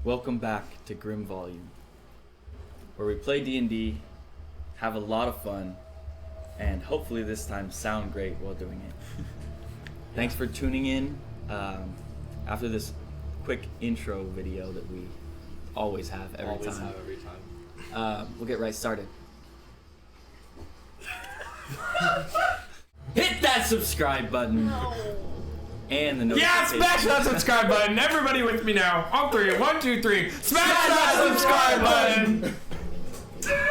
Welcome back to Grim Volume, where we play D&D, have a lot of fun, and hopefully this time sound great while doing it. Thanks for tuning in. After this quick intro video that we always have every time, we'll get right started. Hit that subscribe button. No. And the notification. Yeah, smash that subscribe button. Everybody with me now. On three. 1, 2, 3. Smash that subscribe button.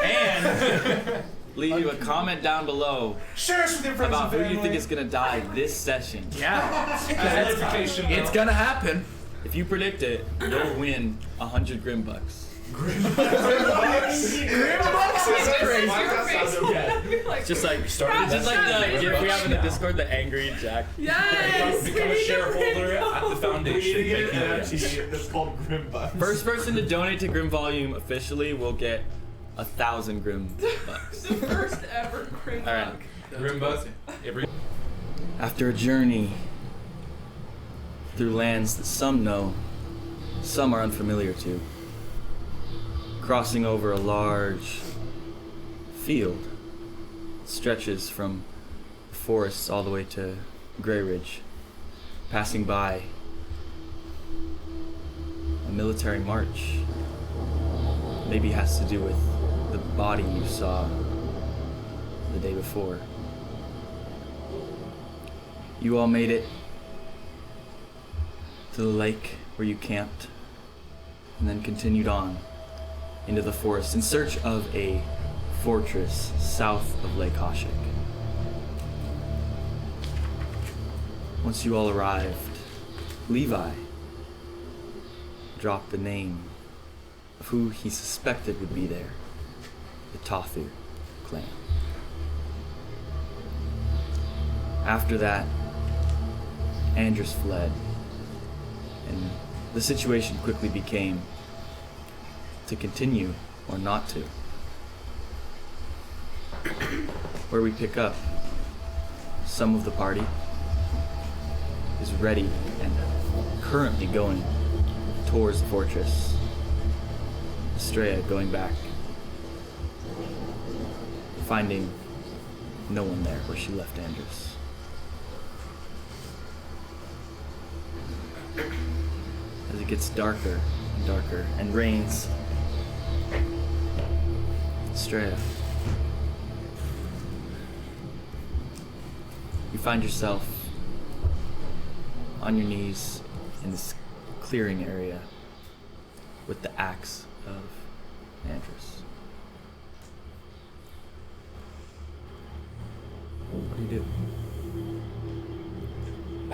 And leave a comment down below Share us with your friends about and who you think family. is gonna die this session. Yeah. It's gonna happen. If you predict it, you'll win 100 Grim Bucks. Grim Bucks is crazy. Just like the GIF we have in the Discord, the angry Jack. Yes! Become a shareholder at the foundation. That's called Grim Bucks. First person to donate to Grim Volume officially will get 1,000 Grim Bucks. The first ever Grim Buck. Alright. Grim Bucks. After a journey through lands that some know, some are unfamiliar to, crossing over a large field that stretches from the forests all the way to Grey Ridge, passing by a military march. Maybe has to do with the body you saw the day before. You all made it to the lake where you camped and then continued on into the forest in search of a fortress south of Lake Hoshik. Once you all arrived, Levi dropped the name of who he suspected would be there, the Tothu clan. After that, Andris fled, and the situation quickly became to continue or not to. Where we pick up, some of the party is ready and currently going towards the fortress. Estrella going back, finding no one there where she left Andris. As it gets darker and darker and rains, Estrella, you find yourself on your knees in this clearing area with the axe of Andris. What do you do?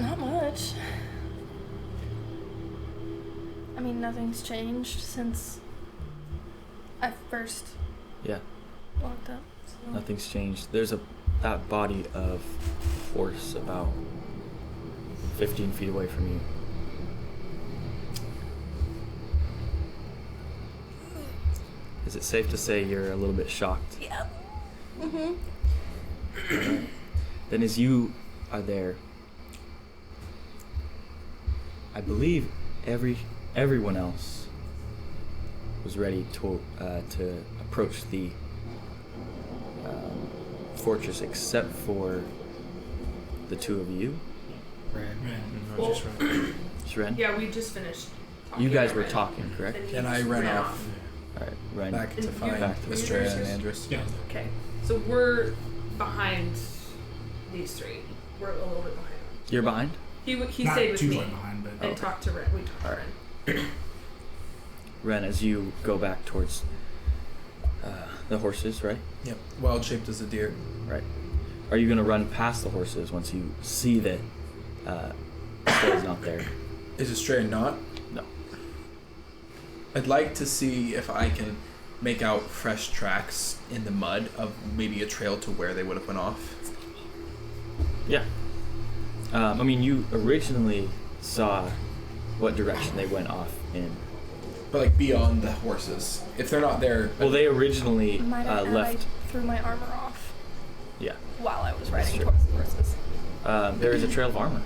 Not much. I mean, nothing's changed since I first walked up. So. Nothing's changed. There's that body of horse about 15 feet away from you. Is it safe to say you're a little bit shocked? Yeah. Mm-hmm. Then as you are there, I believe everyone else was ready to approach the fortress except for the two of you. Well, Just Ren. Just Ren? yeah, we just finished talking. You guys about were Ren. talking, correct? Then you And I just ran off Alright, Ren. back to And find back to Estrella yours. and Andris. Yeah. Okay, so we're behind these three. We're a little bit behind them. You're behind? He Not stayed with too me far behind, but and talked to Ren. We talked to Alright. Ren. Ren, as you go back towards the horses, right? Yep. Wild shaped as a deer. Right. Are you going to run past the horses once you see that Estrella's not there? Is Estrella not? No. I'd like to see if I can make out fresh tracks in the mud of maybe a trail to where they would have went off. Yeah. I mean, you originally saw what direction they went off in. But like beyond the horses. If they're not there. Well, they originally Might I add, left. I threw my armor off Yeah. while I was riding true. towards the horses. There is a trail of armor.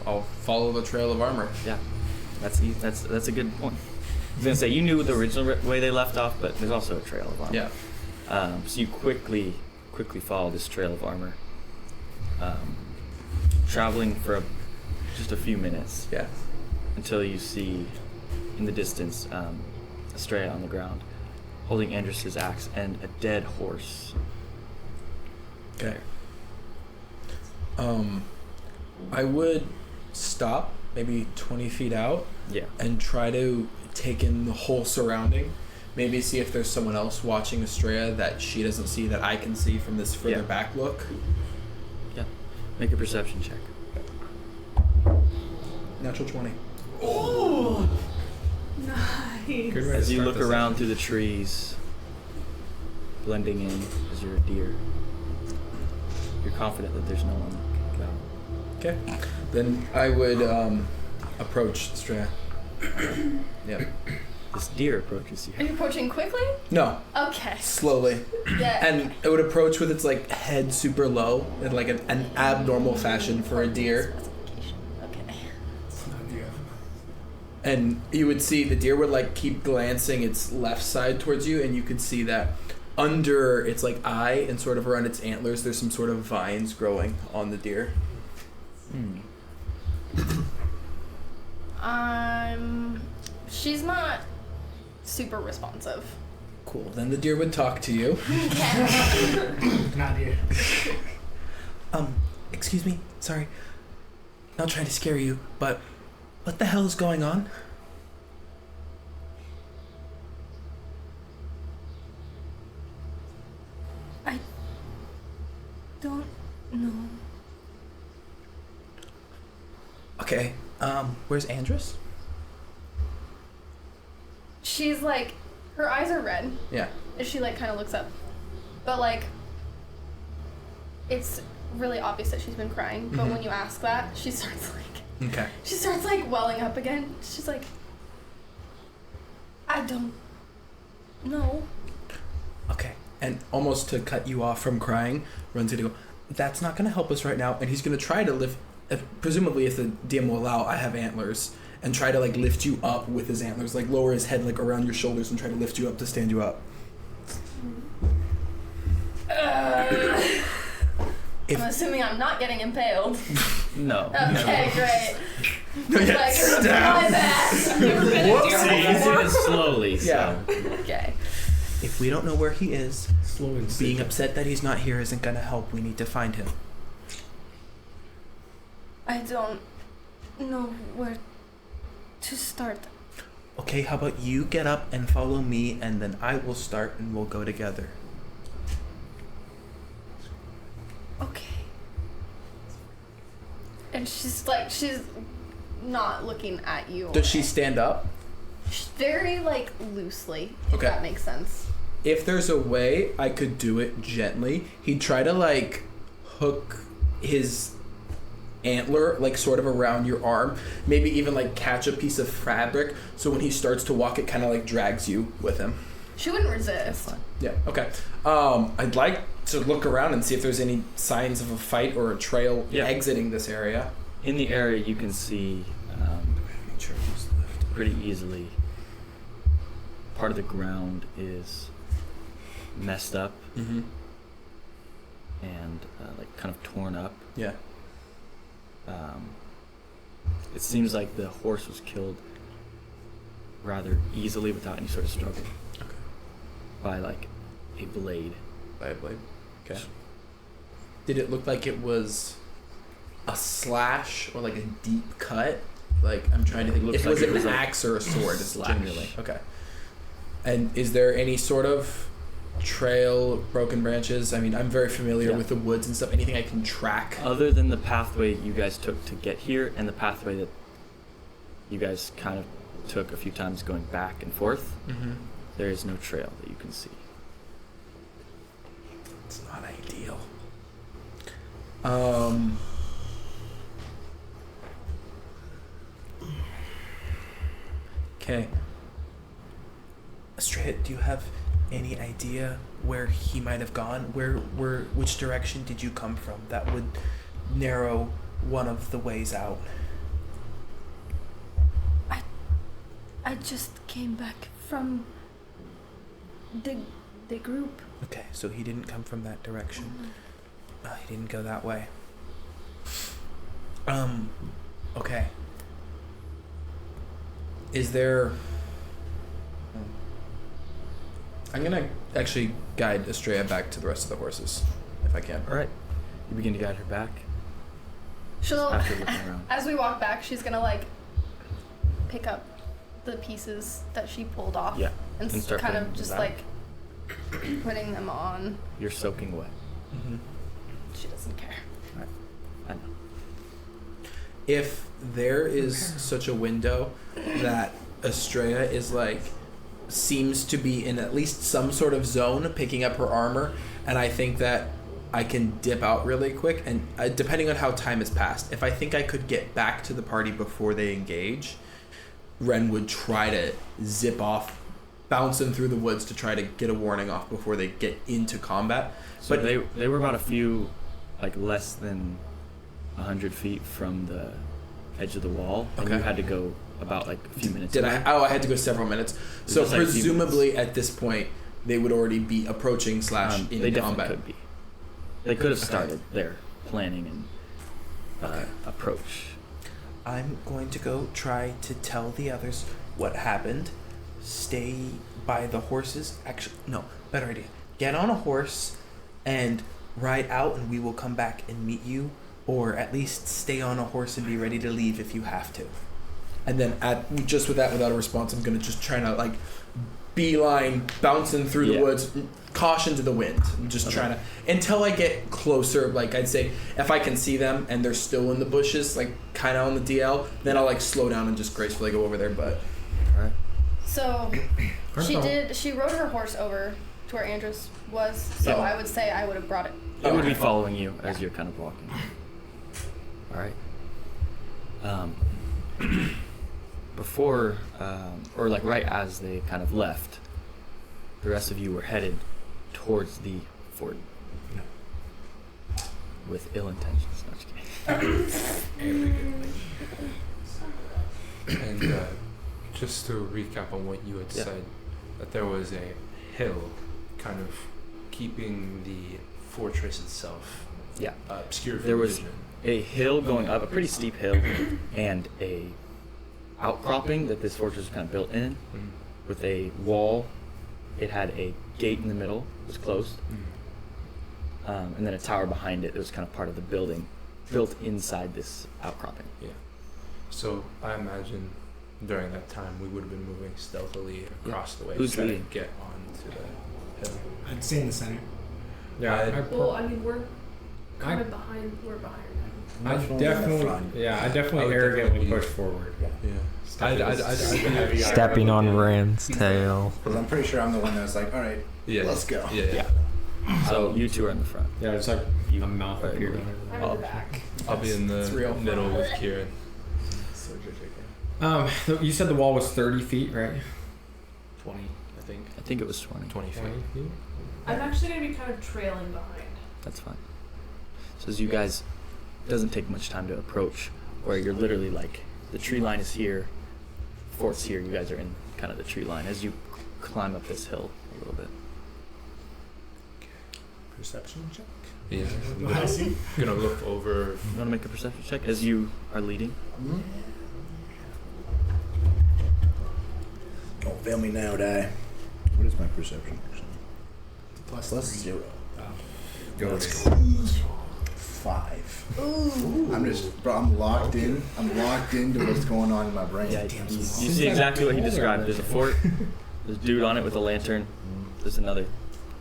I'll follow the trail of armor. Yeah. That's a good point. I was gonna say you knew the original way they left off, but there's also a trail of armor. Yeah. So you quickly follow this trail of armor, traveling for just a few minutes. Yeah. Until you see, in the distance, Estrella on the ground, holding Andris' axe and a dead horse. Okay. I would stop maybe 20 feet out. Yeah. And try to take in the whole surrounding. Maybe see if there's someone else watching Estrella that she doesn't see that I can see from this further back look. Yeah. Make a perception check. Natural 20. Oh, nice. Good way to As you start look this around out. through the trees, blending in as you're a deer, you're confident that there's no one about. Okay. Then I would approach Estrella. Yep. This deer approaches Are you. you approaching quickly? No. Okay. Slowly. Yeah. And it would approach with its like head super low in like an abnormal fashion for a deer. Okay. And you would see the deer would like keep glancing its left side towards you, and you could see that under its like eye and sort of around its antlers there's some sort of vines growing on the deer. She's not super responsive. Cool. Then the deer would talk to you. Not here. Excuse me, sorry. Not trying to scare you, but what the hell is going on? I don't know. Okay, where's Andris? She's like, her eyes are red, Yeah. and she like kind of looks up, but like, it's really obvious that she's been crying. But when you ask that, she starts like welling up again. She's like, I don't know. Okay. And almost to cut you off from crying, runs to go, that's not going to help us right now. And he's going to try to lift, presumably if the DM will allow, I have antlers, and try to like lift you up with his antlers, like lower his head like around your shoulders and try to lift you up to stand you up. I'm assuming I'm not getting impaled. No. Okay, great. No, Like, my bad. Whoopsie. You do it slowly. So. Yeah. Okay. If we don't know where he is, Slow and being upset that he's not here isn't going to help. We need to find him. I don't know where to start. Okay, how about you get up and follow me, and then I will start and we'll go together. Okay. And she's like, she's not looking at you. Does she stand up? Very like loosely, if Okay. that makes sense. If there's a way I could do it gently, he'd try to like hook his antler like sort of around your arm, maybe even like catch a piece of fabric so when he starts to walk it kind of like drags you with him. She wouldn't resist. Fine. Yeah, okay. I'd like to look around and see if there's any signs of a fight or a trail exiting this area. In the area, you can see pretty easily part of the ground is messed up Mm-hmm. and like kind of torn up. Yeah. It seems like the horse was killed rather easily without any sort of struggle. Okay. By like a blade. By a blade. Okay. Did it look like it was a slash or like a deep cut? Like I'm trying to think. Looks If like was it it was an a axe or a sword? slash. Generally. Okay. And is there any sort of trail, broken branches? I mean, I'm very familiar Yeah. with the woods and stuff. Anything I can track? Other than the pathway you guys took to get here and the pathway that you guys kind of took a few times going back and forth, Mm-hmm. there is no trail that you can see. It's not ideal. Okay. Estrella, do you have any idea where he might have gone? Which direction did you come from? That would narrow one of the ways out. I I just came back from the group. Okay, so he didn't come from that direction. He didn't go that way. Okay. Is there... I'm gonna actually guide Estrella back to the rest of the horses, if I can. All right. You begin to guide her back. She'll, After looking around. as we walk back, she's gonna like pick up the pieces that she pulled off. Yeah. And, And start kind putting of them just back. like putting them on. You're soaking wet. Mm-hmm. She doesn't care. I know. If there is such a window that Estrella is like seems to be in at least some sort of zone picking up her armor, and I think that I can dip out really quick, and depending on how time has passed, if I think I could get back to the party before they engage, Ren would try to zip off, bouncing through the woods to try to get a warning off before they get into combat. So But they were about a few, like less than 100 feet from the edge of the wall, and you Okay. had to go about like a few minutes. did away. I had to go several minutes. So just like a few presumably at this point they would already be approaching / They in definitely combat. could be. They could have started their planning and Okay. approach. I'm going to go try to tell the others what happened. Stay by the horses. Actually, no, better idea. Get on a horse and ride out, and we will come back and meet you. Or at least stay on a horse and be ready to leave if you have to. And then just with that, without a response, I'm going to just try to like beeline, bouncing through the Yeah. woods, caution to the wind. I'm just Okay. trying to, until I get closer, like I'd say, if I can see them and they're still in the bushes, like kind of on the DL, then I'll like slow down and just gracefully go over there. But All right. So First off- she rode her horse over to where Andris was, so Yeah. I would say I would have brought it. It would be Okay. following you as you're kind of walking. All right. Before, or like right as they kind of left, the rest of you were headed towards the fort. With ill intentions. No, just kidding. And just to recap on what you had Yeah. said, that there was a hill kind of keeping the fortress itself Yeah. obscured from There was vision. a hill going up, a pretty steep hill, and a outcropping that this fortress was kind of built in, Mhm. with a wall. It had a gate in the middle, it was closed, and then a tower behind it that was kind of part of the building, built inside this outcropping. Yeah. So I imagine during that time we would have been moving stealthily across the way Who's to try to leading? get onto the hill. I'd stay in the center. Well, I mean, we're kind I- of behind. We're behind them. I definitely, yeah, I I definitely would arrogantly definitely push forward. Yeah. I'd Stepping on Rand's tail. Because I'm pretty sure I'm the one that was like, all right, yeah. let's go. Yeah. So you two are in the front. Yeah, it's like You- a mouth right. appeared on I'm it. in the back. I'll be in It's the real. middle with Kieran. You said the wall was 30 feet, right? 20, I think. I think it was 20. 20 feet. 20 feet? I'm actually gonna be kind of trailing behind. That's fine. So as you guys, it doesn't take much time to approach, where you're literally like, the tree line is here, fort's here, you guys are in kind of the tree line as you climb up this hill a little bit. Perception check. Yeah. I see. Gonna look over. You want to make a perception check as you are leading? Don't fail me now, die. What is my perception? plus Plus 3. 0. Go. Let's go. 5. I'm just, bro, I'm locked in. I'm locked into what's going on in my brain. Yeah, you see exactly what he described. There's a fort, there's a dude on it with a lantern, there's another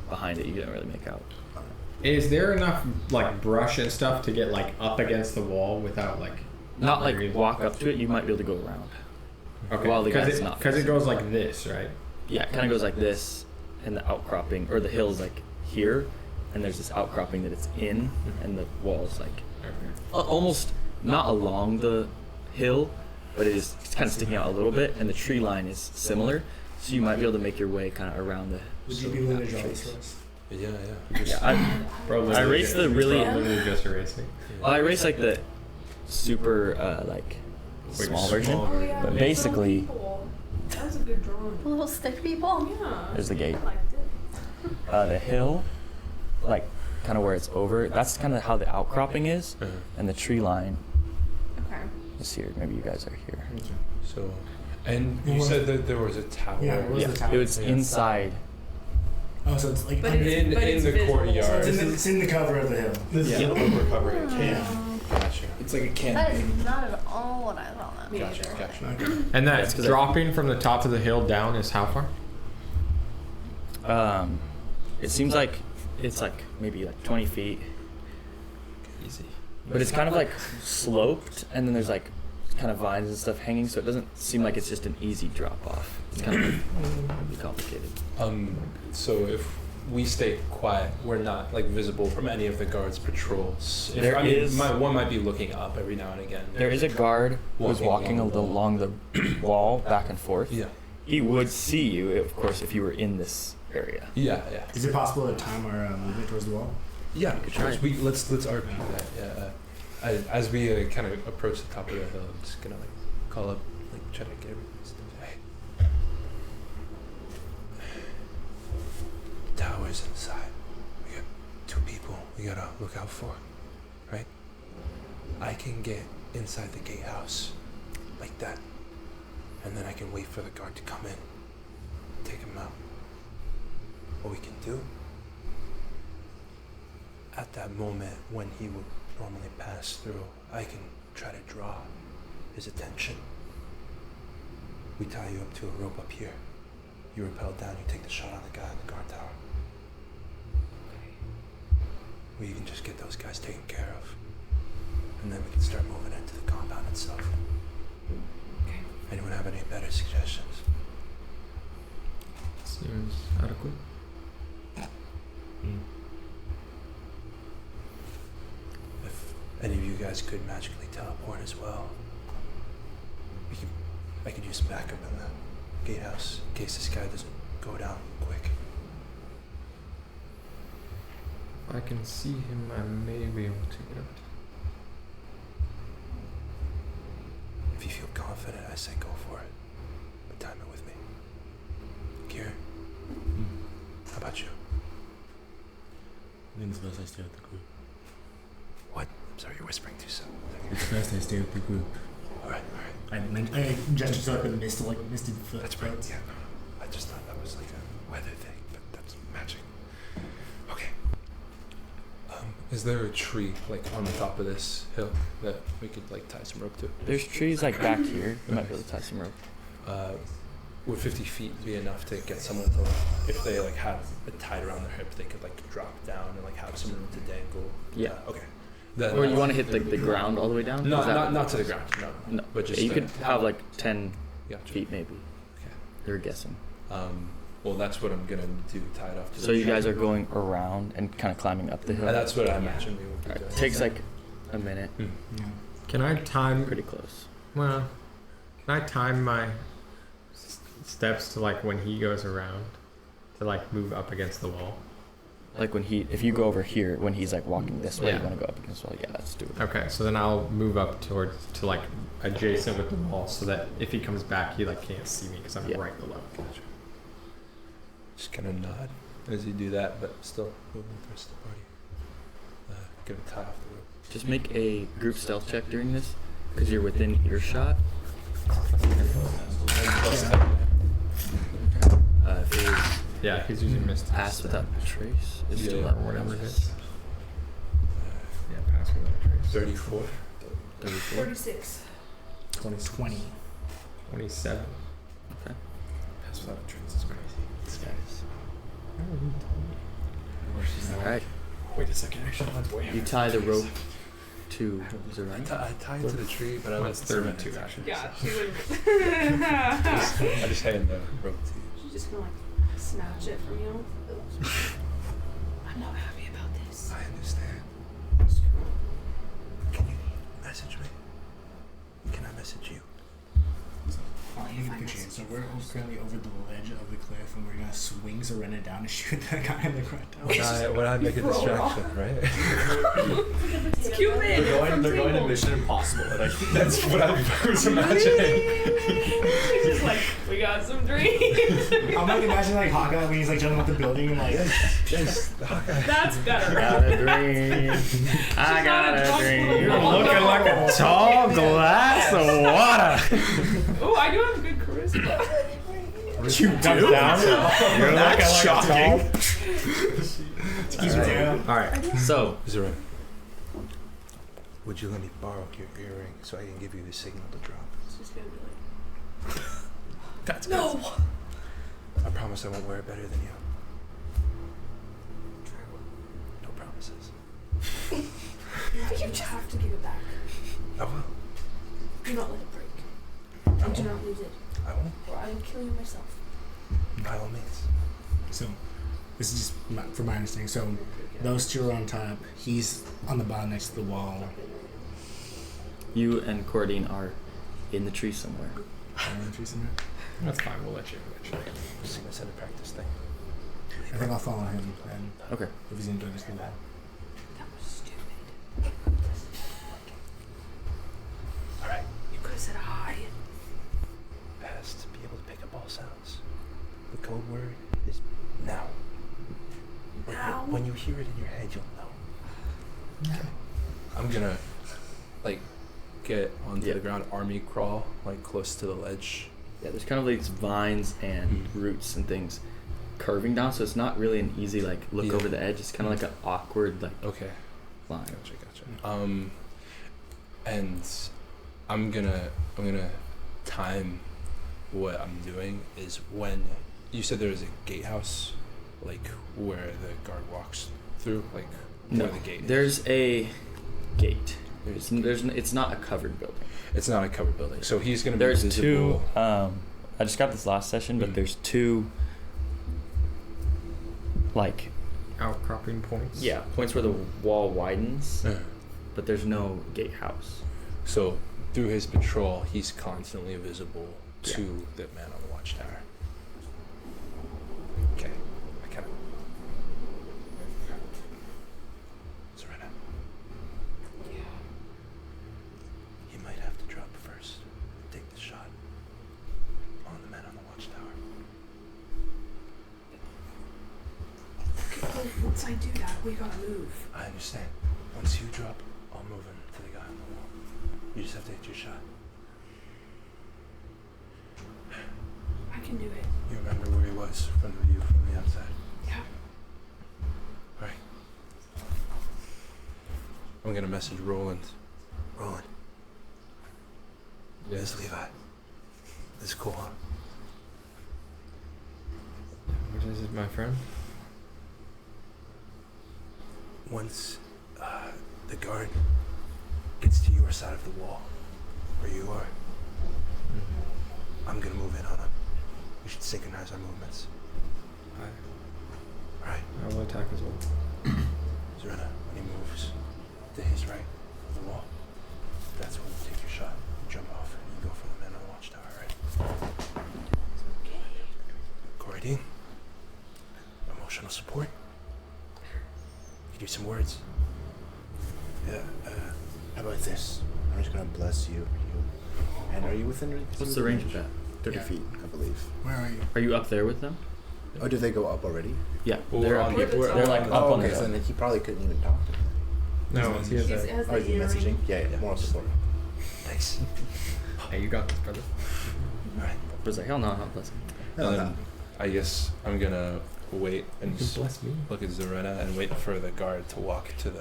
behind it you didn't really make out. Is there enough like brush and stuff to get like up against the wall without like? Not like walk up to it, you might be able to go around. Okay. While the guy's it, not Because it facing. goes like this, right? Yeah, it kind of goes like this, and the outcropping, or the hill's like here, and there's this outcropping that it's in, and the wall's like almost not along the hill, but it's kind of sticking out a little bit, and the tree line is similar, so you might be able to make your way kind of around the. Would you be willing to draw this for us? Yeah. Yeah, Bro, I raced the really. literally just erasing. Well, I raced like the super like Like small version. Oh yeah. But we basically- saw people. a good drawing. Little stick people. Yeah. There's the gate. I liked it. The hill, like kind of where it's over, that's kind of how the outcropping is, and the tree line Okay. is here. Maybe you guys are here. So, and you said that there was a tower. Yeah, it was Yeah, the tower. it was inside. Oh, so it's like But under, it's- in but it's the visible. courtyard. it's in the cover of the hill. This Yeah. is what we're covering. Yeah. Gotcha. It's like a That canopy. is not at all what I thought. Me Gotcha. either. Gotcha. Okay. And That's that 'cause dropping from the top of the hill down is how far? It seems like it's like maybe like 20 feet, Easy. but it's kind of like sloped, and then there's like kind of vines and stuff hanging, so it doesn't seem like it's just an easy drop off. It's kind of maybe complicated. So if we stay quiet, we're not like visible from any of the guards' patrols. There is- one might be looking up every now and again. There is a guard who's walking along the wall back and forth. Yeah. He would see you, of course, if you were in this area. Yeah. Yeah. Is it possible to time our movement towards the wall? Yeah. could try it. Let's RP that. Yeah. As we kind of approach the top of the hill, I'm just gonna like call up, like try to get everybody's hey. Towers inside. We got 2 people we gotta look out for, right? I can get inside the gatehouse like that, and then I can wait for the guard to come in, take him out. What we can do at that moment when he would normally pass through, I can try to draw his attention. We tie you up to a rope up here. You rappel down, you take the shot on the guy in the guard tower. We can just get those guys taken care of. And then we can start moving into the compound itself. Okay. Anyone have any better suggestions? Seems adequate. If any of you guys could magically teleport as well, I could use some backup in the gatehouse in case this guy doesn't go down quick. If I can see him, I may be able to get up. If you feel confident, I say go for it. But time it with me. Kieran, how about you? I think it's best I stay with the group. What? I'm sorry, you're whispering too soon. It's best I stay with the group. Alright. I gestured to like with misted foot. That's right. Yeah, no. I just thought that was like a weather thing, but that's matching. Okay. Is there a tree like on the top of this hill that we could like tie some rope to? There's trees like back here. You might be able to tie some rope. Would 50 feet be enough to get someone to, like, if they like have it tied around their hip, they could like drop down and like have some room to dangle? Yeah. Okay. Then, Or you want to hit the ground all the way down? No, Is that- not to the ground. No. No, But just you could have like 10 Gotcha. feet maybe. Okay. You're guessing. Well, that's what I'm gonna do. Tie it off to. So the you guys tree. are going around and kind of climbing up the hill. That's what I imagine we would be Alright, doing. takes like a minute. Mm. Yeah. Can I time? Pretty close. Well, can I time my steps to like when he goes around to like move up against the wall? Like if you go over here, when he's like walking this way, Yeah. you want to go up against the wall. Yeah, that's doable. Okay, so then I'll move up to like adjacent with the wall, so that if he comes back, he like can't see me because I'm Yeah. right below. Gotcha. Just kind of nod as you do that, but still moving the rest of the party. Gonna tie off the rope. Just make a group stealth check during this, because you're within earshot. If it is Yeah, he's using missed pass without trace, it's still Yeah. not whatever whatever it it is. is. Yeah, pass without trace. 34. 34. 36. 20. 27. Pass without a trace is crazy. This guy's. Alright, Wait a second, actually, that's way you tie the rope to Zoran. I tied to the tree, but I That's was 32 actually. Yeah, she would. I just hand the rope to you. She's just gonna like snatch it from you. I'm not happy about this. I understand. Can you message me? Can I message you? Alright, you get a picture here. So we're currently over the ledge of the cliff, and we're gonna swing Serena down and shoot that guy in the ground. When I make a distraction, right? It's cute, man. They're going to Mission Impossible, and I think that's what I was imagining. She's just like, we got some dreams. I'm like imagining like Hawkeye when he's like jumping off the building and like. Yes, That's better. Got a dream. I got a dream. You're looking like a tall glass of water. Oh, I do have good charisma. You do? You're looking shocking. All right. So, Zero. Would you let me borrow your earring so I can give you the signal to drop? It's just gonna be like, That's no. I promise I won't wear it better than you. No promises. You have to give it back. I will. Do not let it break. I And do won't. not lose it. I won't. Or I will kill you myself. By all means. So, this is just from my understanding. So, those two are on top. He's on the bottom next to the wall. you and Cordine are in the tree somewhere. That's fine. We'll let you. Just gonna set a practice thing. I think I'll follow him, and Okay. if he's enjoying this, wall. That was stupid. All right. You could have said hi. Best to be able to pick up all sounds. The code word is now. Now? When you hear it in your head, you'll know. Okay. I'm gonna, like, get onto Yeah. the ground, army crawl, like, close to the ledge. Yeah, there's kind of like these vines and roots and things curving down, so it's not really an easy like look Yeah. over the edge. It's kind of like an awkward like Okay. line. Gotcha. And I'm gonna time what I'm doing is when you said there was a gatehouse, like where the guard walks through, like No, where the gate there's is. a gate. It's not a covered building. It's not a covered building, so he's gonna be There's visible. two. I just got this last session, but Mhm. there's two. Like Outcropping points. points where the wall widens, Uh, but there's no gatehouse. So through his patrol, he's constantly visible Yeah. to the man on the watchtower. Okay, I kind of. Serena. Yeah. You might have to drop first. Take the shot on the man on the watchtower. Okay, well, once I do that, we gotta move. I understand. Once you drop, I'll move in to the guy on the wall. You just have to hit your shot. I can do it. You remember where he was from the view from the outside. Yeah. Right. I'm gonna message Roland. Roland. This is Levi. This is cool, huh? What is it, my friend? Once the guard gets to your side of the wall, where you are, I'm gonna move in on him. We should synchronize our movements. Right. I will attack as well. Serena, when he moves to his right of the wall, that's when you take your shot. You jump off and you go for the man on the watchtower, right? Corey Dean, emotional support. Give you some words. Yeah. How about this? I'm just gonna bless you. And are you within? What's the range of that? 30 feet, I believe. Where are you? Are you up there with them? Oh, did they go up already? Yeah, Well, they're we're up on here. the- They're like up Oh, on okay. the So then he probably couldn't even talk to them. No, he has He a. has Oh, is he the messaging? earring. Yeah. Moral support. Thanks. Hey, you got this, brother. Alright. was like, hell no, not blessing. No, And no. then I guess I'm gonna wait and You can bless me. look at Zarena and wait for the guard to walk to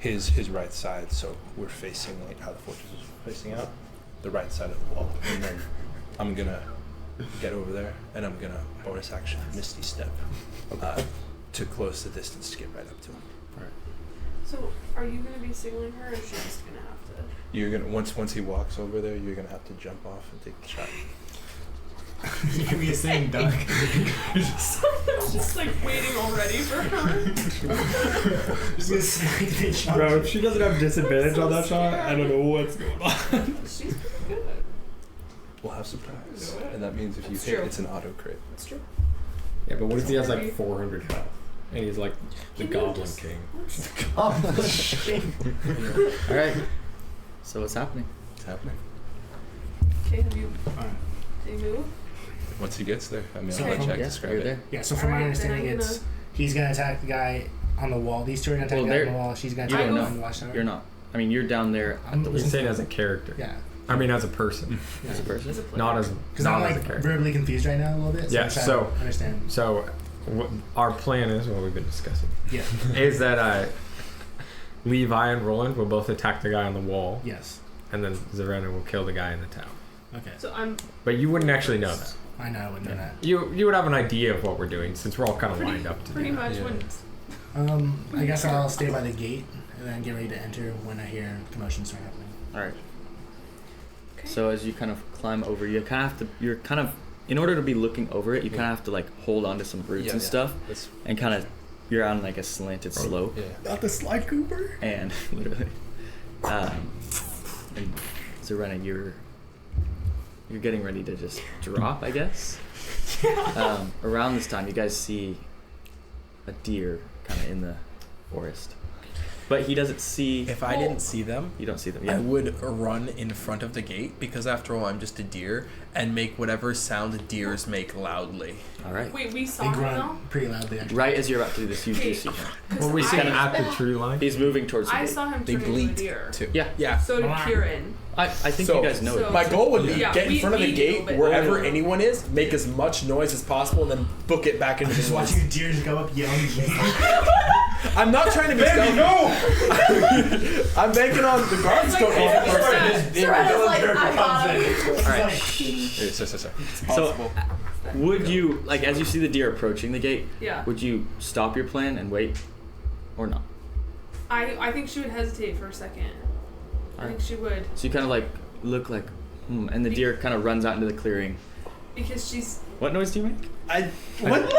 his right side, so we're facing like how the fortress is facing out, the right side of the wall, and then I'm gonna get over there and I'm gonna bonus action Misty Step to close the distance to get right up to him. So, are you gonna be signaling her, or is she just gonna have to? You're gonna once he walks over there, you're gonna have to jump off and take the shot. You could be a sitting duck. Someone's just like waiting already for her. Just gonna snipe the shot. Bro, if she doesn't have disadvantage so on that shot, scared. I don't know what's going on. She's pretty good. We'll have surprise, and that means if you That's hit, true. it's an auto crit. That's true. Yeah, but what if he has like 400 health and he's like the Can you Goblin just- King? All right. So what's happening? It's happening. Okay, have you? Alright. Did you move? Once he gets there, I mean, So I'll let from- Jack Yeah, describe you're it. there. Yeah, so from my Alright, then understanding, I'm it's he's gonna attack the guy on the wall. These two are gonna attack Well, the guy on they're- the wall. She's gonna you attack don't him know. on the watchtower. You're not. I mean, you're down there at I'm the You're listening. saying as a character. Yeah. I mean, as a person, as a person. As a player. not as Because not I'm as like a character. verbally confused right now a little bit. Yeah, I'm trying so- to understand. So, what our plan is, what we've been discussing, Yeah. is that Levi and Roland will both attack the guy on the wall, Yes. and then Zarenna will kill the guy in the tower. Okay. So I'm But you wouldn't actually know that. I know I wouldn't know that. You would have an idea of what we're doing since we're all kind of pretty, lined up to pretty do that. much Yeah. when. I guess I'll stay by the gate and then get ready to enter when I hear commotion start happening. All right. Okay. So as you kind of climb over, you kind of have to. You're kind of, in order to be looking over it, you kind of have to like hold onto some roots and stuff, That's, and kind of, you're on like a slanted slope, yeah. Not the slide Cooper. and literally, and Zarenna, you're getting ready to just drop, I guess. Around this time, you guys see a deer kind of in the forest, but he doesn't see. If I didn't see them, You don't see them. I Yeah. would run in front of the gate because after all, I'm just a deer and make whatever sound deers make loudly. All right. Wait, we saw They him though. grunt pretty loudly. Actually. Right as you're about to do this, you do Okay. see him. Well, we see I- him at the tree line. He's moving towards the I gate. saw him They turn into a bleat deer. too. Yeah. Yeah. So did Kieran. I think So, you guys know it. My goal would be Yeah, get in we- front of the we do, gate but- wherever anyone is, make as much noise as possible, and then book it back into Just the watching noise. deers go up yelling. I'm not trying to be stealthy. I'm banking on the guards don't know the person. Serena's like, I got him. All right. Sorry. So, would you like as you see the deer approaching the gate? Yeah. Would you stop your plan and wait, or not? I think she would hesitate for a second. I think she would So you kind of like look like, and the deer kind of runs out into the clearing. because she's. What noise do you make? What?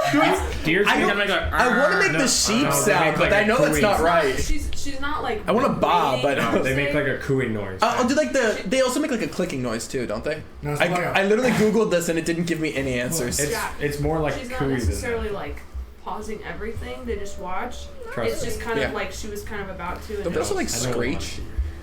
Deer's I gonna make like. I want to make the sheep no, they sound, make but like I a know that's cooing. not right. She's not like. I wanna bob, but- waiting, No, per they make se. like a cooing noise. I'll do like the. They also make like a clicking noise too, don't they? No, it's I, like a- I literally googled this and it didn't give me any answers. It's Yeah. it's more like She's not cooing than necessarily that. like pausing everything to just watch. Trust It's me. just kind Yeah. of like she was kind of about to. And Don't they also like I know what screech?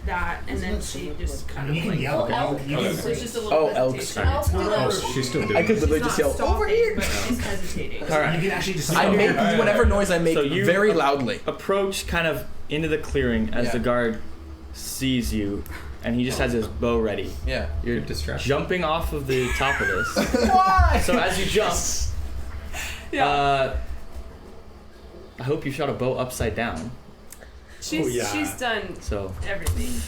that, and then she just I kind mean, you of can like. yell. elk. You can So it's just a little Oh, hesitation. elks. Elk do that. Oh, she's still doing I could it. literally She's just not yell stopping, over here. but she's hesitating. All right. You can actually just. I make Alright. whatever noise I make So you- very loudly. Approach kind of into the clearing as Yeah. the guard sees you, and he just has his bow ready. Yeah. You're distracted. jumping off of the top of this. Why? So as you jump, Yeah. I hope you shot a bow upside down. She's done So everything.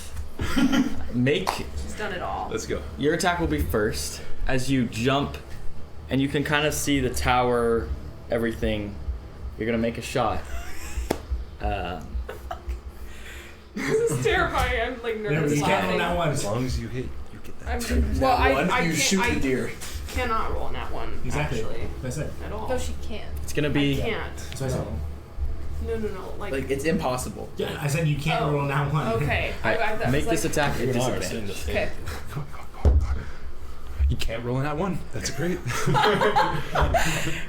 make She's done it all. Let's go. your attack will be first as you jump, and you can kind of see the tower, everything. You're gonna make a shot. This is terrifying. I'm like Yeah, nervous. you can't roll laughing. that one. As long as you hit, you get that. Well, One, I you can't, shoot I the deer. cannot roll in that one. Exactly. Actually, That's it. at all. No, she can't. It's gonna I be. can't. That's what I said. No. Like it's impossible. Yeah, I said you can't roll in that one. Okay. Alright, make this attack at You and I are disadvantage. saying the same. Okay. You can't roll in that one. That's great.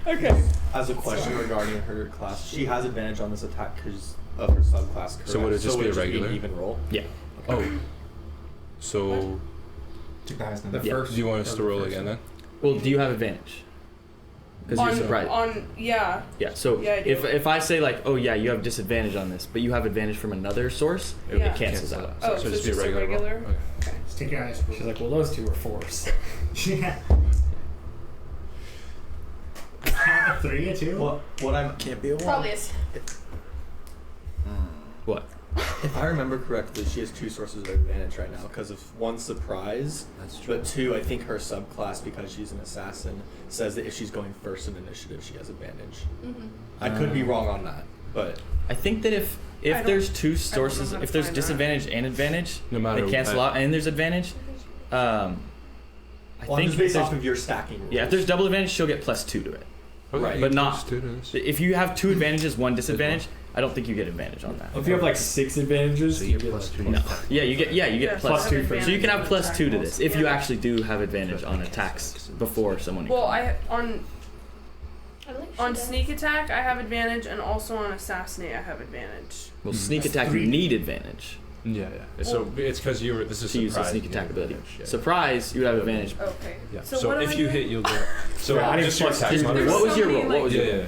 Okay. As a question regarding her class, she has advantage on this attack because of her subclass, correct? So would it just be a an regular? even roll? Yeah. Oh. So, Took the highest The number. Yeah. first. do you want us to roll first again then? Well, do you have advantage? Because you're surprised. Yeah. Yeah. So Yeah, I do. if I say like, oh yeah, you have disadvantage on this, but you have advantage from another source, it Yeah. cancels out. Oh, so it's just a regular? roll? Okay. Just take your highest roll. She's like, well, those two were force. Yeah. 3 or 2? What I'm Can't be a one. Probably is. What? If I remember correctly, she has 2 sources of advantage right now because of one, surprise, That's true. but 2, I think her subclass, because she's an assassin, says that if she's going first in initiative, she has advantage. Mm-hmm. I could be wrong on that, but I think that I if don't- there's two know sources, how to if there's find that. disadvantage and advantage, No matter they cancel what. out, and there's advantage. I well, I'm think just based if off there's, of your stacking rules. yeah, if there's double advantage, she'll get +2 to it. Okay, Right. you But can not- just do this. If you have 2 advantages, 1 disadvantage, I don't think you get advantage on that. If you have like 6 advantages, So you you get plus like 2. No. Yeah, you get Yeah, plus so I 2 have for. So you can have advantage plus 2 to this if you Yeah. actually do have advantage on attacks before someone. Well, encounters. on sneak attack I have advantage, and also on assassinate I have advantage. Well, sneak attack you need advantage Yeah. So it's because you were. This is to use the surprise, sneak you attack get ability. advantage, yeah. Surprise, you have advantage. Okay. Yeah. So, So what if am I you doing? hit, you'll get. So Yeah, I need just your plus attacks two. modifier. What was your so roll? many, What was your Yeah. roll?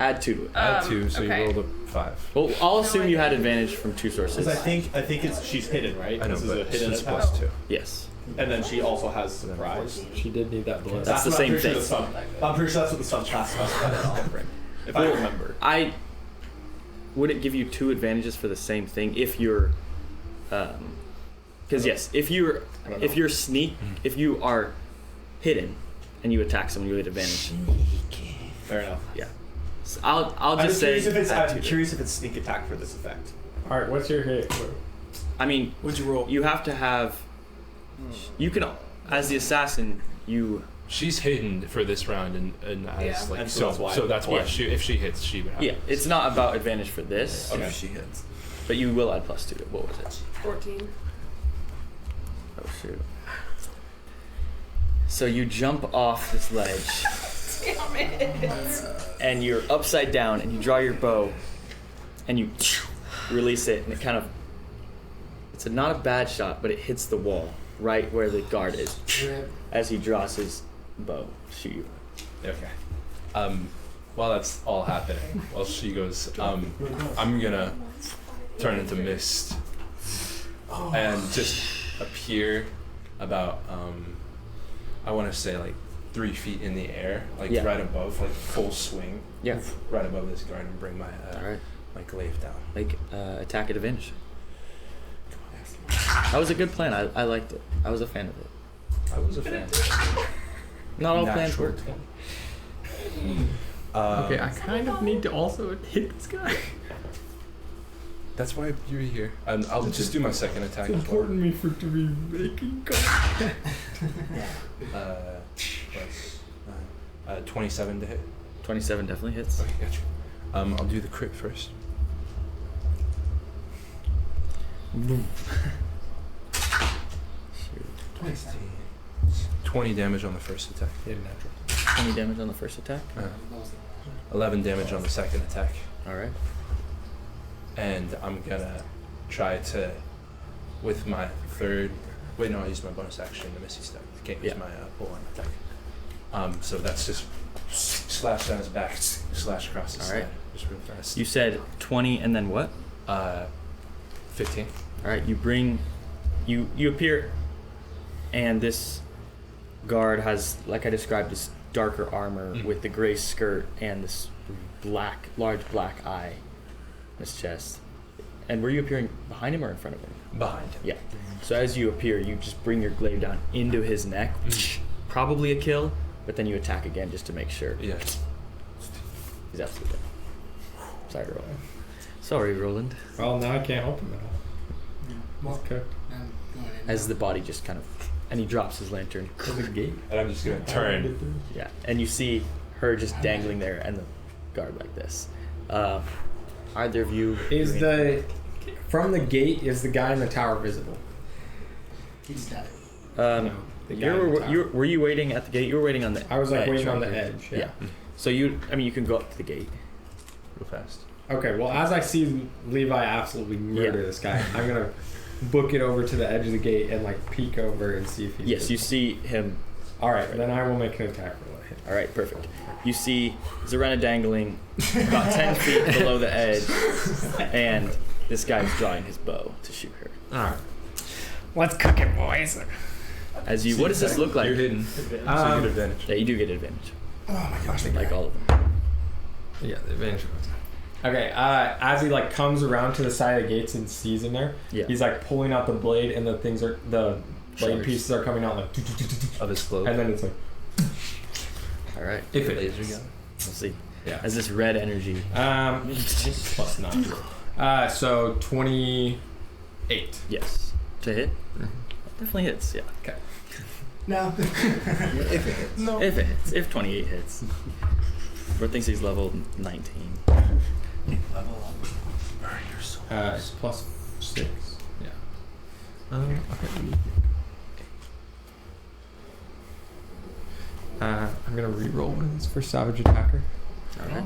Add 2 to it. Add 2, so okay. you rolled a 5. Well, I'll No assume you had idea. advantage from 2 sources. Because I think it's she's hidden, right? I know, This is a but hidden it's attack. plus 2. Yes. And then she also has surprise. she did need that blood. That's the what same I'm pretty thing. Sure I'm pretty sure that's what the subclass specifies is different. If I Well, remember. I would it give you 2 advantages for the same thing if you're, because yes, if you're if you are hidden and you attack someone, you get advantage. Fair enough. Yeah. So I'll I'm just say. curious if it's. add I'm 2 to it. curious if it's sneak attack for this effect. All right, what's your hit? I mean, What'd you roll? you have to have. You can, as the assassin, you. She's hidden for this round, and as Yeah. like And so that's why Yeah. if she hits, she would have. Yeah, it's not about advantage for this, Okay. If she hits. but you will add plus 2 to it. What was it? 14. Oh shoot. So you jump off this ledge. Damn it. And you're upside down and you draw your bow and you release it and it kind of it's not a bad shot, but it hits the wall right where the guard is as he draws his bow to shoot you. Okay. While that's all happening, while she goes, I'm gonna turn into mist and just appear about I want to say like 3 feet in the air, like Yeah. right above, like full swing, Yeah. right above this guard, and bring my Alright. my glaive down. Like attack at advantage. That was a good plan. I liked it. I was a fan of it. I was a fan. Not all plans Natural work. 20. Okay, I kind of need to also hit this guy. That's why you're here. I'll just do my second attack. It's important me for to be making contact. Plus 27 to hit. 27 definitely hits. Okay, gotcha. I'll do the crit first. Shoot. 20 damage on the first attack. 20 damage on the first attack. 11 damage on the second attack. Alright. And I'm gonna try to, with my third. Wait, no, I used my bonus action, the Misty Step. Can't use Yeah. my pull-on attack. So that's just slash down his back, slash across his Alright. side. Just real fast. You said 20 and then what? 15. Alright, you appear and this guard has, like I described, this darker armor with the gray skirt and this large black eye in his chest. And were you appearing behind him or in front of him? Behind. Yeah. So as you appear, you just bring your glaive down into his neck. Probably a kill, but then you attack again just to make sure. Yeah. He's absolutely dead. Sorry, Roland. Sorry, Roland. Well, now I can't help him at all. Okay. As the body just kind of, and he drops his lantern. To the gate. And I'm just gonna turn. Yeah, and you see her just dangling there, and the guard like this. Either of you Is doing- the from the gate? Is the guy in the tower visible? He's dead. No, the guy in the tower. were you waiting at the gate? You were waiting on the. I was like edge, waiting on right? the edge. Yeah. So you can go up to the gate. Real fast. Okay. Well, as I see Levi absolutely murder Yeah. this guy, I'm gonna book it over to the edge of the gate and like peek over and see if he's. Yes, you visible. see him. All right, then I will make an attack roll. All right, perfect. You see Zarena dangling about 10 feet below the edge, and this guy's drawing his bow to shoot her. All right. Let's cook it, boys. As you, what does this look like? You're hidden. So you get advantage. Yeah, you do get advantage, Oh my gosh, like all of them. Yeah, the advantage. Okay, as he like comes around to the side of the gates and sees in there, Yeah. he's like pulling out the blade and the blade Shutters. pieces are coming out like, Of his clothes. and then it's like, All right, if it Laser gun. we'll see. Yeah. As this red energy. plus 9. So 28. Yes. To hit? Definitely hits, yeah. Okay. No. If it hits. No. If it hits. If 28 hits. Bro thinks he's level 19. Level up. You're so It's plus 6. Yeah. Okay. I'm gonna re-roll one of these for Savage Attacker. Alright.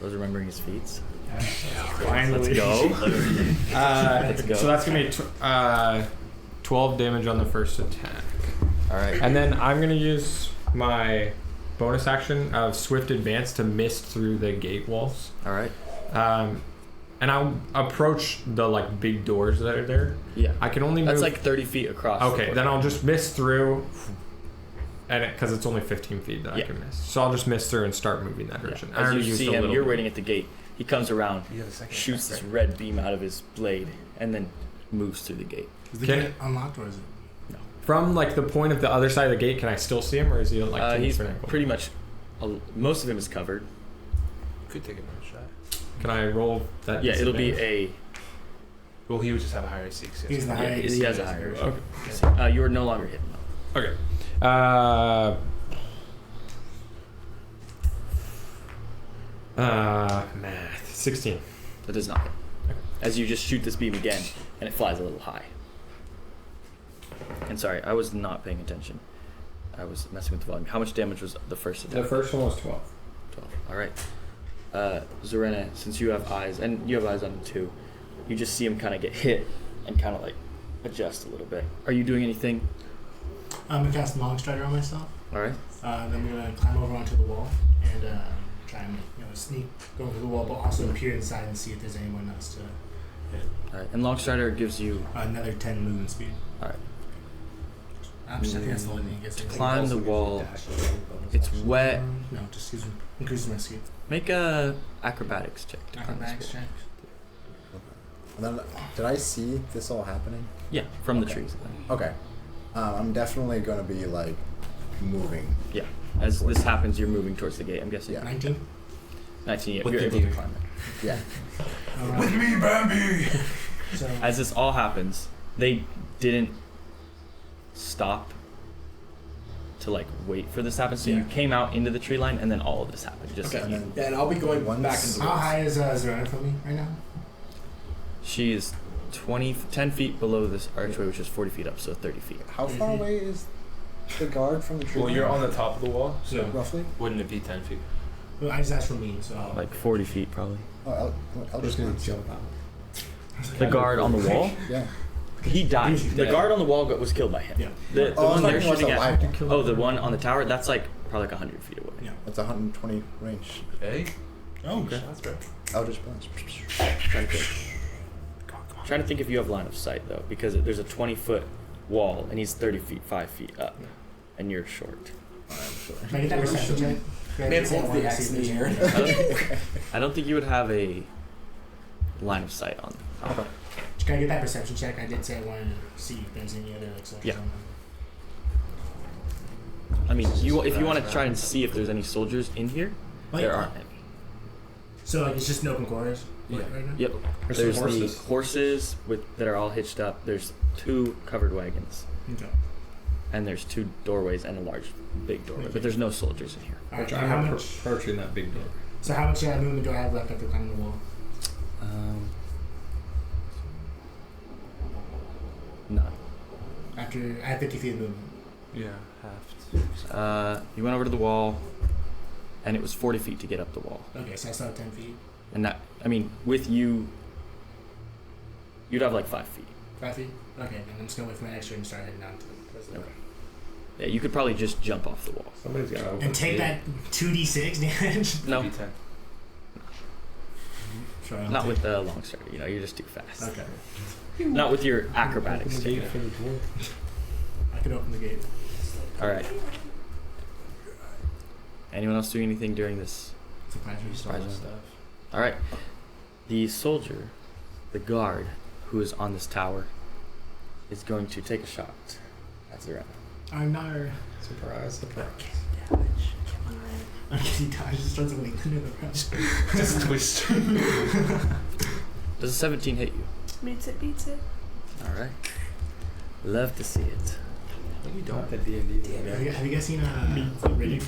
Those remembering his feats. Finally. Let's go. Let's go. So that's gonna be 12 damage on the first attack. Alright. And then I'm gonna use my bonus action of Swift Advance to mist through the gate walls. Alright. And I'll approach the like big doors that are there. Yeah. I can only move. That's like 30 feet across. Okay, then I'll just mist through, and because it's only 15 feet that I can miss, so I'll just mist through and start moving that direction. I As already you used see a him, little you're bit. waiting at the gate. He comes around, You have a second shoots attack, this red beam out of his blade, and then moves through the gate. Is the Can- gate unlocked or is it? From like the point of the other side of the gate, can I still see him, or is he like? He's pretty much. Most of him is covered. Could take another shot. Can I roll that? Yeah, it'll be disadvantage? Well, he would just have a higher AC. 'Cause He's the Yeah, high he has a higher. Okay. You are no longer hidden. Okay. Math 16. That does not hit. As you just shoot this beam again, and it flies a little high. And sorry, I was not paying attention. I was messing with the volume. How much damage was the first attack? The first one was 12. 12. Alright. Zorena, since you have eyes, and you have eyes on him too, you just see him kind of get hit and kind of like adjust a little bit. Are you doing anything? I'm gonna cast Long Strider on myself. Alright. Then I'm gonna climb over onto the wall and try and sneak, go over the wall, but also peer inside and see if there's anyone else to hit. Alright. And Longstrider gives you Another 10 movement speed. Alright. I think that's the only thing I guess. Climb the wall. It's wet. No, just increase my speed. Make a acrobatics check. To climb this Acrobatics wall. check. And then, did I see this all happening? Yeah, from the Okay. trees. Okay. I'm definitely gonna be like moving. Yeah. As this happens, you're moving towards the gate. I'm guessing. Yeah. 19. 19. Yeah, With you're the able to deer. climb it. Yeah. With me, Bambi! So, As this all happens, they didn't stop to like wait for this to happen. So you came out into the tree line, and then all of this happened. Just Okay. And then Yeah, and I'll be going Once- back into the how woods. high is Zorana from me right now? she is 10 feet below this archway, which is 40 feet up, so 30 feet. how far away is the guard from the tree? Well, you're on the top of the wall, so roughly. wouldn't it be 10 feet? Well, I just asked for me, so. Like 40 feet, probably. Oh, I'll just gonna glance. jump out. The guard on the wall, Yeah. he died. The Yeah. guard on the wall was killed by him. Yeah. The Oh, one I they're thought it was shooting a at. live one. Oh, the one on the tower. That's like probably like 100 feet away. Yeah. That's 120 range. Hey? Oh, Okay. That's right. Eldritch Blast. Trying to think. Trying to think if you have line of sight though, because there's a 20-foot wall and he's 30 feet, 5 feet up, and you're short. I'm sure. Can I get that perception check? Man's holds the axe in the air. I don't think you would have a line of sight on. Can I get that perception check? I did say I wanted to see if there's any other like soldiers Yeah. on them. I mean, if you want to try and see if there's any soldiers in here, Wait, there aren't any. So like it's just an open quarters Yeah. right now? Yep. There's There's some the horses. horses that are all hitched up. There's 2 covered wagons, Okay. and there's 2 doorways and a large, big doorway. Okay. But there's no soldiers in here. Alright, Which and how I'm much? approaching that big door. So how much movement do I have left after climbing the wall? None. After I have 50 feet of movement. Yeah, half. You went over to the wall, and it was 40 feet to get up the wall. Okay, so I still have 10 feet. And that, I mean, with you, you'd have like 5 feet. 5 feet? Okay, then I'm just gonna wait for my extra and start heading down to the president. Okay. Yeah, you could probably just jump off the wall. Somebody's got to open And take the that 2d6 damage. No, D10. Sure, I'll not take- with the long strider. You know, you're just too fast. Okay. Not with your acrobatics. gate check. for the door. I can open the gate. All right. Anyone else doing anything during this? Surprise me. Surprise round? All right. The soldier, the guard, who is on this tower, is going to take a shot at Zorana. Oh no. Surprise, surprise. Okay, he dies. Just starts winning under the rush. Just twist. Does a 17 hit you? Beats it, beats it. All right. Love to see it. You Not don't. the D&D. Have you guys seen Riddick?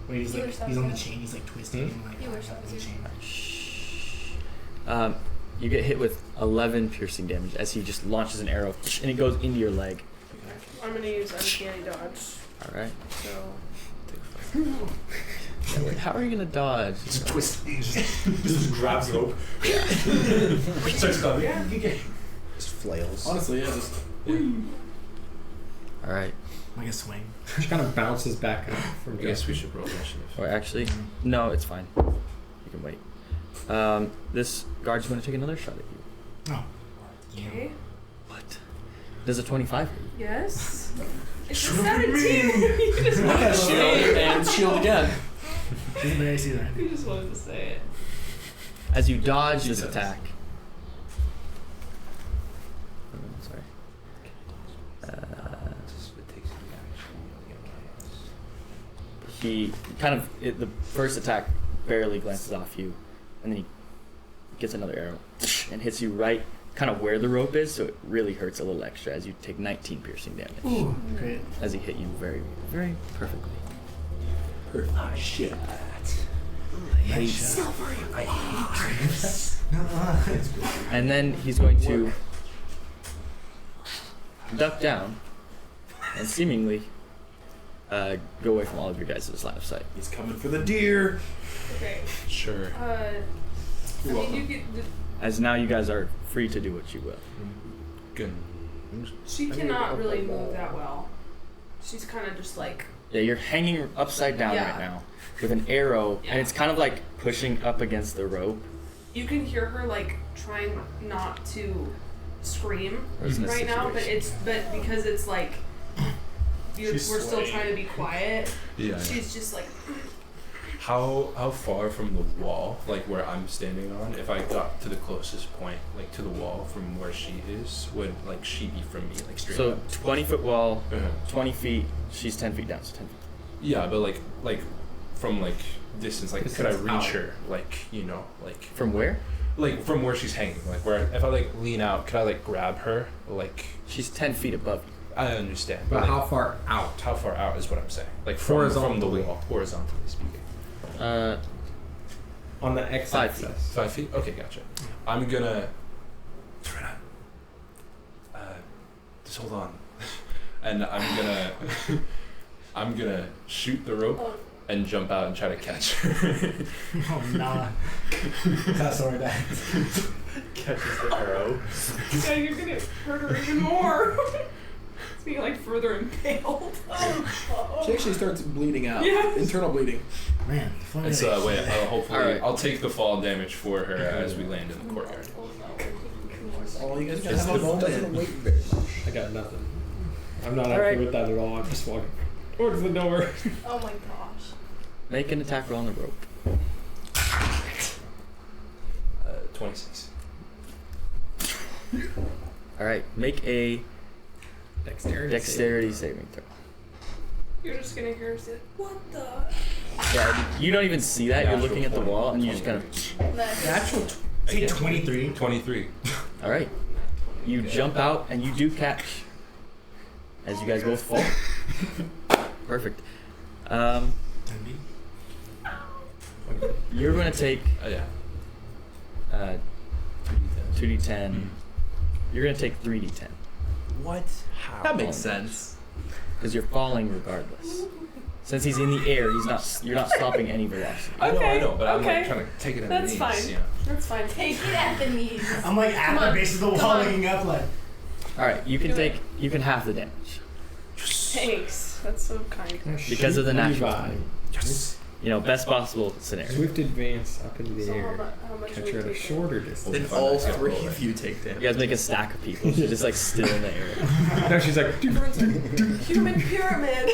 Where he's like he's on the chain, he's like twisting and like You wish that on the was you. chain. Shh. You get hit with 11 piercing damage as he just launches an arrow and it goes into your leg. I'm gonna use uncanny dodge. All right. So. Yeah, wait, how are you gonna dodge? Just twist. He just grabs rope. Starts going. Yeah, you get. Just flails. Honestly, yeah, just All right. Like a swing. She kind of bounces back up from I guess we should roll initiative. Or actually, no, it's fine. You can wait. This guard's going to take another shot at you. Oh. Okay. What? Does a 25 hit you? Yes. It's a 17. You just wanted to say shield it. and shield again. She's very either. You just wanted to say it. As you dodge this does. attack. Sorry. He kind of the first attack barely glances off you, and then he gets another arrow and hits you right kind of where the rope is, so it really hurts a little extra as you take 19 piercing damage. Ooh, great. As he hit you very, very perfectly. Oh shit. And then he's going to duck down and seemingly go away from all of your guys' line of sight. He's coming for the deer. Okay. Sure. I mean, you get. As now you guys are free to do what you will. Good. She cannot really move that well. She's kind of just like. Yeah, you're hanging upside down Yeah. right now with an arrow, Yeah. and it's kind of like pushing up against the rope. You can hear her like trying not to scream in this right now, but situation. because it's like we're She's still sweating. trying to be quiet. Yeah. She's just like. How far from the wall, like where I'm standing on, if I got to the closest point, like to the wall from where she is, would like she be from me, like straight So up? 20-foot wall, Uh-huh. 20 feet. She's 10 feet down, so 10 feet. Yeah, but like from like distance, like could I Distance reach out. her, like like From where? like from where she's hanging, like where if I like lean out, could I like grab her, like She's 10 feet above you. I understand, But like, how far out? how far out is what I'm saying, like from the Horizontally. wall, horizontally speaking. On the 5 x-axis. feet. 5 feet? Okay, gotcha. I'm gonna. Just hold on. And I'm gonna shoot the rope and jump out and try to catch her. Oh nah. That's alright. Catches the arrow. Yeah, you're gonna hurt her even more. It's being like further impaled. She actually starts bleeding out. Yes. Internal bleeding. Man, funny. And so wait, hopefully Alright. I'll take the fall damage for her as we land in the courtyard. Oh, you guys gotta It's have a the- moment. Wait very much. I got nothing. I'm not All right. happy with that at all. I'm just walking towards the door. Oh my gosh. Make an attack roll on the rope. 26. All right, make a dexterity saving throw. You're just gonna hear her say, "What the?" Yeah, you don't even see that. You're Natural looking at the 20. wall, and you just kind of. Nice. Natural. Say 23. 23. All right, you jump out and you do catch. As you guys both fall. Perfect. You're gonna take Yeah. 2d10. You're gonna take 3d10 What? How? That makes sense. because you're falling regardless. Since he's in the air, you're not stopping any velocity. I know, but I'm Okay. like trying to take it in That's the knees. fine. You know? That's fine. Take it at the knees. I'm like at Come the on. base of the Come wall on. looking up like. All right, you can half the damage Thanks. That's so kind. because of the natural. Levi. Yes. You know, best possible scenario. Swift advance up into the So air. how much Catch do her we at a take? shorter distance. Then Fine, all that's good. three of you take damage. You guys make a stack of people. You're just like still in the air. No, she's like, Everyone's like, human pyramid.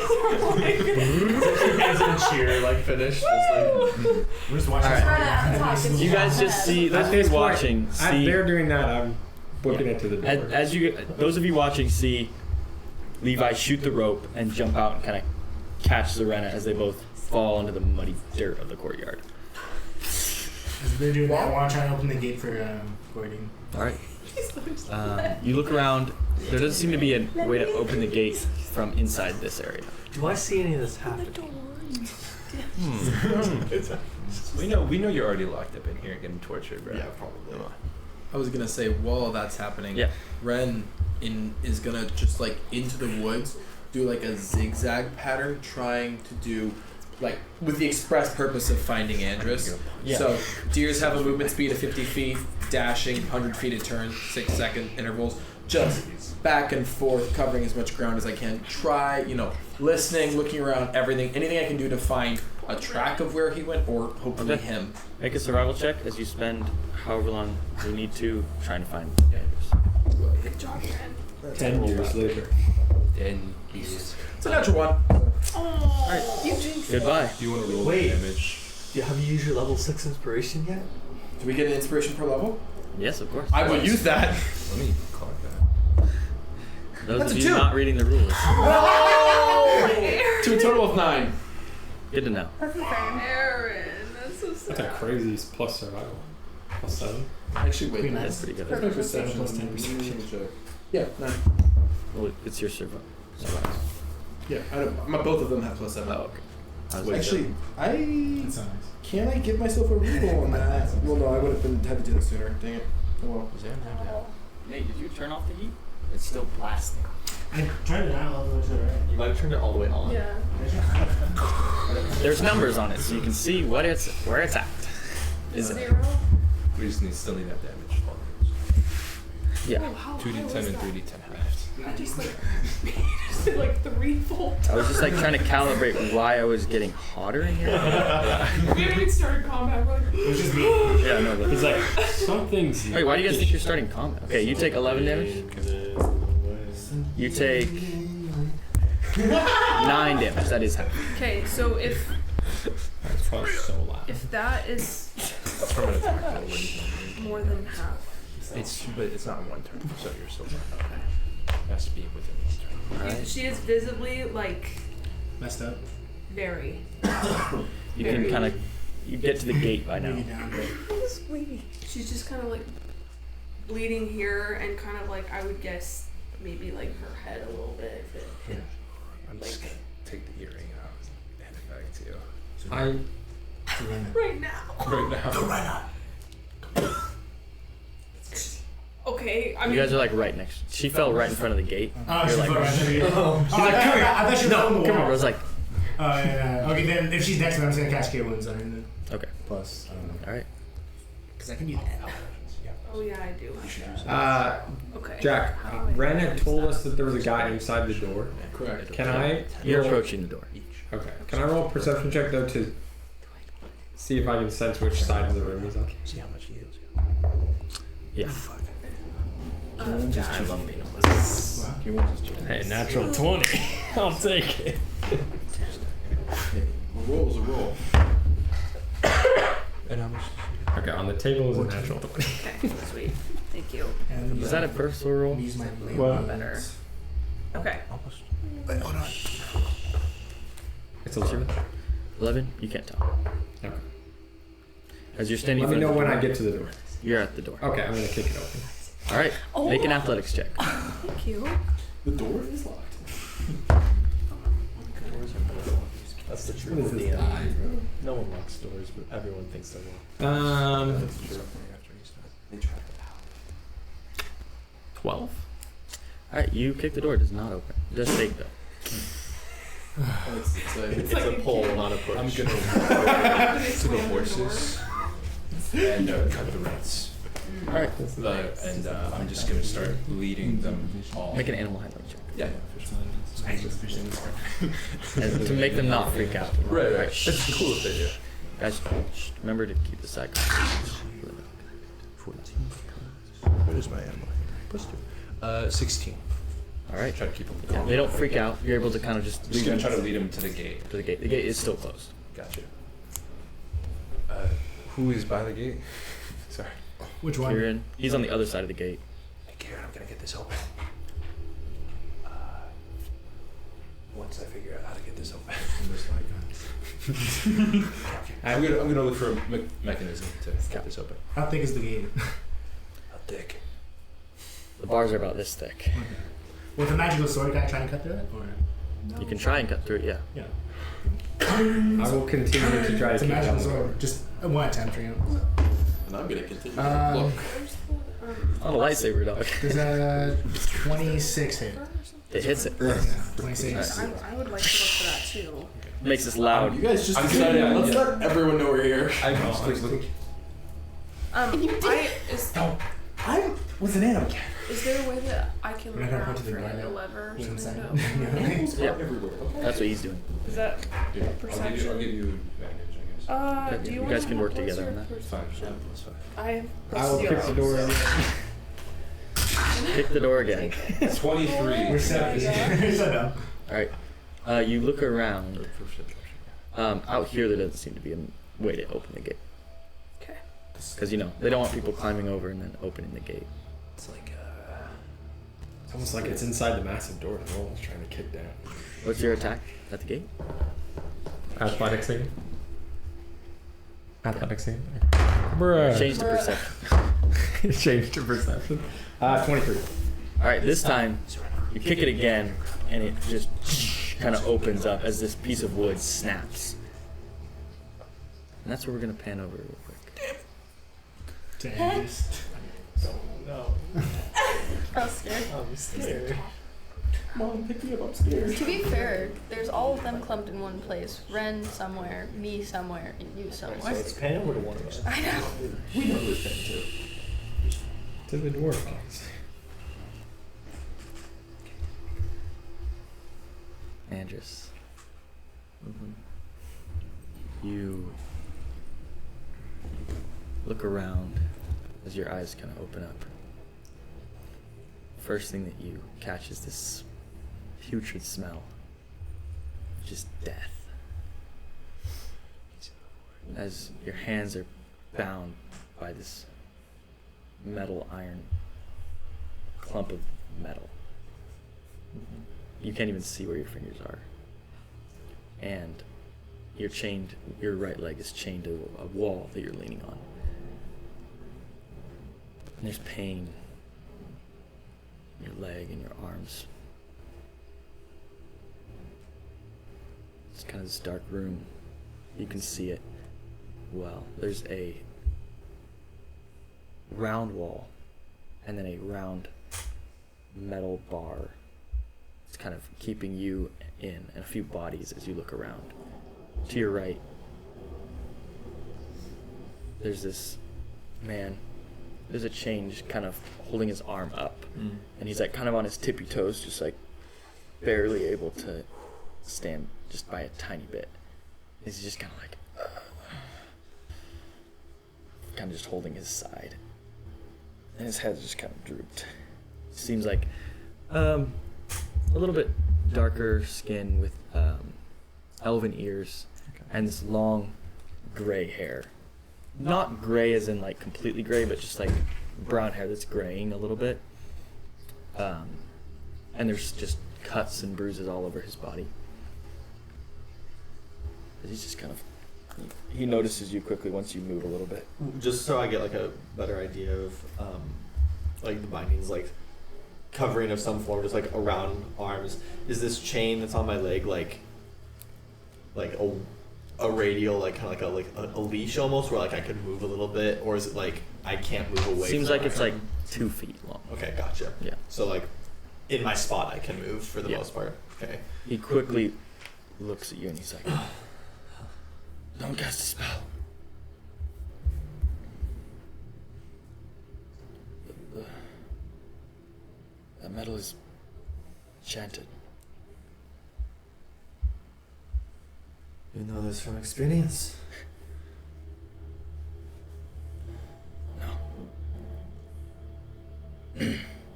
Hands in a cheer, like finish. Just like, We're just watching. All right. Try to talk to You guys just see those at of this you point, watching see they're doing that. I'm booking it to the door. as you those of you watching see Levi shoot the rope and jump out and kind of catch Serena as they both fall into the muddy dirt of the courtyard. As they're doing that, I want to try and open the gate for Gordon. All right, You look around. There doesn't seem to be a way to open the gate from inside this area. Do I see any of this happening? We know you're already locked up in here getting tortured, bro. Yeah, probably. I was gonna say while that's happening, Yeah. Ren is gonna just like into the woods, do like a zigzag pattern, trying to do like with the express purpose of finding Andris. Yeah. So deers have a movement speed of 50 feet, dashing 100 feet a turn, 6-second intervals, just back and forth, covering as much ground as I can. Try, listening, looking around, everything, anything I can do to find a track of where he went, or hopefully Okay. him. Make a survival check as you spend however long you need to trying to find Andris. Good job, Ren. 10 years later. 10 years. It's a natural one. Oh, you jinxed it. Goodbye. Do you want to roll Wait. damage? Have you used your level 6 inspiration yet? Do we get an inspiration per level? Yes, of course. I will use that. Let me clock that. Those That's of a you 2. not reading the rules. To a total of 9. Good to know. That's insane. Aaron, that's so sad. That's a crazy plus survival. Plus 7. Actually, wait. Pretty That's pretty good. That's my Perception perception. plus 10%. Yeah, 9. Well, it's your survival. Yeah, both of them have plus 7. Oh, okay. I was Actually, That's nice. can I give myself a reroll on that? Well, no, I would have had to do that sooner. Dang it. Oh well. Nate, did you turn off the heat? It's still blasting. I turned it out all the way to the right. You might have turned it all the way on. Yeah. There's numbers on it, so you can see where it's at. Is it? 0? We just still need that damage. Yeah. Oh, how 2d10 high was and that? 3d10 halves. I just just did like 3-fold. I was just like trying to calibrate why I was getting hotter in here. We haven't even started combat. We're like, It was just me. Yeah, no, but He's like, something's. wait, why do you guys think you're starting combat? Okay, you take 11 damage. You take 9 damage. That is half. okay, so if That's probably so loud. that is That's from an attack roll. more than half. But it's not 1 turn, so you're still fine. Okay. It has to be within 1 turn. Alright. She is visibly like Messed up. very. You can kind of you get to the gate by now. Maybe down. She's just kind of like bleeding here, and kind of like I would guess maybe like her head a little bit if it hit. I'm just gonna take the earring out and hand it back to you. Right now. Right now. Okay, I mean. You guys are like right next. She fell right in front of the gate. Oh, You're she's like, right there. Oh. She's like, come here. I thought she was on the come wall. on. I was like, Oh, yeah. Okay, then if she's next to me, I'm just gonna cast Cure Wounds on her. Then. okay, Plus, I don't know. all right. Because I can do that. Oh yeah, I do. Okay. Jack, How do I- Ren had told us that there was a guy inside the door. Correct. Can I? You're roll- approaching the door. Okay. Can I roll a perception check though to see if I can sense which side of the room he's on? See how much he heals Yeah. Jack. Hey, natural 20. I'll take it. A roll's a roll. And how much? Okay, on the table is a natural 20. Okay, sweet. Thank you. And Was that a personal roll? use my blade. Well, Better. Okay. Almost. Hold on. It's 11. 11. You can't tell. Okay. As you're standing. Let in me front know of the when I door, get to the door. You're at the door. Okay, I'm gonna kick it open. All right. Oh. Make an athletics check. Thank you. The door is locked. That's the truth of the end. No one locks doors, but everyone thinks they're locked. That's true. After he's done. They tried it out. 12. All right. You kick the door. It does not open. It does shake though. It's a pull, not a push. I'm gonna walk to the horses and cut the reins. All right. And I'm just gonna start leading them all. Make an animal handling check. Yeah. And to make them not freak out. Right. Shh. That's cool if they do. Guys, remember to keep the cycle. What is my animal? Plus 2. 16. All right. Try to keep them Yeah, calm. they don't freak out. You're able to kind of just Just lead gonna them try to lead them to the gate. to the gate. The gate is still closed. Gotcha. Who is by the gate? Sorry. Which one? Kieran, he's on the other side of the gate. Hey, Kieran, I'm gonna get this open. Once I figure out how to get this open. Okay. I'm gonna look for a mechanism to get this open. How thick is the gate? How thick? The bars are about this thick. Okay. With a magical sword, can I try and cut through it? Or? You can try and cut through it, yeah. Yeah. I will continue to try to It's a keep magical down the door. sword. Just one attempt, you know. And I'm gonna continue to Um, look. Oh, a lightsaber, dog. Does a 26 hit? It hits it. Yeah, 26. I would like to look for that too. Makes us loud. You guys just I'm decided, kidding, let's yeah. let everyone know we're here. I just I was an animal cat. Is there a way that I can We're look not gonna around put to for the like a ground. lever or What's something inside? to open it? Yeah, everywhere. that's what he's doing. Is that Yeah, perception? I'll give you advantage, I guess. Do you, You wanna guys can work what's together your on that. perception? That's fine. I have I will plus kick the zero. door in. Kick the door again. 23. We're set. We're set up. Alright. You look around. Out here, there doesn't seem to be a way to open the gate. Okay. Because, you know, they don't want people climbing over and then opening the gate. It's like It's almost like it's inside the massive door the wall is trying to kick down. What's your attack at the gate? Athletics scene. Athletics scene. Bruh. Change to perception. Change to perception. 23. Alright, this time, you kick it again, and it just kind of opens up as this piece of wood snaps. And that's where we're going to pan over real quick. To Andris. No. I was scared. I'm scared. Mom, pick me up, I'm scared. To be fair, there's all of them clumped in one place. Ren somewhere, me somewhere, and you So somewhere. it's pan over to one of us. I know. We know this thing too. To the dwarf guys. Andris. You look around as your eyes kind of open up. First thing that you catch is this putrid smell, just death. As your hands are bound by this metal iron clump of metal. You can't even see where your fingers are. And you're chained, your right leg is chained to a wall that you're leaning on. And there's pain in your leg and your arms. It's kind of this dark room. You can see it well. There's a round wall and then a round metal bar. It's kind of keeping you in, and a few bodies as you look around. To your right, there's this man. There's a chain just kind of holding his arm up, and he's like kind of on his tippy toes, just like barely able to stand just by a tiny bit. He's just kind of like, kind of just holding his side, and his head's just kind of drooped. Seems like a little bit darker skin with elven ears and this long gray hair. Not gray as in like completely gray, but just like brown hair that's graying a little bit. And there's just cuts and bruises all over his body. He's just kind of, he notices you quickly once you move a little bit. Just so I get like a better idea of like the bindings, like covering of some form, just like around arms. Is this chain that's on my leg like a radial, like kind of like a leash almost, where like I could move a little bit, or is it like I can't move away? Seems from like it's like 2 feet long. Okay, gotcha. Yeah. So like in my spot I can move for the most part. Okay. He quickly looks at you and he's like, "Don't cast a spell. The metal is enchanted." You know this from experience? No.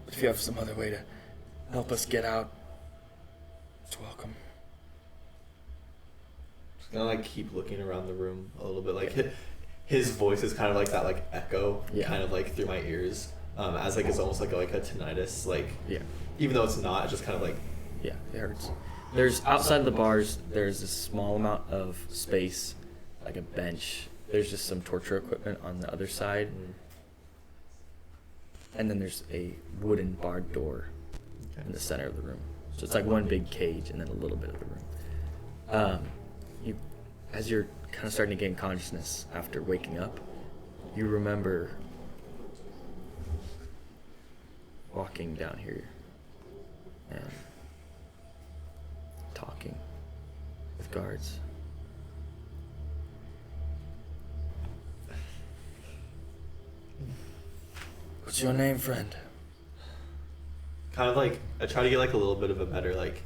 If you have some other way to help us get out, it's welcome. Just gonna like keep looking around the room a little bit. Like his voice is kind of like that, like echo, kind of like through my ears, as like it's almost like a tinnitus. Like even though it's not, it's just kind of like it hurts. There's outside of the bars. There's a small amount of space, like a bench. There's just some torture equipment on the other side, and then there's a wooden barred door in the center of the room. So it's like one big cage and then a little bit of the room. As you're kind of starting to gain consciousness after waking up, you remember walking down here and talking with guards. What's your name, friend? Kind of like I try to get like a little bit of a better like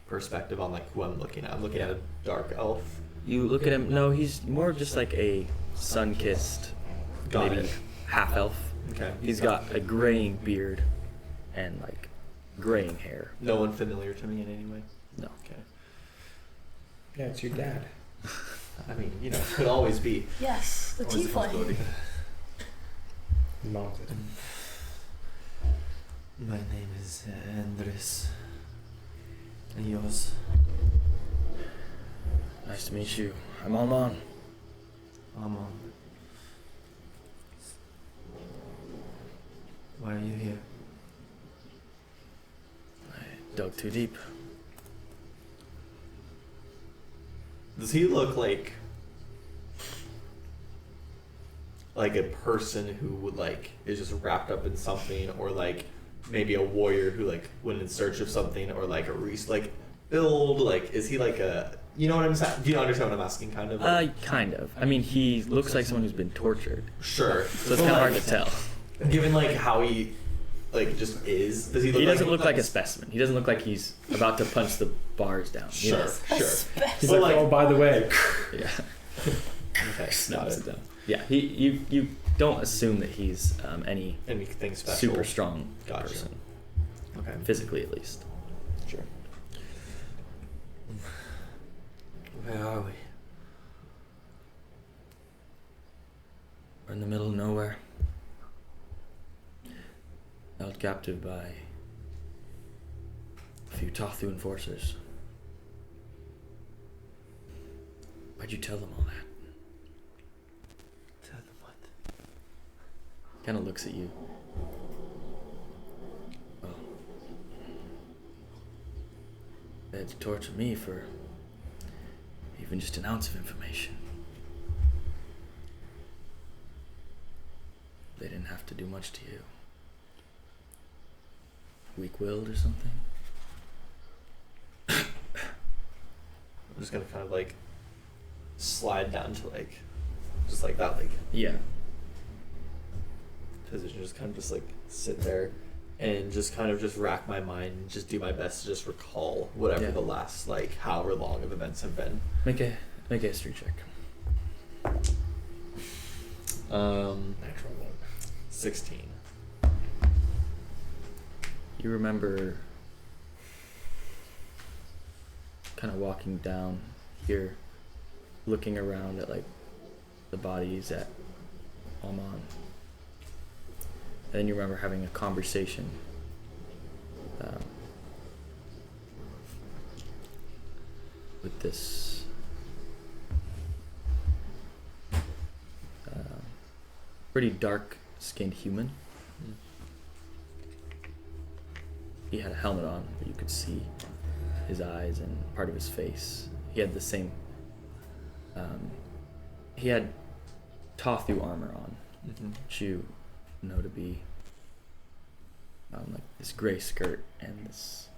perspective on like who I'm looking at. I'm looking at a dark elf. You look at him. No, he's more of just like a sun-kissed, maybe half elf. Okay. He's got a graying beard and like graying hair. No one familiar to me in any way. No. Okay. Yeah, it's your dad. I mean, you know, could always be. Yes, the Always a tiefling. possibility. Mom's My name is Andris. And yours? Nice to meet you. I'm Alman. Amon. Why are you here? I dug too deep. Does he look like a person who would like is just wrapped up in something, or like maybe a warrior who like went in search of something, or like a like build? Like, is he like a, you know what I'm saying? Do you understand what I'm asking? Kind of. Kind of. I mean, he looks like someone who's been tortured. Sure. So it's kind of hard to tell. Given like how he like just is, does he look? He doesn't look like a specimen. He doesn't look like he's about to punch the bars down. Sure, You know? sure. He's like, oh, by the way. Yeah. Okay, Snaps it down. Yeah. You don't assume that he's anything special, super strong Gotcha. person. Okay. Physically, at least. Sure. Where are we? We're in the middle of nowhere. Held captive by a few Tathu enforcers. Why'd you tell them all that? Tell them what? Kind of looks at you. Well, they had to torture me for even just an ounce of information. They didn't have to do much to you. Weak-willed or something? I'm just gonna kind of like slide down to like just like that like Yeah. position, just kind of just like sit there and just kind of just rack my mind and just do my best to just recall whatever the last like however long of events have been. Make a history check. Natural one. 16. You remember kind of walking down here, looking around at like the bodies at Alman. And then you remember having a conversation with this pretty dark-skinned human. He had a helmet on, but you could see his eyes and part of his face. He had the same. He had Tathu armor on, which you know to be like this gray skirt and this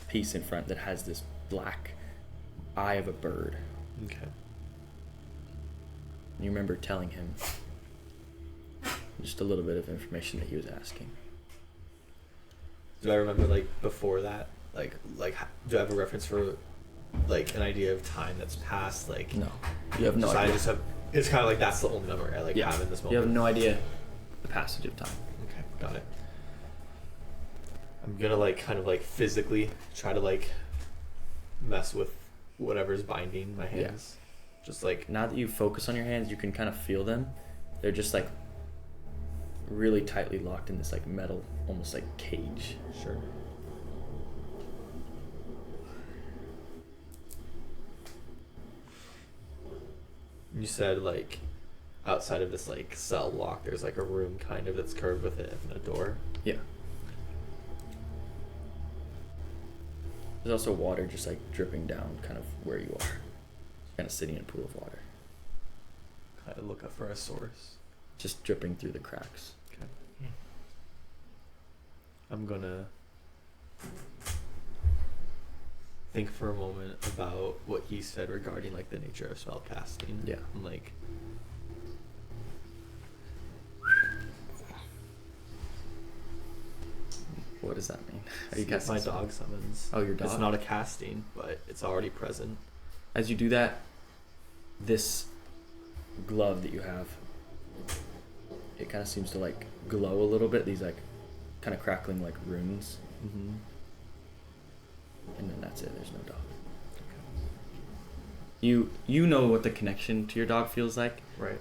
piece in front that has this black eye of a bird. Okay. And you remember telling him just a little bit of information that he was asking. Do I remember like before that? Like do I have a reference for like an idea of time that's passed? Like No, you have no just, idea. I just have. It's kind of like that's the only memory I like have in this moment. You have no idea the passage of time. Okay, got it. I'm gonna like kind of like physically try to like mess with whatever's binding my hands. Just like Now that you focus on your hands, you can kind of feel them. They're just like really tightly locked in this like metal, almost like cage. Sure. You said like outside of this like cell block, there's like a room kind of that's curved with it and a door. Yeah. There's also water just like dripping down kind of where you are. Kind of sitting in a pool of water. Kind of look up for a source. Just dripping through the cracks. Okay. I'm gonna think for a moment about what he said regarding like the nature of spell casting. Yeah. And like What does that mean? Are you it's casting my a spell? dog summons. Oh, your dog? It's not a casting, but it's already present. As you do that, this glove that you have, it kind of seems to like glow a little bit. These like kind of crackling like runes. Mm-hmm. And then that's it. There's no dog. You know what the connection to your dog feels like. Right.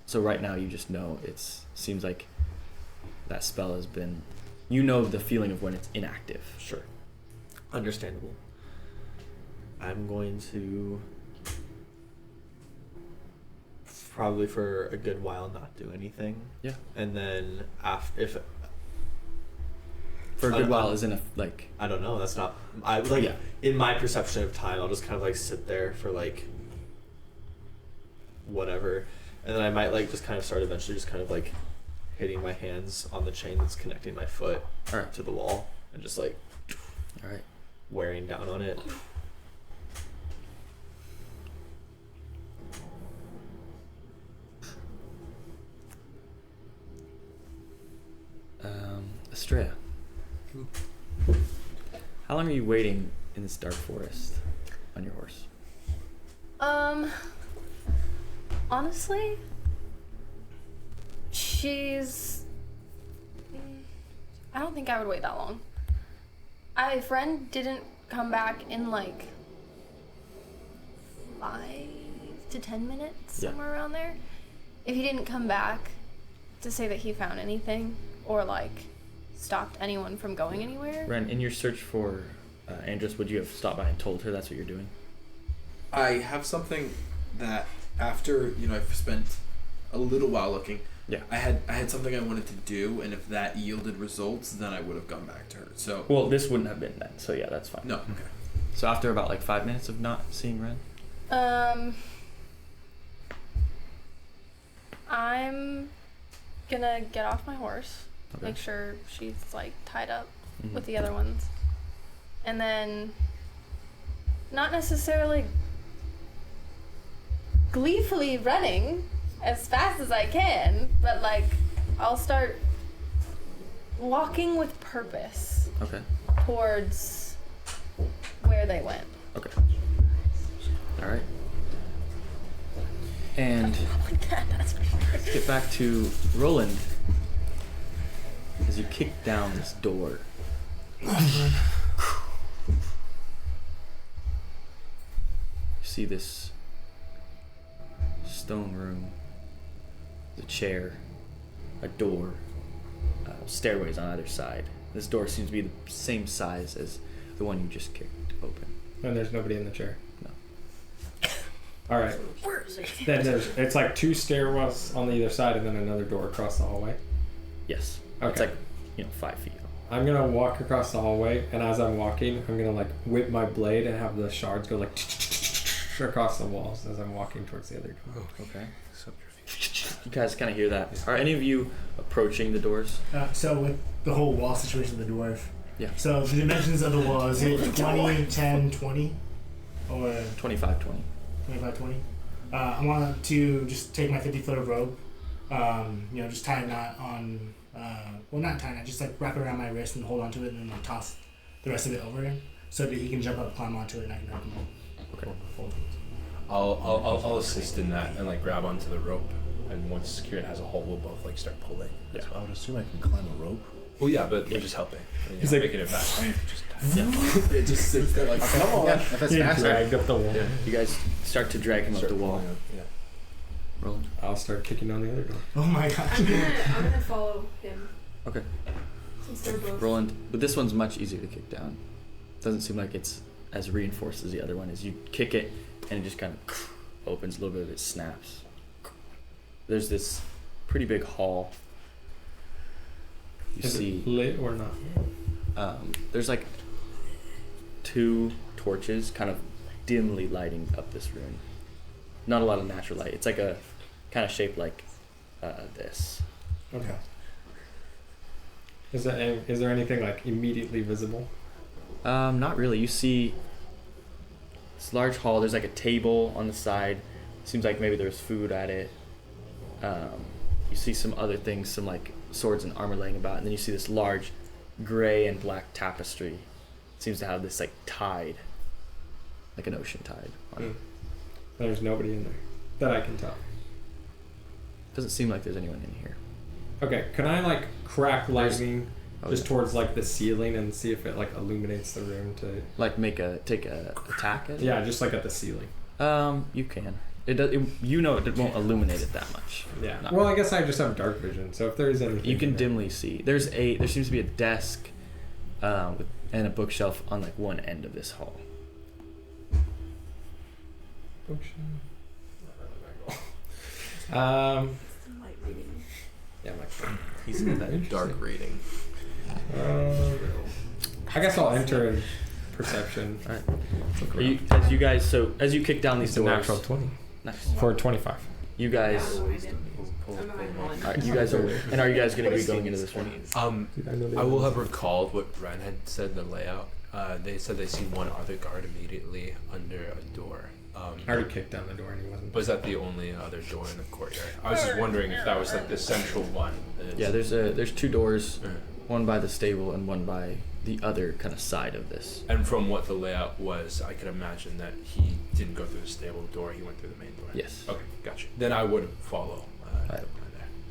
So right now you just know it's seems like that spell has been. You know the feeling of when it's inactive. Sure. Understandable. I'm going to probably for a good while not do anything. Yeah. And then if for a good while isn't a like. I don't know. That's not. I like in my perception of time. I'll just kind of like sit there for like whatever, and then I might like just kind of start eventually just kind of like hitting my hands on the chain that's connecting my foot to the wall, and just like wearing down on it. Estrella. How long are you waiting in this dark forest on your horse? Honestly, I don't think I would wait that long. My friend didn't come back in like 5 to 10 minutes, somewhere around there. If he didn't come back to say that he found anything or like stopped anyone from going anywhere. Ren, in your search for Andris, would you have stopped by and told her that's what you're doing? I have something that after, I've spent a little while looking. Yeah. I had something I wanted to do, and if that yielded results, then I would have gone back to her. So well, this wouldn't have been then. So yeah, that's fine. No. Okay. So after about like 5 minutes of not seeing Ren? I'm gonna get off my horse, Okay. make sure she's like tied up with the other ones, and then not necessarily gleefully running as fast as I can, but like I'll start walking with purpose. Okay. Towards where they went. Okay. All right. And let's get back to Roland. As you kick down this door. You see this stone room, the chair, a door, stairways on either side. This door seems to be the same size as the one you just kicked open. And there's nobody in the chair. No. All right. Where is it? Then it's like 2 stairwells on either side and then another door across the hallway. Yes. Okay. It's like 5 feet. I'm gonna walk across the hallway, and as I'm walking, I'm gonna like whip my blade and have the shards go like across the walls as I'm walking towards the other door. Okay. You guys kind of hear that. Are any of you approaching the doors? So with the whole wall situation with the dwarf. Yeah. So the dimensions of the wall, is it 20, 10, 20? Or 25, 20. 25, 20? I want to just take my 50-foot of rope, just tie a knot on, not tie a knot, just like wrap it around my wrist and hold onto it and then like toss the rest of it over him so that he can jump up, climb onto it, and I can help him fold it. I'll assist in that and like grab onto the rope, and once Kieran has a hold, we'll both like start pulling. Yeah. So I would assume I can climb a rope. Well, yeah, but we're just helping. He's like making it fast. It just sits there like, come on. Yeah, if it's faster. Dragged up the wall. Yeah. You guys start to drag him up the wall. Yeah. Roland. I'll start kicking on the other door. Oh my gosh. I'm gonna follow him. Okay. Since they're both. Roland, but this one's much easier to kick down. Doesn't seem like it's as reinforced as the other one. As you kick it, and it just kind of opens a little bit of it, snaps. there's this pretty big hall. You Is see it lit or not? there's like 2 torches kind of dimly lighting up this room. Not a lot of natural light. It's like a kind of shaped like this. Okay. Is there anything like immediately visible? Not really. You see this large hall. There's like a table on the side. Seems like maybe there's food at it. You see some other things, some like swords and armor laying about, and then you see this large gray and black tapestry. It seems to have this like tide, like an ocean tide on it. There's nobody in there that I can tell. Doesn't seem like there's anyone in here. Okay, can I like crack lightning just yeah. towards like the ceiling and see if it like illuminates the room to Like take a attack at it? Yeah, just like at the ceiling. You can. It does. It won't illuminate it that much. Yeah. Not Well, really. I guess I just have dark vision, so if there is anything You can in there- dimly see. There seems to be a desk, and a bookshelf on like one end of this hall. Light reading. Yeah, like He's in that dark reading. I guess I'll enter in perception. All right. As you kick down these It's a doors, natural 20 nice. for 25. You guys. No, I didn't. I'm not rolling. All right, you guys are you guys going to be going into this room? I will have recalled what Ren had said, the layout. They said they seen one other guard immediately under a door. I already kicked down the door and he wasn't. Was that the only other door in the courtyard? I was just wondering if that was like the central one. Yeah, there's 2 doors, one by the stable and one by the other kind of side of this. And from what the layout was, I could imagine that he didn't go through the stable door, he went through the main door. Yes. Okay, gotcha. Then I would follow. Right.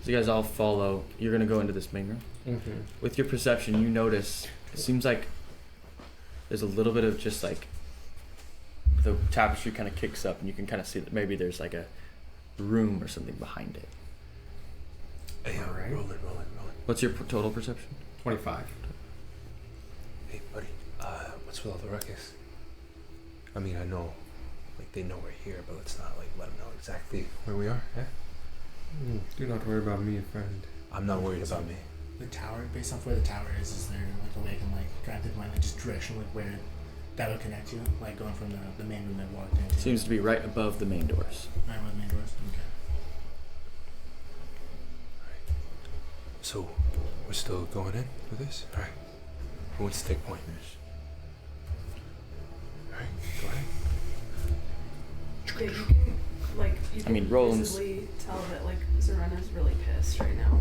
So you guys all follow. You're going to go into this main room. Mm-hmm. With your perception, you notice it seems like there's a little bit of just like the tapestry kind of kicks up, and you can kind of see that maybe there's like a room or something behind it. Hey, Alright. rolling. What's your total perception? 25. Hey, buddy, what's with all the ruckus? I mean, I know, like, they know we're here, but let's not, like, let them know exactly where we are, yeah? Do not worry about me, friend. I'm not worried about me. The tower, based off where the tower is there like a way I can like try and pinpoint like just direction like where that would connect you, like going from the main room that walked into? Seems to be right above the main doors. Right where the main doors. Okay. So, we're still going in with this? Alright. Who wants to take point? Alright, go ahead. Yeah, you can, like, you can Roland's- visibly tell that, like, Zerena's really pissed right now.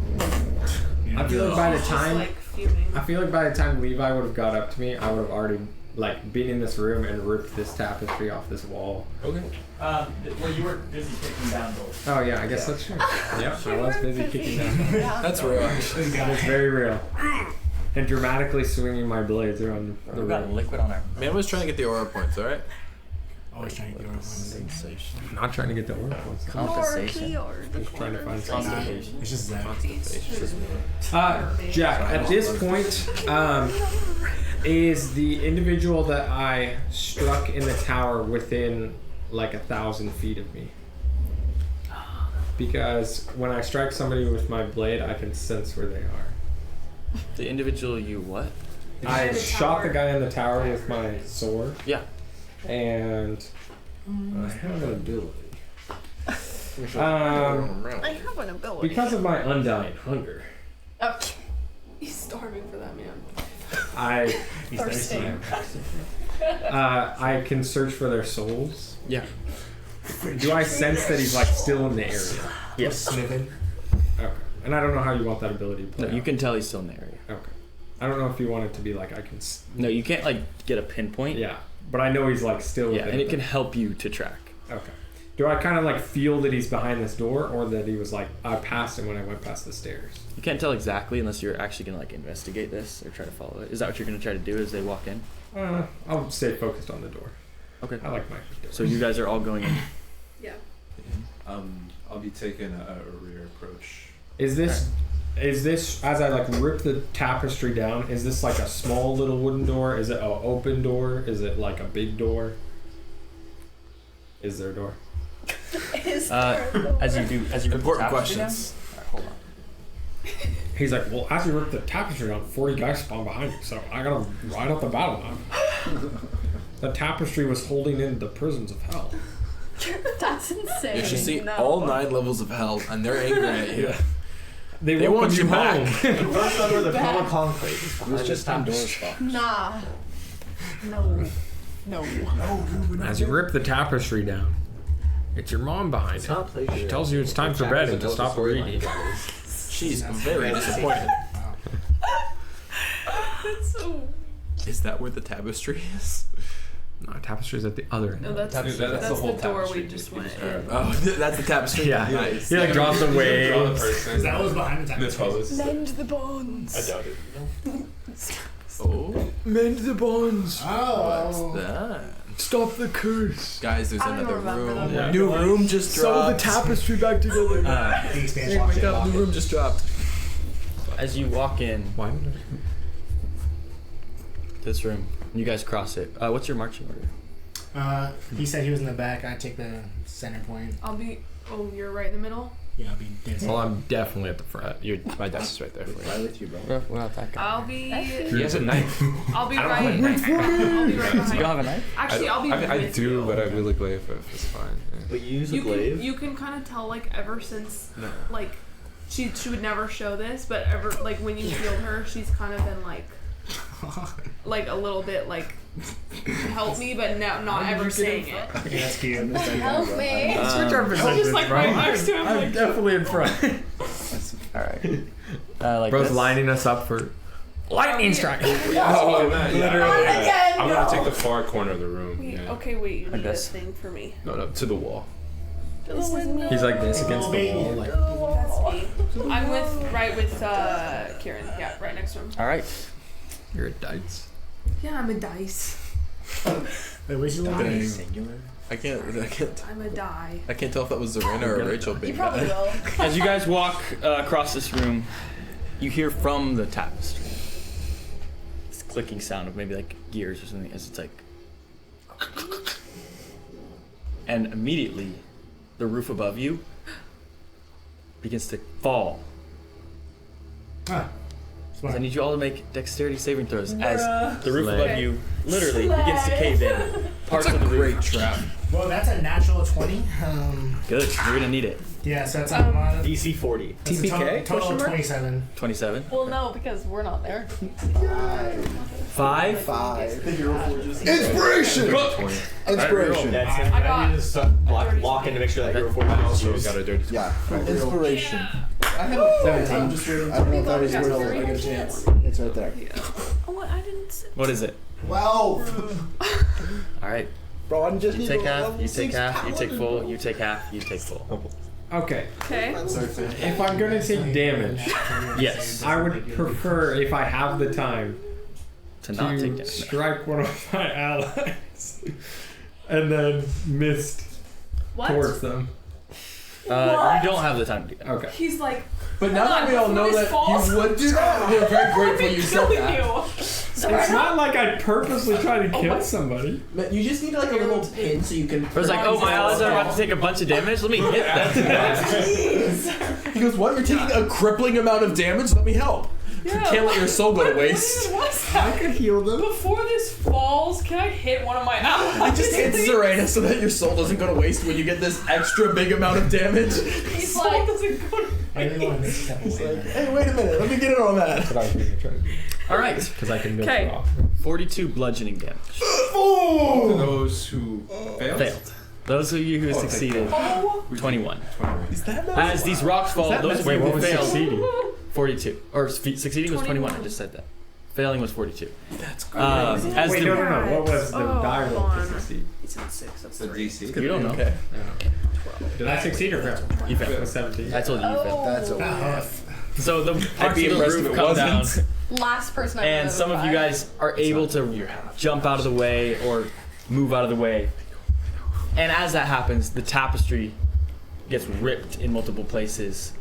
I feel like by the She's just, time like, fuming. I feel like by the time Levi would have got up to me, I would have already like been in this room and ripped this tapestry off this wall. Okay. Well, you were busy kicking down doors. Oh yeah, I guess that's true. Yep, I was busy kicking down. That's real, actually. It's very real. And dramatically swinging my blades around the We've got room. liquid on our Man was trying to get the aura points, alright? Always trying to get your sensation. Not trying to get the aura points. Compensation. Just trying to find something. Constipation. It's just that. Jack, at this point, is the individual that I struck in the tower within like 1,000 feet of me? Because when I strike somebody with my blade, I can sense where they are. The individual you what? I the shot the tower. guy in the tower with my sword, Yeah. and I have an ability. I have an ability. Because of my undying hunger, Okay. He's starving for that man. I Thirsting. I can search for their souls. Yeah. Do I sense that he's like still in the area? Yes. Sniffing. Okay. And I don't know how you want that ability to play No, you out. can tell he's still in the area. Okay. I don't know if you want it to be like I can. No, you can't like get a pinpoint. Yeah, but I know he's like still. Yeah, within and it can the- help you to track. Okay. Do I kind of like feel that he's behind this door, or that he was like I passed him when I went past the stairs? You can't tell exactly unless you're actually gonna like investigate this or try to follow it. Is that what you're gonna try to do as they walk in? I'll stay focused on the door. Okay. I like my. So you guys are all going in. Yeah. I'll be taking a rear approach. Is this as I like rip the tapestry down? Is this like a small little wooden door? Is it an open door? Is it like a big door? Is there a door? As you rip Important the tapestry questions. down? Alright, hold on. He's like, well, as you rip the tapestry down, 40 guys spawn behind you, so I gotta ride out the battle now. The tapestry was holding in the prisons of hell. That's insane. You should see No. all 9 levels of hell, and they're angry at you. They want you home. back. The first member of the Back. Coma Conclave is It behind was this just Pandora's tapestry. box. Nah. No. No. As you rip the tapestry down, it's your mom behind It's you. not plagiarism. She tells you it's time for bed and to stop reading. She's very disappointed. That's so. Is that where the tapestry is? No, tapestry's at the other end. No, that's Dude, that's the whole door tapestry, we just dude. went Just in. Oh, that's the tapestry. Yeah. Nice. He like drops away. Draw the person. Is that what was behind the and the tapestry? pose. Mend the bones. I doubt it. No. Oh, mend the bonds. Oh. What's that? Stop the curse. Guys, there's I don't another remember room. that Yeah. New room just dropped. tapestry back together. The expansion. Oh my god, new room just dropped. As you walk in Why? this room, you guys cross it. What's your marching order? He said he was in the back. I take the center point. I'll be. Oh, you're right in the middle. Yeah, I'll be dancing. Well, I'm definitely at the front. My desk is right there for you. Right with you, bro. We're not that guy. I'll be. He has a knife. I'll be I don't right. have a knife. I'll be right You behind. don't have a knife? Actually, I'll be I with do, you. but I really glaive if it's fine. Yeah. But you use a You glaive. can kind of tell like ever since No. like she would never show this, but ever like when you healed her, she's kind of been like a little bit like help me, but not ever saying it. Okay, that's cute. Help me. Switch our I'm positions, just like bro. right next to him. I'm Like, definitely in front. All right. Like Bro's this? lining us up for lightning strike. Oh, man, Literally. yeah. I'm No. gonna take the far corner of the room. wait, Yeah. okay, wait, you Like need this. a thing for me. No, to the wall. This is me. He's like this against the wall. Like, That's me. I'm right with Kieran. Yeah, right next to him. All right. you're a dice. Yeah, I'm a dice. Wait, where's your line? Singular. I can't I'm a die. tell if that was Zarina or Rachel You being probably bad. will. As you guys walk across this room, you hear from the tapestry this clicking sound of maybe like gears or something as it's like, and immediately the roof above you begins to fall. Ah, I smart. need you all to make dexterity saving throws as the roof Slay. above you literally begins to cave in. Parts That's a of the great roof. trap. Well, that's a natural 20. Good. You're gonna need it. Yeah, so that's a lot of. DC 40. That's a TPK? total of 27. 27. Well, no, because we're not there. 5. 5. Inspiration! Inspiration. That's him. I got I need to just walk in to make sure that hero 40 I is also used. got a dirty. Yeah. Inspiration. I have a 17. I'm just waiting. I don't know if that was Yeah, real. sorry. I get a chance. It's right there. Oh, I didn't. What is it? 12. All right. Bro, I just You need take a half. level You take 6 half. You take full. paladin. You take half. You take full. Okay, Okay. if I'm gonna take damage, Yes. I would prefer if I have the time To not take to damage. strike one of my allies and then mist What? towards them. You don't have the time to do that. Okay. He's like. But now that we all know that you would do that, we're very grateful you said killing that. you. It's not like I purposely try to kill somebody. But you just need like a little pin so you can. I was like, oh, my allies are about to take a bunch of damage. Let me hit them. He goes, what? You're taking a crippling amount of damage? Let me help. You can't let your soul go to waste. What was that? could heal them. Before this falls, can I hit one of my allies? I just hit Zarina so that your soul doesn't go to waste when you get this extra big amount of damage. He's like, doesn't go to I really want to make a step He's away. like, hey, wait a minute, let me get in on that. That's what I was gonna try to do. All right. Because I can milk Okay. it off. 42 bludgeoning damage. To Oh! those who failed. Failed. Those of you who succeeded, 21. Is that not As these rocks fall, that those of Wait, you what who was failed, succeeding? 42. Or succeeding was 21. I just said that. Failing was 42. That's great. As Wait, the, no. What was the Oh, die roll hold to on. succeed? It's in 6. That's The 3. DC. You don't know. Okay. Did I succeed or fail? You failed. It was 17. I told you you failed. That's okay. Half. So the I'd parts be of the impressed if roof it come down, wasn't. Last person I and some of you guys are able to jump out of the way or move out of the way. And as that happens, the tapestry gets ripped in multiple places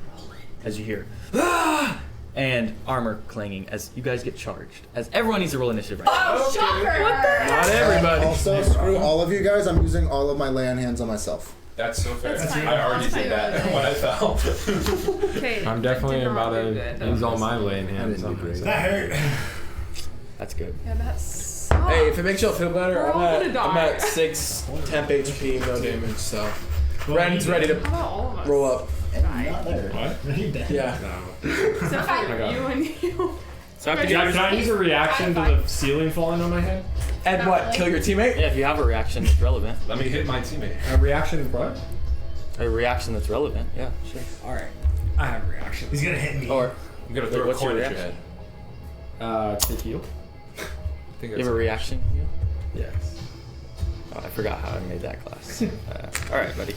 as you hear "Ah!" and armor clanging as you guys get charged. As everyone needs to roll initiative right now. Oh, shocker! What the heck? Not everybody. Also, screw all of you guys. I'm using all of my lay on hands on myself. That's so fair. That's fine. I already did that when I fell. Okay. I'm definitely did not about do to good. use all my lane I hands didn't on do great. myself. That hurt. That's good. Yeah, that sucks. Hey, if it makes y'all feel better, We're all I'm gonna die. at 6 temp HP, no damage, so. Well, Ren's ready How to about all of us? roll up. Not there. What? He dead. Yeah. No. Except I for got you and you. So after Can you I use a reaction to the ceiling falling on my head? And Not what? really. Kill your teammate? yeah, if you have a reaction that's relevant. Let me hit my teammate. A reaction to what? A reaction that's relevant, yeah, sure. Alright. I have a reaction. He's gonna hit me. Or I'm gonna Wait, throw a what's your coin at your reaction? head. To heal? I think you that's have a reaction? Yes. Oh, I forgot how I made that class. Alright, buddy.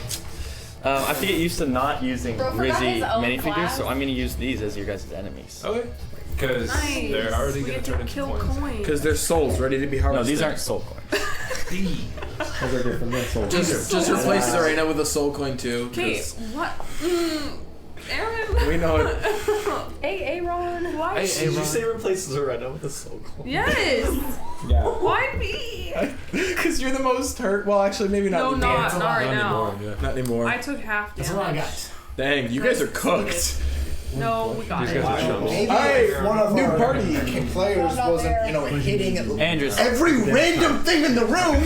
I have to get used to not using Bro forgot Rizzy his own minifigures, class. so I'm gonna use these as your guys' enemies. Okay. Because Nice. they're already We gonna get turn to into kill coins. coins. Because they're souls ready to be harvested. No, these aren't soul coins. Those are different than soul. Just replace Serena with a soul coin too. Okay, 'cause what? Aaron. We know it. Hey, Aaron. Why? Did you say replace Zoretta with a soul coin? Yes. Yeah. Why me? Because you're the most hurt. Well, actually, maybe not. No, anymore. not right now. Anymore, yeah. Not anymore. I took half That's all I damage. got. Dang, you guys are cooked. No, we got These it. guys are chumps. Maybe Hey, if one of new our party. players wasn't, hitting Andris. every random thing in the room.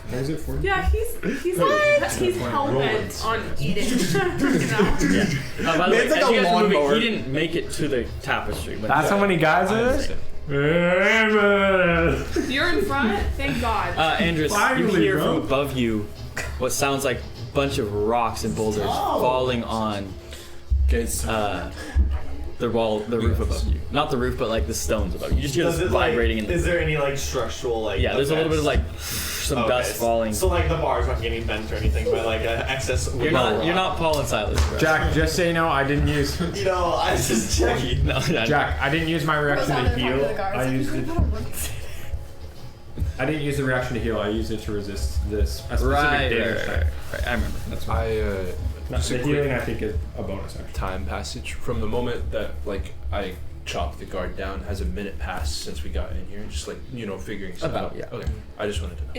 What is it for? Yeah, he's hell bent on eating. By the Man, way, it's like as a you guys were moving, lawnmower. he didn't make it to the tapestry. But That's how many guys I are understand. there? You're in front. Thank God. Andris, you Finally, hear bro. from above you what sounds like a bunch of rocks and boulders falling on the wall, the roof above you. Not the roof, but like the stones above you. You just hear Does this it, vibrating in the is there any like structural like? yeah. There's a little bit of like some Okay, dust falling. So like the bars aren't getting bent or anything, but like excess. You're not Paul and Silas, bro. Jack, just so you know, I didn't use. You know, I was just checking. No, Jack, I didn't use my reaction Goes to on to the top of heal. the guards. I used it. I didn't use the reaction to heal. I used it to resist this a specific Right, damage right, type. right. I remember. That's what. Just The a healing, quick I think, is a bonus action. time passage from the moment that like I chopped the guard down. Has a minute passed since we got in here? Just like figuring stuff About, out. yeah. Okay. I just wanted to know.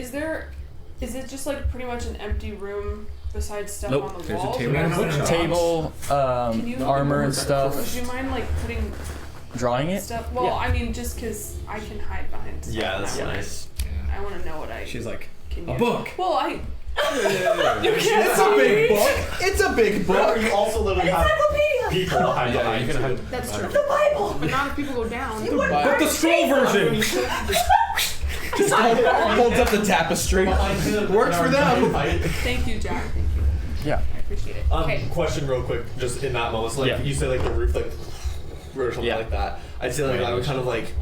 Is it just like pretty much an empty room besides stuff Nope. on the There's a walls? table Or and is it- bookshelf. Table, Can you- armor and Would stuff. you mind like putting Drawing it. stuff? Well, Yeah. I mean, just because I can hide behind stuff. Yeah, and that's I wanna- nice. I want to know what I She's like, can a use. book. Well, I. It's a big book. It's a big book. You also literally have people hide Yeah, behind you can too. hide. That's true. But not if people go down. But the scroll version. Just holds up the tapestry. Works for them. Thank you, Jack. Thank you. Yeah. I appreciate it. Okay. Question real quick, just in that moment. So like Yeah. you say like the roof like or something Yeah. like that. I'd say like I would kind of like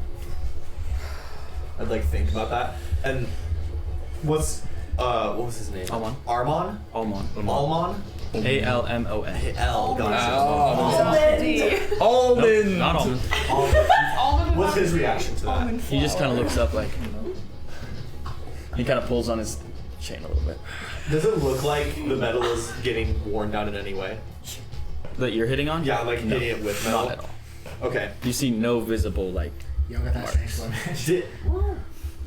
I'd like think about that. And what was his name? Almon. Armon? Almon. Almon? A-L-M-O-N. L. Gotcha. Almond. Nope, not almond. Almond. What's his reaction to that? He just kind of looks up like. He kind of pulls on his chain a little bit. Does it look like the metal is getting worn down in any way? That you're hitting on? Yeah, like No, hitting it with metal. Not at all. Okay. You see no visible like. Y'all got that next one.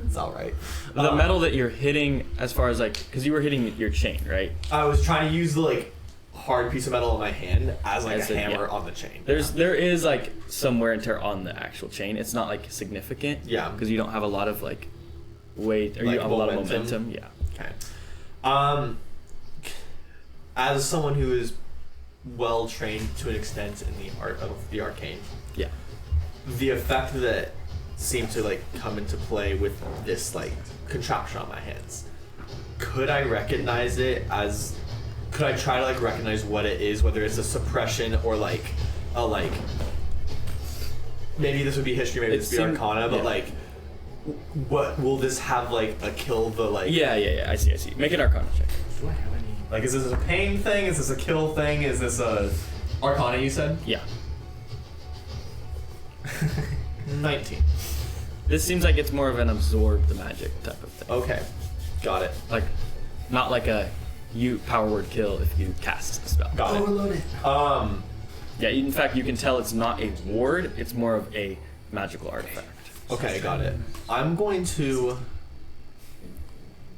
It's all right. The metal that you're hitting, as far as like, because you were hitting your chain, right? I was trying to use the like hard piece of metal in my hand as like As a a- hammer yeah. on the chain. There is like some wear and tear on the actual chain. It's not like significant. Yeah. Because you don't have a lot of like weight, or Like you have a lot of momentum? momentum. Yeah. Okay. As someone who is well trained to an extent in the art of the arcane, Yeah. the effect that seemed to like come into play with this like contraption on my hands, could I recognize it as? Could I try to like recognize what it is, whether it's a suppression or like a like? Maybe this would be history, maybe It this would be seemed- arcana, but yeah. like, what will this have like a kill the like? Yeah. I see. Make an Arcana check. Do I have any? Like, is this a pain thing? Is this a kill thing? Is this a arcana? You said Yeah. 19. This seems like it's more of an absorb the magic type of thing. Okay, got it. Like, not like a power word kill if you cast the spell. Got it. Overloaded. Yeah. In fact, you can tell it's not a ward. It's more of a magical artifact. Okay, got it. I'm going to,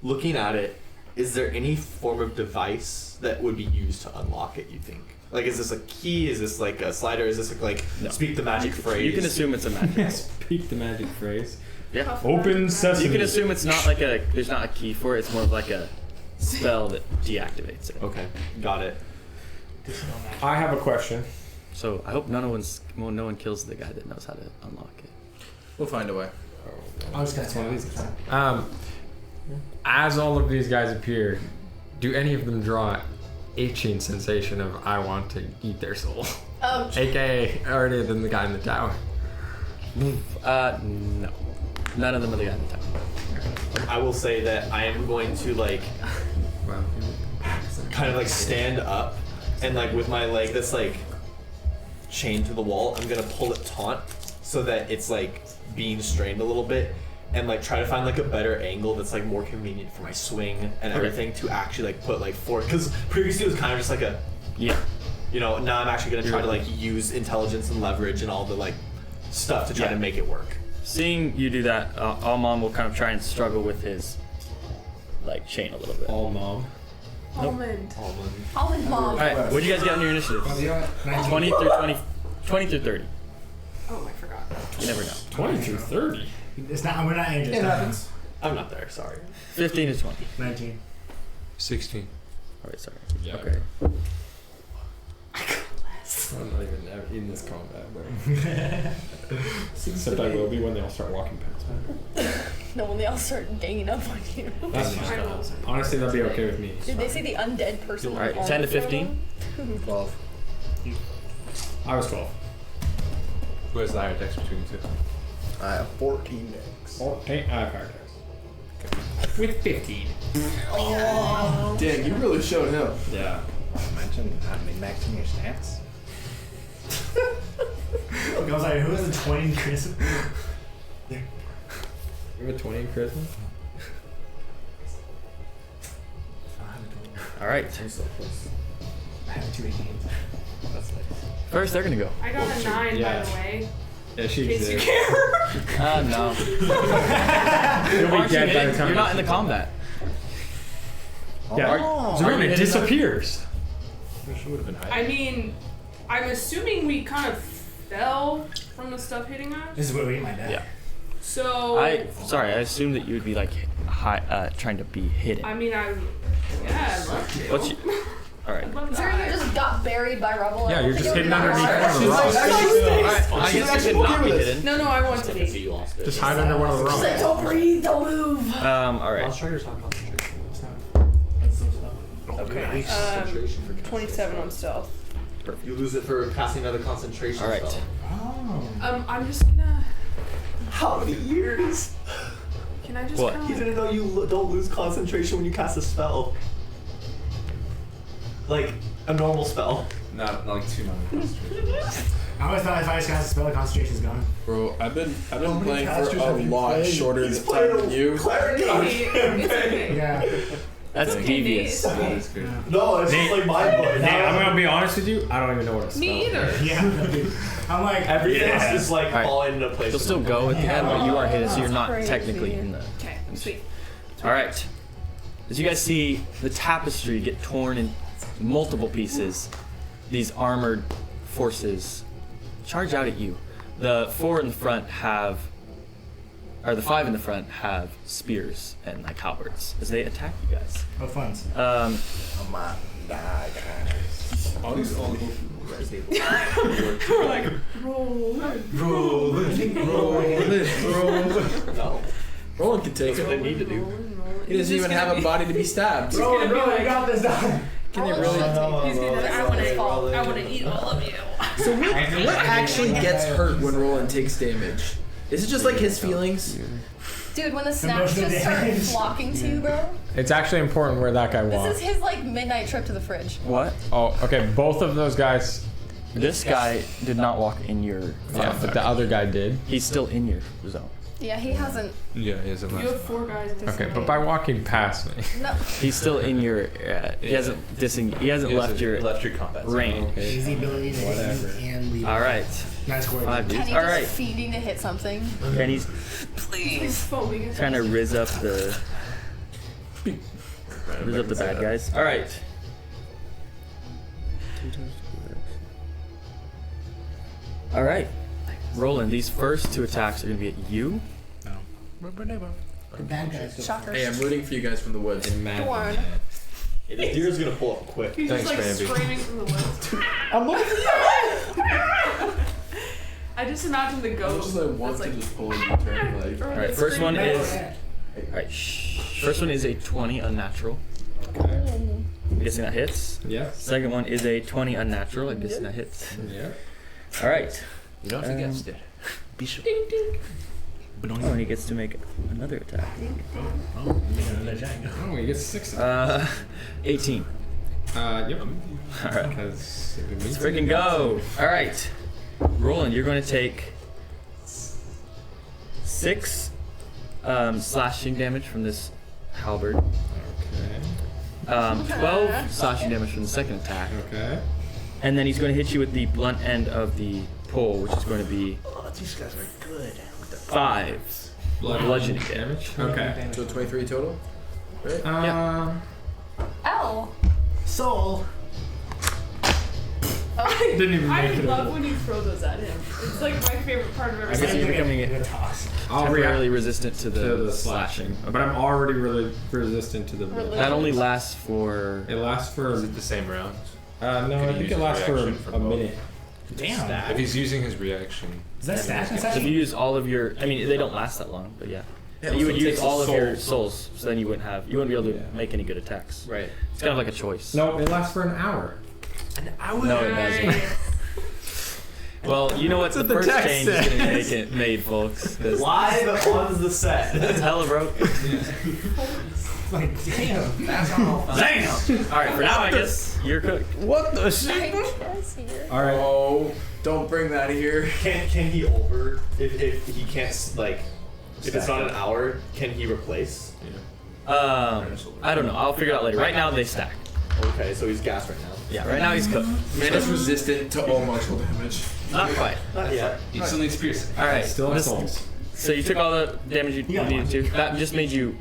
looking at it, is there any form of device that would be used to unlock it, you think? Like, is this a key? Is this like a slider? Is this like No. speak the magic phrase? You can assume it's a magic. Speak the magic phrase. Yeah. Open sesame. You can assume it's not like there's not a key for it. It's more of like a spell that deactivates it. Okay, got it. I have a question. So I hope no one kills the guy that knows how to unlock it. We'll find a way. I was gonna say one of these. As all of these guys appear, do any of them draw itching sensation of I want to eat their soul? Oh, AKA earlier than the guy in the tower. No. None of them are the guy in the tower. I will say that I am going to like Wow. kind of like stand up and like with my leg that's like chained to the wall, I'm gonna pull it taut so that it's like being strained a little bit and like try to find like a better angle that's like more convenient for my swing and everything to actually like put like forward, because previously it was kind of just like a now I'm actually gonna try to like use intelligence and leverage and all the like stuff to try to make it work. Seeing you do that, Almond will kind of try and struggle with his like chain a little bit. Almond. Almond. Almond mom. All right, what do you guys got on your initiative? 20 through 30. Oh, I forgot. You never know. 20 through 30. It's not. We're not Andris. It happens. I'm not there, sorry. 15 to 20. 19. 16. All right, sorry. Yeah. Okay. I'm not even in this combat, bro. Except I will be when they all start walking past me. No, when they all start ganging up on you. That's fine. Honestly, that'd be okay with me. Did they say the undead person? All right, 10 to 15. 12. I was 12. Who has the higher dex between the two? I have 14 decks. 14. I have higher dex. With 15. Dang, you really showed him. Yeah. Mention min-maxing your stats. I was like, who has a 20 in charisma? You have a 20 in charisma? All right. I have 2 18s. That's nice. First, they're gonna go. I got a 9, Yeah. by the way. Yeah, she In case you exists. care. No. You'll be dead by the time You're not in the combat. Yeah. Are So you it hitting disappears. She would have been high. I mean, I'm assuming we kind of fell from the stuff hitting us. This is where we might die. Yeah. So I assumed that you would be like trying to be hidden. I mean, I'd love to. What's your, all right. I'd love Sure, that. you just got buried by rubble. Yeah, I you're don't just think it hidden would be underneath hard. one of the rocks. I guess you could not be hidden. No, I want to be. Just hide under one of the Just like, rocks. don't breathe, don't move. All right. Concentrators not concentration. Okay. 27 on stealth. You lose it for casting another concentration All right. spell. Oh. I'm just gonna. How many years? Can I just What? kinda, You didn't know you don't lose concentration when you cast a spell. Like a normal spell. Not like 2 months. I always thought if I just cast a spell, the concentration's gone. Bro, I've been many playing for casters a have you lot played? shorter He's time playing than you. Cleric. It's okay. Yeah. That's devious. That is good. No, it's just like my book. Nate, I'm gonna be honest with you. I don't even know what a spell. Me either. Yeah. I'm like, Everything's just like Alright. falling into place. You'll still go at the end, but you are hidden, so you're not Crazy. technically in the. Okay, sweet. All right. As you guys see the tapestry get torn in multiple pieces, these armored forces charge out at you. The 4 in the front have, or the 5 in the front have spears and like halberds as they attack you guys. oh, fun. I might die, guys. We're like, roll. No. Roland can take That's what they it. need to do. He doesn't even have a body to be stabbed. He's gonna be like, I got this done. Can they really? he's gonna, I wanna eat all of you. So what actually gets hurt when Roland takes damage? Is it just like his feelings? Dude, when the snacks Emotional just start damage. flocking to you, bro. It's actually important where that guy This walks. is his like midnight trip to the fridge. What? Oh, okay. Both of those guys. This guy did not walk in your. Yeah, but the other guy did. He's still in your zone. Yeah, he hasn't. Yeah, he has a You have 4 guys. Okay, but by walking past me. No. He's still in your. He hasn't left your left your combat zone. range. He's the ability to hit and leave. All right. Nice score. 5 dudes. Kenny All just right. feeding to hit something. Kenny's He's foaming. trying to rizz up the. These are the bad guys. All right. All right. Roland, these first 2 attacks are going to be at you. The bad guys. Shocker. Hey, I'm rooting for you guys from the woods. Dorn. The deer's gonna pull up quick. He's Thanks, just like Bambi. screaming from the woods. I'm looking for you! I just imagine the I goat. just like want that's to like, just pull you turn like. or All right, the first one screaming is. goat. All right, shh. First one is a 20 unnatural. Ooh. I'm guessing that hits. Yes. Second one is a 20 unnatural. I'm guessing that hits. Yeah. All right. You don't have to guess it. Bishop. Oh, and he gets to make another attack. Oh, another attack. Oh, he gets 6. 18. Yep. All right. Because Let's freaking go. All right. Roland, you're going to take 6 slashing damage from this halberd. Okay. 12 slashing damage from the second attack. Okay. And then he's going to hit you with the blunt end of the pole, which is going to be Oh, these guys are good. 5 bludgeoning damage. Okay. So 23 total? Right? Ow. Soul. Didn't even I make it. love when you throw those at him. It's like my favorite part of I everything. guess you're becoming Good toss. temporarily resistant to to the the slashing, but I'm already really resistant to the. That only lasts for. It lasts for. Is it the same round? No, Could I he think use it his lasts for reaction for a both? minute. Damn. If he's using his reaction. Is that stash So if session? you use all of your, I mean, they don't last that long, but yeah. Yeah, You so would it use takes all a of soul. your souls, so then you wouldn't be able to Yeah. make any good attacks. Right. It's kind of like a choice. No, it lasts for an hour. No, it doesn't. Well, you know what? The what the first text change is says. going to make it made, folks. 'Cause Live on the set. That's hella broken. Like, damn. That's all. Damn! Alright, for now, I guess you're cooked. What the shit? All right. Oh, don't bring that here. Can he over if he can't like if it's not an hour? Can he replace? I don't know. I'll figure it out later. Right now, they stack. Okay, so he's gassed right now. Yeah, right now he's cooked. Man is resistant to all martial damage. Not quite. Not yet. He still needs piercing. Alright, Still has souls. so you took all the damage you needed to. That just made you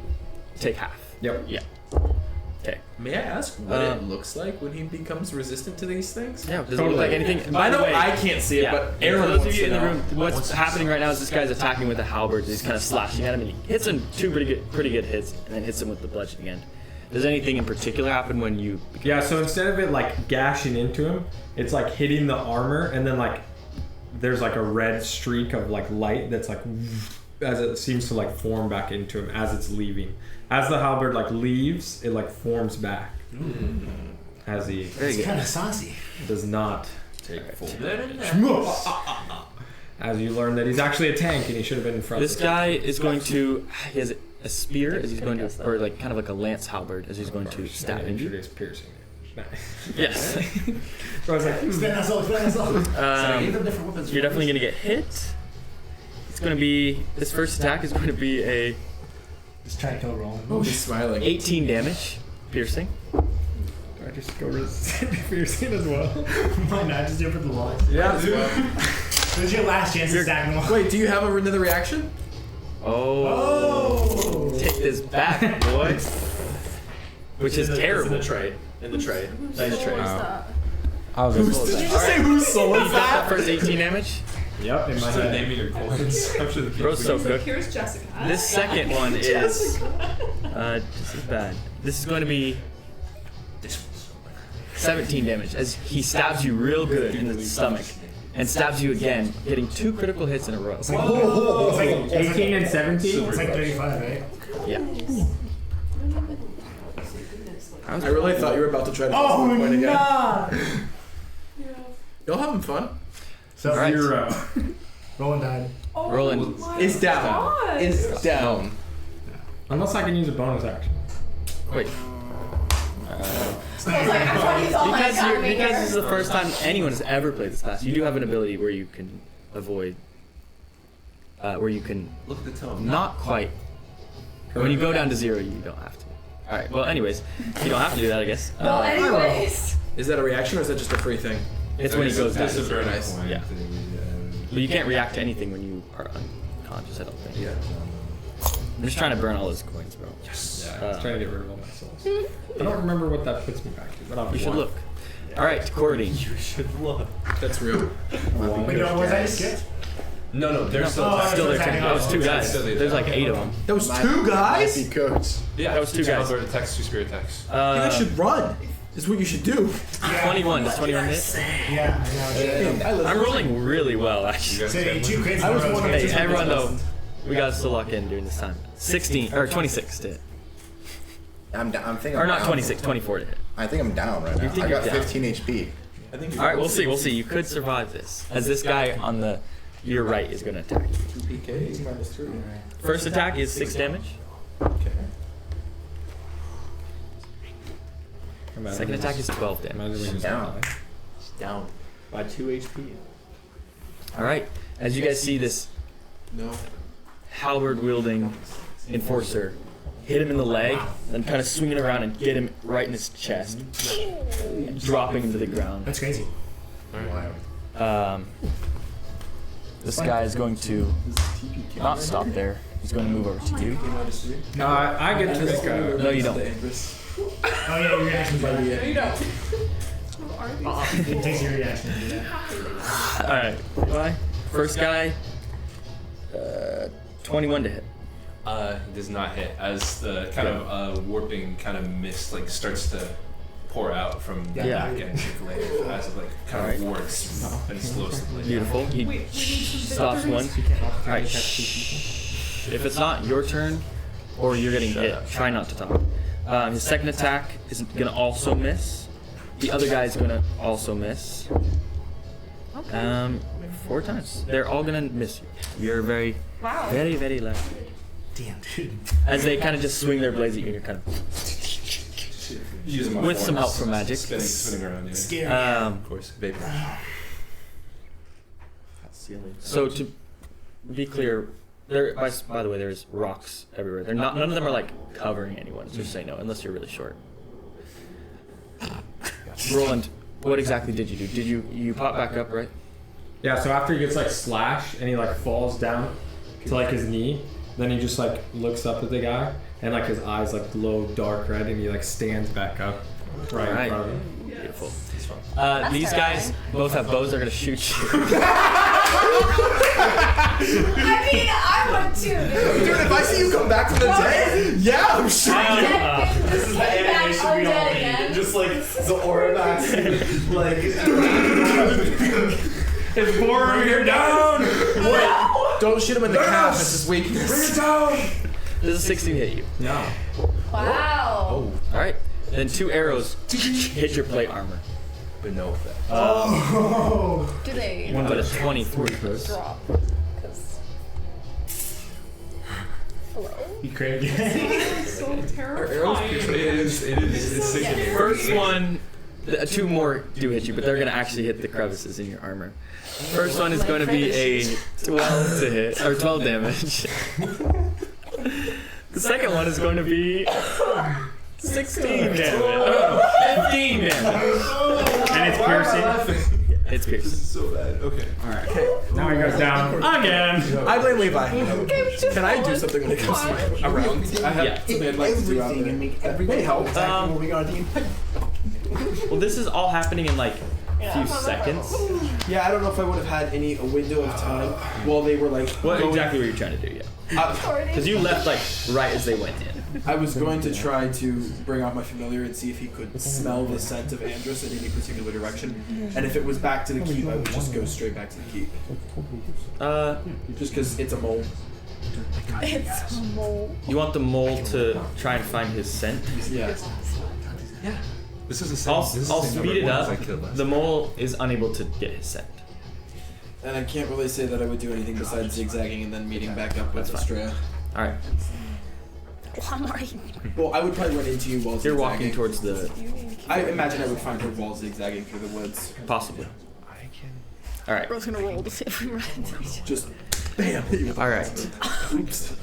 take half. Yep. Yeah. Okay. May I ask what it looks like when he becomes resistant to these things? Yeah, does it look like anything? I know I can't see it, Yeah. but For Aaron those wants of you to in the know. room, what's happening right now is this guy's attacking with a halberd. He's kind of slashing at him, and he hits him 2 pretty good hits, and then hits him with the bludgeoning end. Does anything in particular happen when you? Yeah. So instead of it like gashing into him, it's like hitting the armor, and then like there's like a red streak of like light that's like as it seems to like form back into him as it's leaving. As the halberd like leaves, it like forms back. As he It's kind of saucy. does not take full Damage. As you learn that he's actually a tank and he should have been in front. This guy is going to. He has a spear as he's going to, or like kind of like a lance halberd as he's going to stab into you. Introduce piercing damage. Yes. So I was like, Expand that soul, expand that soul. So I gave them different weapons. You're definitely gonna get hit. It's gonna be. This first attack is going to be a Just try to kill Roland. Oh, he's smiling. 18 damage, piercing. do I just go resistant piercing as well? Why not? Just do it for the laws. Yeah. This is your last chance to stack them all. Wait, do you have another reaction? Oh. Take this back, boy. Which is terrible. In the tray. In the tray. Nice What tray. was that? I was Did you just say whose soul You is got that that? first 18 damage. Yep, in my Start head. naming your coins. I'm sure the people. Bro's so cooked. Here's Jessica. This second one is. This is bad. This is going to be 17 damage as he stabs you real good in the stomach and stabs you again, getting 2 critical hits in a row. It's like 18 and 17? It's like 35, right? Yeah. I really thought you were about to try to Oh, toss the point again. nah! Y'all having fun? So, Alright. Roland died. Oh, Roland my Is down. God. Is down. Unless I can use a bonus action. Wait. I was like, I'm trying to use all my Because economy this here. is the first time anyone has ever played this class, you do have an ability where you can avoid, where you can Look at the tone. not quite. When you go down to 0, you don't have to. All right. Well, anyways, you don't have to do that, I guess. Well, anyways. Is that a reaction or is that just a free thing? It's when he goes down This to is 0. very Nice. nice. Yeah. But you can't react to anything when you are unconscious, I don't think. Yeah. I'm just trying to burn all those coins, bro. Yes. Yeah, I was trying to get rid of all my souls. I don't remember what that puts me back to, but I'll You should look. All right, Courting. You should look. That's real. Wait, no, was I skipped? No, they're still Still there. attacking. That was 2 guys. Still There's like 8 of them. That was 2 guys? Might be cooked. Yeah, That was 2 guys. 2 attacks, 2 spirit attacks. You guys should run. Is what you should do. 21. Does 21 hit? Yeah, I know. I'm rolling really well, actually. So 2 crits. I was one of Hey, the everyone though, we got us to lock in during this time. 16 or 26 to hit. I'm thinking. Or I'm not down. 26, 24 to hit. I think I'm down right now. You think I you're got down? 15 HP. I think All right, we'll see. We'll see. You could survive this, as this guy on your right is going to attack you. 2 PKs minus 3. First attack is 6 damage. Okay. Second attack is 12 damage. Imagine we just Down. die. Down by 2 HP. All right, as you guys see this No. halberd wielding enforcer hit him in the leg, then kind of swing it around and get him right in his chest, dropping him to the ground. That's crazy. This guy is going to not stop there. He's going to move over to you. No, I get to this guy. No, you don't. Oh yeah, your reaction. No, you don't. It takes your reaction to do that. All right. First guy, 21 to hit. He does not hit as the kind of warping kind of mist like starts to pour out from the Yeah. back end of the glaive as it like kind of warps and slows the blade. Beautiful. He stops one. All right. If it's not your turn or you're getting hit, try not to talk. His second attack is gonna also miss. The other guy is gonna also miss. 4 times. They're all gonna miss you. You're very, very, very lucky. Damn, dude. As they kind of just swing their blades at you, and you're kind of Using my with some help forms, from magic. spinning around. Yeah. Scary. Of course, vapor. So to be clear, there. By the way, there's rocks everywhere. They're not. None of them are like covering anyone. Just say no, unless you're really short. Roland, what exactly did you do? Did you pop back up, right? Yeah, so after he gets like slashed and he like falls down to like his knee, then he just like looks up at the guy and like his eyes like glow dark red and he like stands back up right in front of him. Beautiful. These guys both have bows. They're gonna shoot you. I mean, I would too. Dude, if I see you come back from the dead, yeah, I'm sure. This is the animation we all need. Just like the aura vaccine. Like. It's Boromir, you're down! Wait, don't shoot him in the calf. It's his weakness. Bring it down! Does a 16 hit you? No. Wow. All right. Then 2 arrows hit your plate armor. But no effect. Do they But a 23 first. drop? Because. Hello? You crazy? So terrifying. It is. It's sickening. First one, 2 more do hit you, but they're gonna actually hit the crevices in your armor. First one is going to be a 12 to hit, or 12 damage. The second one is going to be 16 damage. Oh, 15 damage. And it's piercing. It's piercing. So bad. Okay. Alright. Now he goes down again. I blame Levi. Can I do something when it comes to my round? I have Yeah. something I'd like to do out there. and make everybody help. Well, this is all happening in like a few seconds. Yeah, I don't know if I would have had a window of time while they were like. What exactly were you trying to do? Yeah. Because you left like right as they went in. I was going to try to bring out my familiar and see if he could smell the scent of Andris in any particular direction. And if it was back to the keep, I would just go straight back to the keep. Just because it's a mole. It's a mole. You want the mole to try and find his scent? Yeah. This is the same. I'll this is the same speed it number of up. ones I killed last The time. mole is unable to get his scent. And I can't really say that I would do anything besides zigzagging and then meeting back up with Estrella. All right. I'm already. Well, I would probably run into you while You're zigzagging. walking towards the I imagine I would find her while zigzagging through the woods. possibly. All right. Bro's gonna roll to see if we run into each other. Just bam. hit you with All the right. Oops.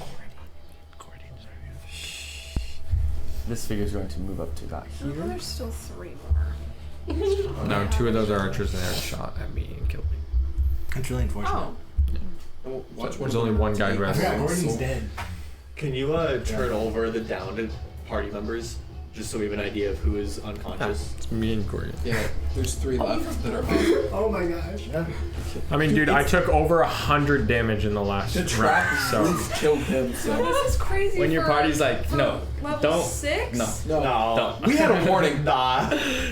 This figure's going to move up to about here. There's still 3 more. No, 2 of those archers there shot at me and killed me. That's really unfortunate. Oh. Oh, watch There's only one guy who I has forgot one. Gordon's dead. Can you turn over the downed party members just so we have an idea of who is unconscious? It's me and Corey. Yeah, there's 3 left that are on. Oh my gosh. I mean, dude, I took over 100 damage in the last The trap round, so killed him. So This is crazy. When your for- party's like, for no, level don't, 6? no, No. don't. we had a warning. Nah.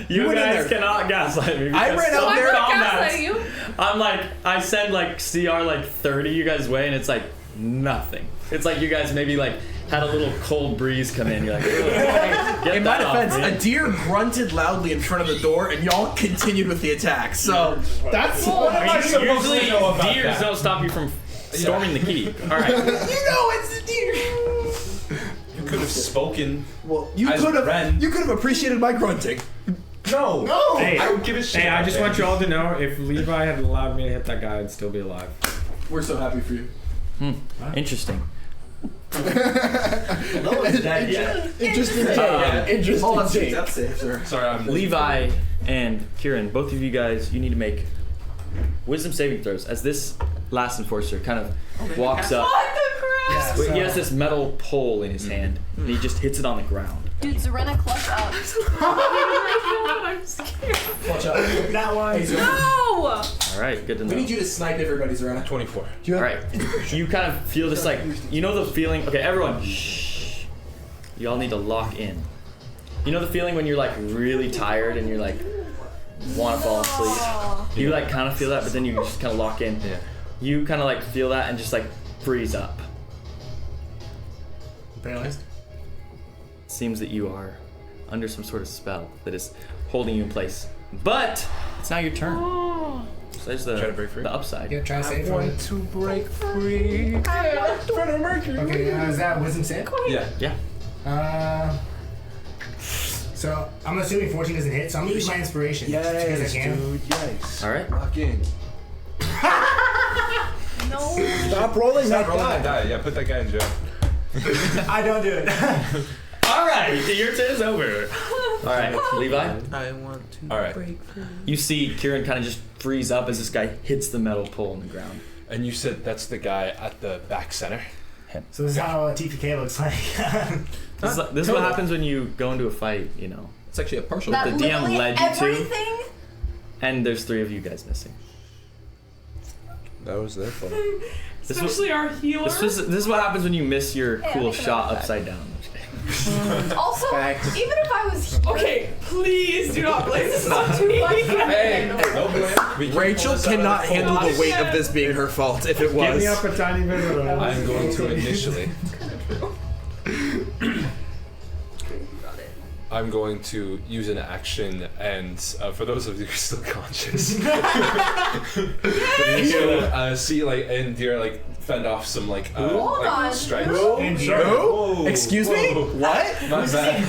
you went in guys there. cannot gaslight me. I because ran out some there- combats- you. I'm like, I send like CR like 30 you guys' way, and it's like nothing. It's like you guys maybe like had a little cold breeze come in. You're like, get In my that off defense, me. a deer grunted loudly in front of the door, and y'all continued with the attack. So that's Well, what am I supposed Usually, to know about deers that? don't stop you from storming the keep. All right. You know it's the deer. You could have spoken. Well, you As could have. Ren. You could have appreciated my grunting. No. Hey, I would give a shit. Hey, I about just that. want you all to know, if Levi had allowed me to hit that guy, I'd still be alive. We're so happy for you. Interesting. No one's dead yet. Interesting. Interesting. Hold on, that's safe, sir. Sorry, I'm Levi and Kieran, both of you guys, you need to make wisdom saving throws as this last enforcer kind of walks up. What the crap? He has this metal pole in his hand, and he just hits it on the ground. Dude, Serena, clutch up. I'm scared. Watch out. That one. Hey, No! All right, good to know. we need you to snipe everybody, Serena. 24. All right, you kind of feel this like, you know the feeling. Okay, everyone, shh. You all need to lock in. You know the feeling when you're like really tired and you're like want to fall asleep. You like kind of feel that, but then you just kind of lock in. Yeah. You kind of like feel that and just like freeze up. Paralyzed? Seems that you are under some sort of spell that is holding you in place. But it's now your turn. So there's Try to break free? the upside. Yeah, try to save for it. to break free. Okay, is that wisdom save? Yeah. Yeah. So I'm assuming 14 doesn't hit, so I'm gonna use my inspiration. Yes, because I can. dude. Yes. All right. Lock in. No. Stop rolling Stop that rolling die. that die. Yeah, put that guy in jail. I don't do it. All right. Your turn is over. All right, Levi. I want to All right. break free. You see Kieran kind of just freeze up as this guy hits the metal pole in the ground. And you said that's the guy at the back center? So this is how TPK looks like. This is what happens when you go into a fight, you know. It's actually a partial. That The DM literally led you to. everything? And there's 3 of you guys missing. That was their fault. This Especially our healer. This is what happens when you miss your Hey, cool I'm thinking shot about that. upside down. Also, Facts. even if I was Okay, please do not blame this on me. Hey, no blame. Rachel cannot handle the weight of this being her fault if it was. Give me up a tiny bit of a... I'm going to initially. I'm going to use an action, and for those of you who are still conscious, see like Indira like fend off some like Hold on. strikes. Who? Excuse me? What? My bad.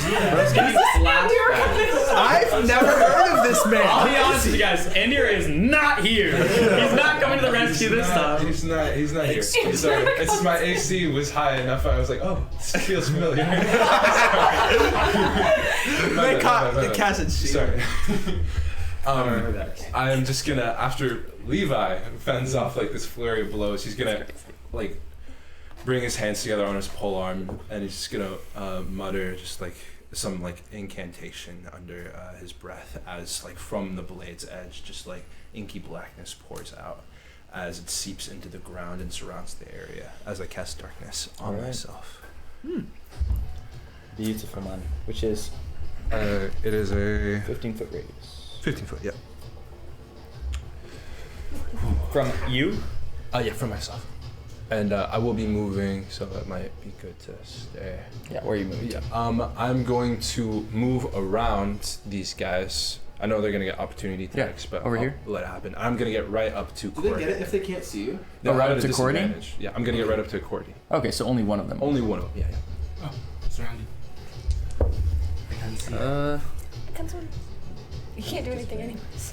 I've never heard of this I'll man. be honest with you guys, Andira is not here. He's not coming to the rescue this time. He's not here. Sorry. It's just my AC was high enough. I was like, oh, this feels familiar. The Cassidy. Sorry. I'm just gonna, after Levi fends off like this flurry of blows, he's gonna like bring his hands together on his pole arm, and he's just gonna mutter just like some like incantation under his breath as like from the blade's edge, just like inky blackness pours out as it seeps into the ground and surrounds the area as I cast darkness on Alright. myself. Beautiful, man. Which is It is a 15-foot radius. 15 foot, yeah. From you? Yeah, for myself. And I will be moving, so that might be good to stay. Yeah, where are you moving Yeah. to? I'm going to move around these guys. I know they're gonna get opportunity attacks, but over I'll here? let it happen. I'm gonna get right up to Do they Cordy. get it if they can't see you? They're right at up a to Cordy? disadvantage. Yeah, I'm gonna get right up to Cordy. Okay, so only one of them. Only one of them. Yeah. Oh, surrounded. I can't see. You can't do anything anyways.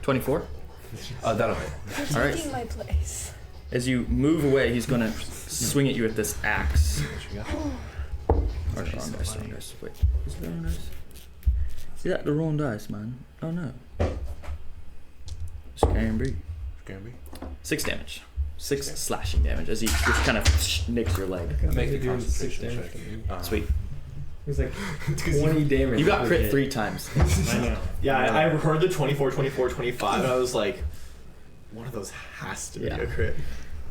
24. That'll hit. You're All right. taking my place. As you move away, he's gonna swing at you with this axe. Or the wrong dice, wrong dice. Wait, is it the wrong dice? Is that the wrong dice, man? Oh no. Scamby. 6 damage. 6 slashing damage as he just kind of nicks your leg. Make a doing 6 concentration damage check. to me. Sweet. It was like 20 damage. You got per crit hit. 3 times. I know. Yeah, I heard the 24, 24, 25, and I was like, one of those has to be a crit.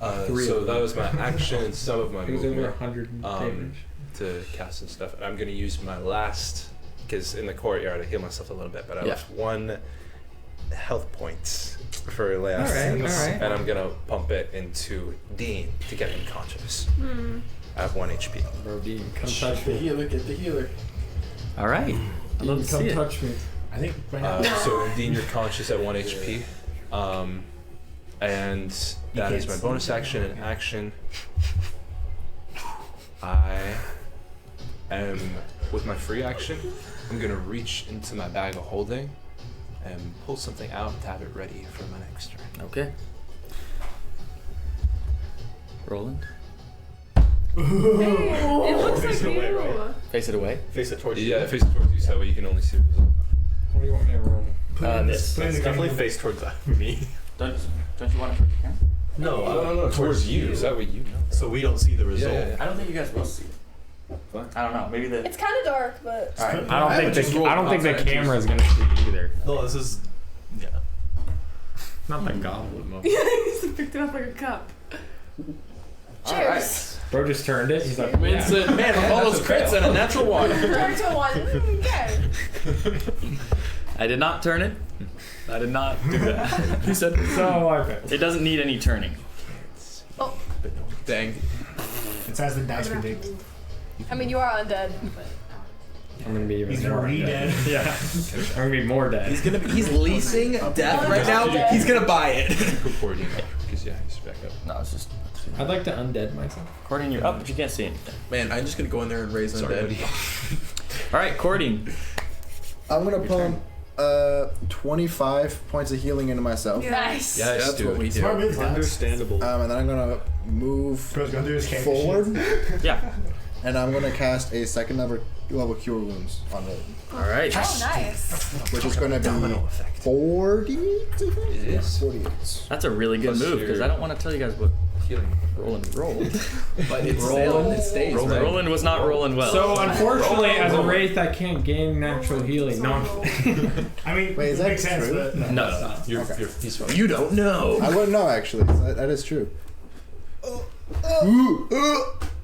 So that was my action and some of my It was over movement 100 damage. to cast and stuff. And I'm going to use my last, because in the courtyard I heal myself a little bit, but I left 1 health point for last. Alright. And I'm going to pump it into Dean to get him conscious. I have 1 HP. Bro, Dean, come touch me. Get the healer. All right. I'd love to see it. touch me. I think right now. So Dean, you're conscious at 1 HP. And that is my bonus action and action. I am, with my free action, I'm gonna reach into my bag of holding and pull something out to have it ready for my next turn. Okay. Roland. Hey, it looks like Face it away, you. right? Face it away. Face it towards you. Yeah, face it towards you so that way you can only see the result. What do you want me to roll? This. Put in It's the definitely game. face towards me. Don't you want to put your camera? No, Towards you, so that way you know. So we don't see the result. Yeah. I don't think you guys will see it. Fine. I don't know. Maybe the. It's kind of dark, but. All right. I don't think the camera is gonna see it either. No, this is. Yeah. Not like goblet mode. He just picked it up like a cup. Cheers. Bro just turned it. He's like, Vincent, man, with all those crits and a natural 1. Turn to 1. Okay. I did not turn it. I did not do that. You said so like it. It doesn't need any turning. Oh, dang. It's as the dice predict. I mean, you are undead. But... I'm gonna be even He's more gonna be dead. dead. Yeah. I'm gonna be more dead. He's leasing death right now. He's gonna buy it. Recording, because yeah, he's back up. No, it's just. I'd like to undead myself. Cording, you're up, but you can't see anything. Man, I'm just gonna go in there and raise undead. All right, Cording. I'm gonna pump 25 points of healing into myself. Nice. Yes, That's do what it. we do. Smart move, lads. Understandable. And then I'm gonna move Bro's gonna do his candy forward, Yeah. and I'm gonna cast a second level cure wounds on it, All right. Oh, nice. which is gonna be Domino effect. 40. It is. 48. That's a really good Plus move because your- I don't want to tell you guys what Healing. Roland rolled. But it's still, it stays. Right? Roland was not rolling well. So unfortunately, as a wraith, I can't gain natural healing. No. I mean, Wait, is it that makes sense, true? but no. no. You're peaceful. You don't know. I wouldn't know actually. That is true.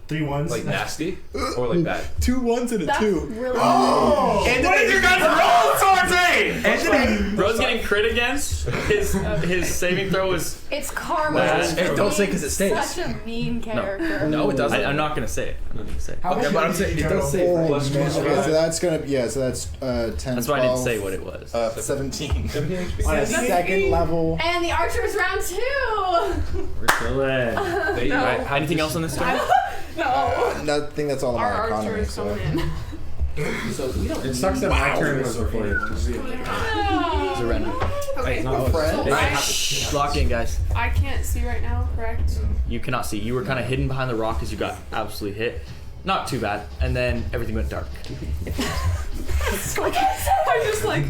3 ones. Like nasty or like bad? 2 1s and a That's 2. really And what did you guys roll towards me? Anthony, Bro's getting crit against. His saving throw is. It's karma. Hey, don't say 'cause it stays. Such a mean character. No, it doesn't. I'm not gonna say it. I'm not gonna say it. Okay, but I'm saying it does say. Oh, Plus man. 25. Okay, so that's gonna be so that's 10. That's why I didn't say what it was. 17. 17 HP. On a second level. And the archer's round 2. We're chilling. They, No. Anything else on this turn? No. I think that's all of Our my archer economy. is So. coming in. It sucks that my turn was before you. Zarena. Okay. Not friend. Right. Lock in, guys. I can't see right now, correct? You cannot see. You were kind of hidden behind the rock as you got absolutely hit. Not too bad. And then everything went dark. I'm just like.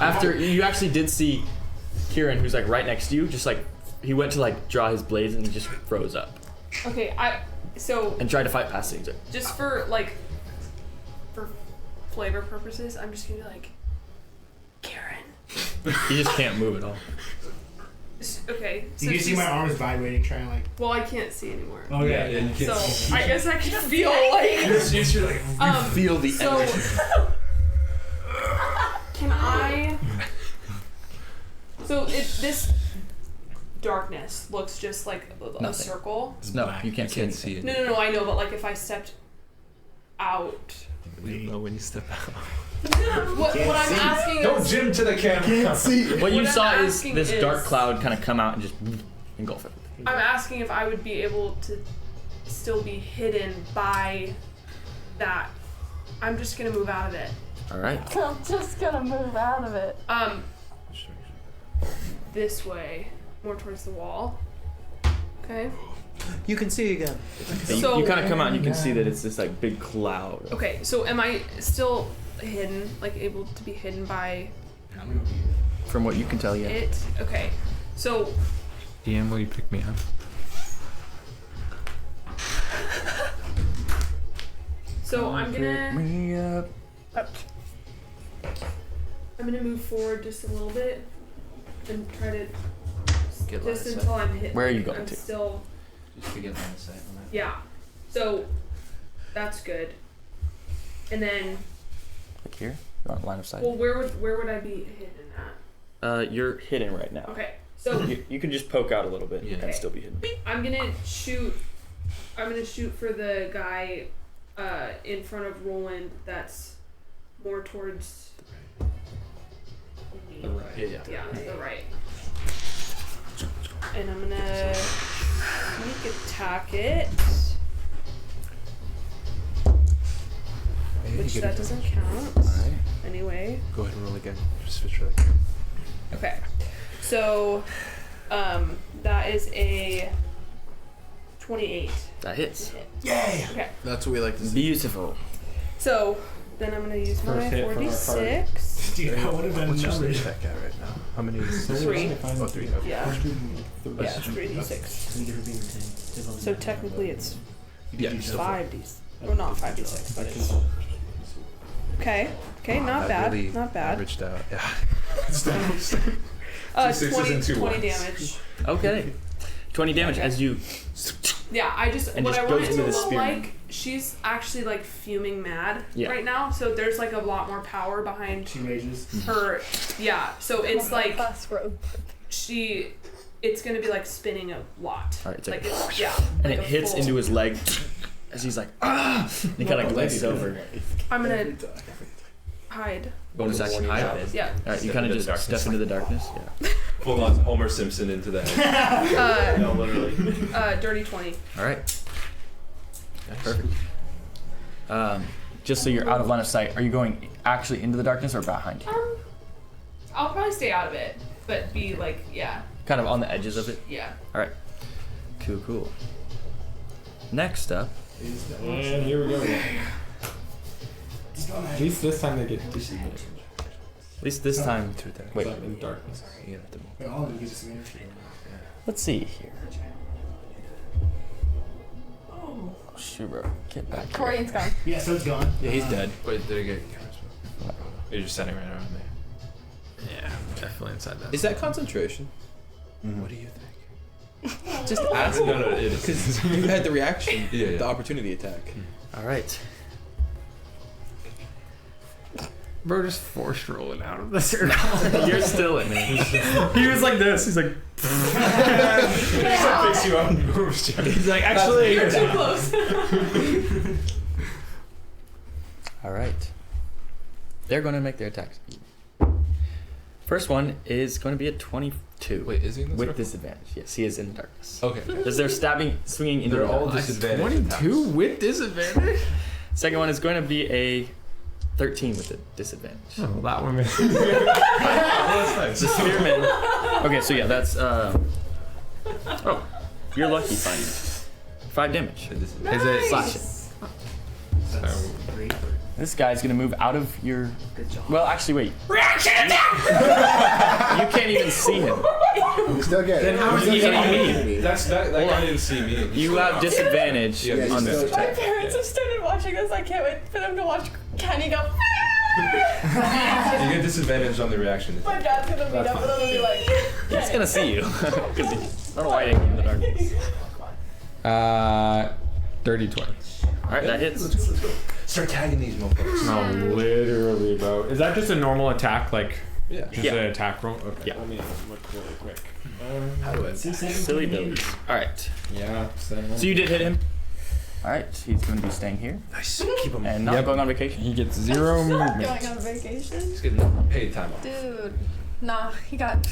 After you actually did see Kieran, who's like right next to you, just like he went to like draw his blades and he just froze up Okay, so and tried to fight past things. just for flavor purposes, I'm just gonna be like, Karen. He just can't move at all. Okay. So You can see she's- my arms vibrating, trying to like. Well, I can't see anymore. Oh yeah. you can So I guess I can feel like. You're like, Feel the So energy. can I? So this darkness looks just like a Nothing. circle. No, you can't see can't anything. see it. No, I know, but like if I stepped out. You know when you step out. What I'm asking Don't is. jim to the camera. Can't see. What you What I'm saw is asking this is- dark cloud kind of come out and just engulf it. I'm asking if I would be able to still be hidden by that. I'm just gonna move out of it. All right. I'm just gonna move out of it. This way, more towards the wall. Okay. You can see again. So- you kind of come out and you can see that it's this like big cloud. Okay. So am I still hidden? Like able to be hidden by From what you can tell, yeah. it? Okay. So DM, will you pick me up? So I'm gonna Me up. move forward just a little bit and try to Get just line of until I'm hit. Where are you like, going I'm to? Still. Just to get line of sight on that. Yeah. So that's good. And then, Like here? You're on line of sight. well, where would I be hidden at? You're hidden right now. Okay. So You can just poke out a little bit Yeah. and Okay. still be hidden. I'm gonna shoot for the guy in front of Roland that's more towards me. The right. Yeah. Yeah, the right. And I'm gonna sneak attack it, which that doesn't count. Alright. Anyway. Go ahead and roll again. Just switch really. Okay. So, that is a 28. That hits. Hit. Yay! Okay. That's what we like to see. Beautiful. So then I'm gonna use my First hit from our 46. Dude, that would have been What's your numbers. sneak attack at right now? How many is Three. Oh, 3. Okay. Yeah. Yeah. Yeah, 3d6. So technically it's Yeah. 5d. Or not 5d6, but it's. Okay. Okay, not That bad. really Not bad. Averaged out. Yeah. 2 sixes 20, and 2 20 ones. damage. Okay. 20 damage as you. Yeah, I just And what just I goes want it into to the look spearman. like, she's actually like fuming mad Yeah. right now. So there's like a lot more power behind She rages. her. Yeah. So it's like Class robe. it's gonna be like spinning a lot. Alright, it's Like like. it's, yeah. And like it a hits full- into his leg as he's like, ah! And he kind of glances over. I'm gonna hide. Bonus action hide. Yeah. Alright, you kind of just step into the darkness. Yeah. Full on Homer Simpson into that. No, literally. Dirty 20. Alright. Perfect. Just so you're out of line of sight, are you going actually into the darkness or behind you? I'll probably stay out of it, but be like, yeah, Kind of on the edges of it? yeah. Alright. Cool. Next up. And here we go. At least this time they get disadvantage. At least this time. Wait, It's like in darkness. You have to move. Wait, all of you get disadvantage. let's see here. Oh, shoot, bro. Get back here. Corian's gone. Yeah, so it's gone. Yeah, he's dead. Wait, did it get You're just standing right around me. Yeah, definitely inside that. Is that concentration? What do you think? Just ask. No, it is. Because you had the reaction, Yeah. the opportunity attack. Alright. Bro, just forced rolling out of the circle. You're still in it. He was like this. He's like. Picks you up and moves you. He's like, actually. You're too close. Alright. They're going to make their attacks. First one is going to be a 22. Wait, is he in the with circle? disadvantage. Yes, he is in the darkness. Okay. Because they're swinging into They're the all darkness. disadvantaged. 22 with disadvantage? Second one is going to be a 13 with a disadvantage. Oh, that one. The spearman. Okay, so yeah, that's. Oh, you're lucky finding it. 5 damage. Is it Slashing. So, This guy's gonna move out of your. Well, actually, wait. Reaction attack! You can't even see him. You still get it. Then how You is still he get hitting it. me? That guy didn't see me. You have disadvantage Yeah, on still this check. attack. Parents have started watching this. I can't wait for them to watch Kenny go. You get disadvantage on the reaction. My dad's gonna meet up and I'm gonna be like. He's gonna see you. Because he's not waiting in the darkness. dirty 20. Alright, that hits. Start tagging these motherfuckers. No, literally, bro. Is that just a normal attack? Like, Yeah. just Yeah. an attack roll? Okay. Yeah. Let me look really quick. How do I? Silly Billy. Alright. Yeah. So you did hit him. Alright, he's gonna be staying here. Nice. Keep them. And not going on vacation. He gets 0 movement. Going on vacation? He's getting paid time off. Dude. Nah, he got.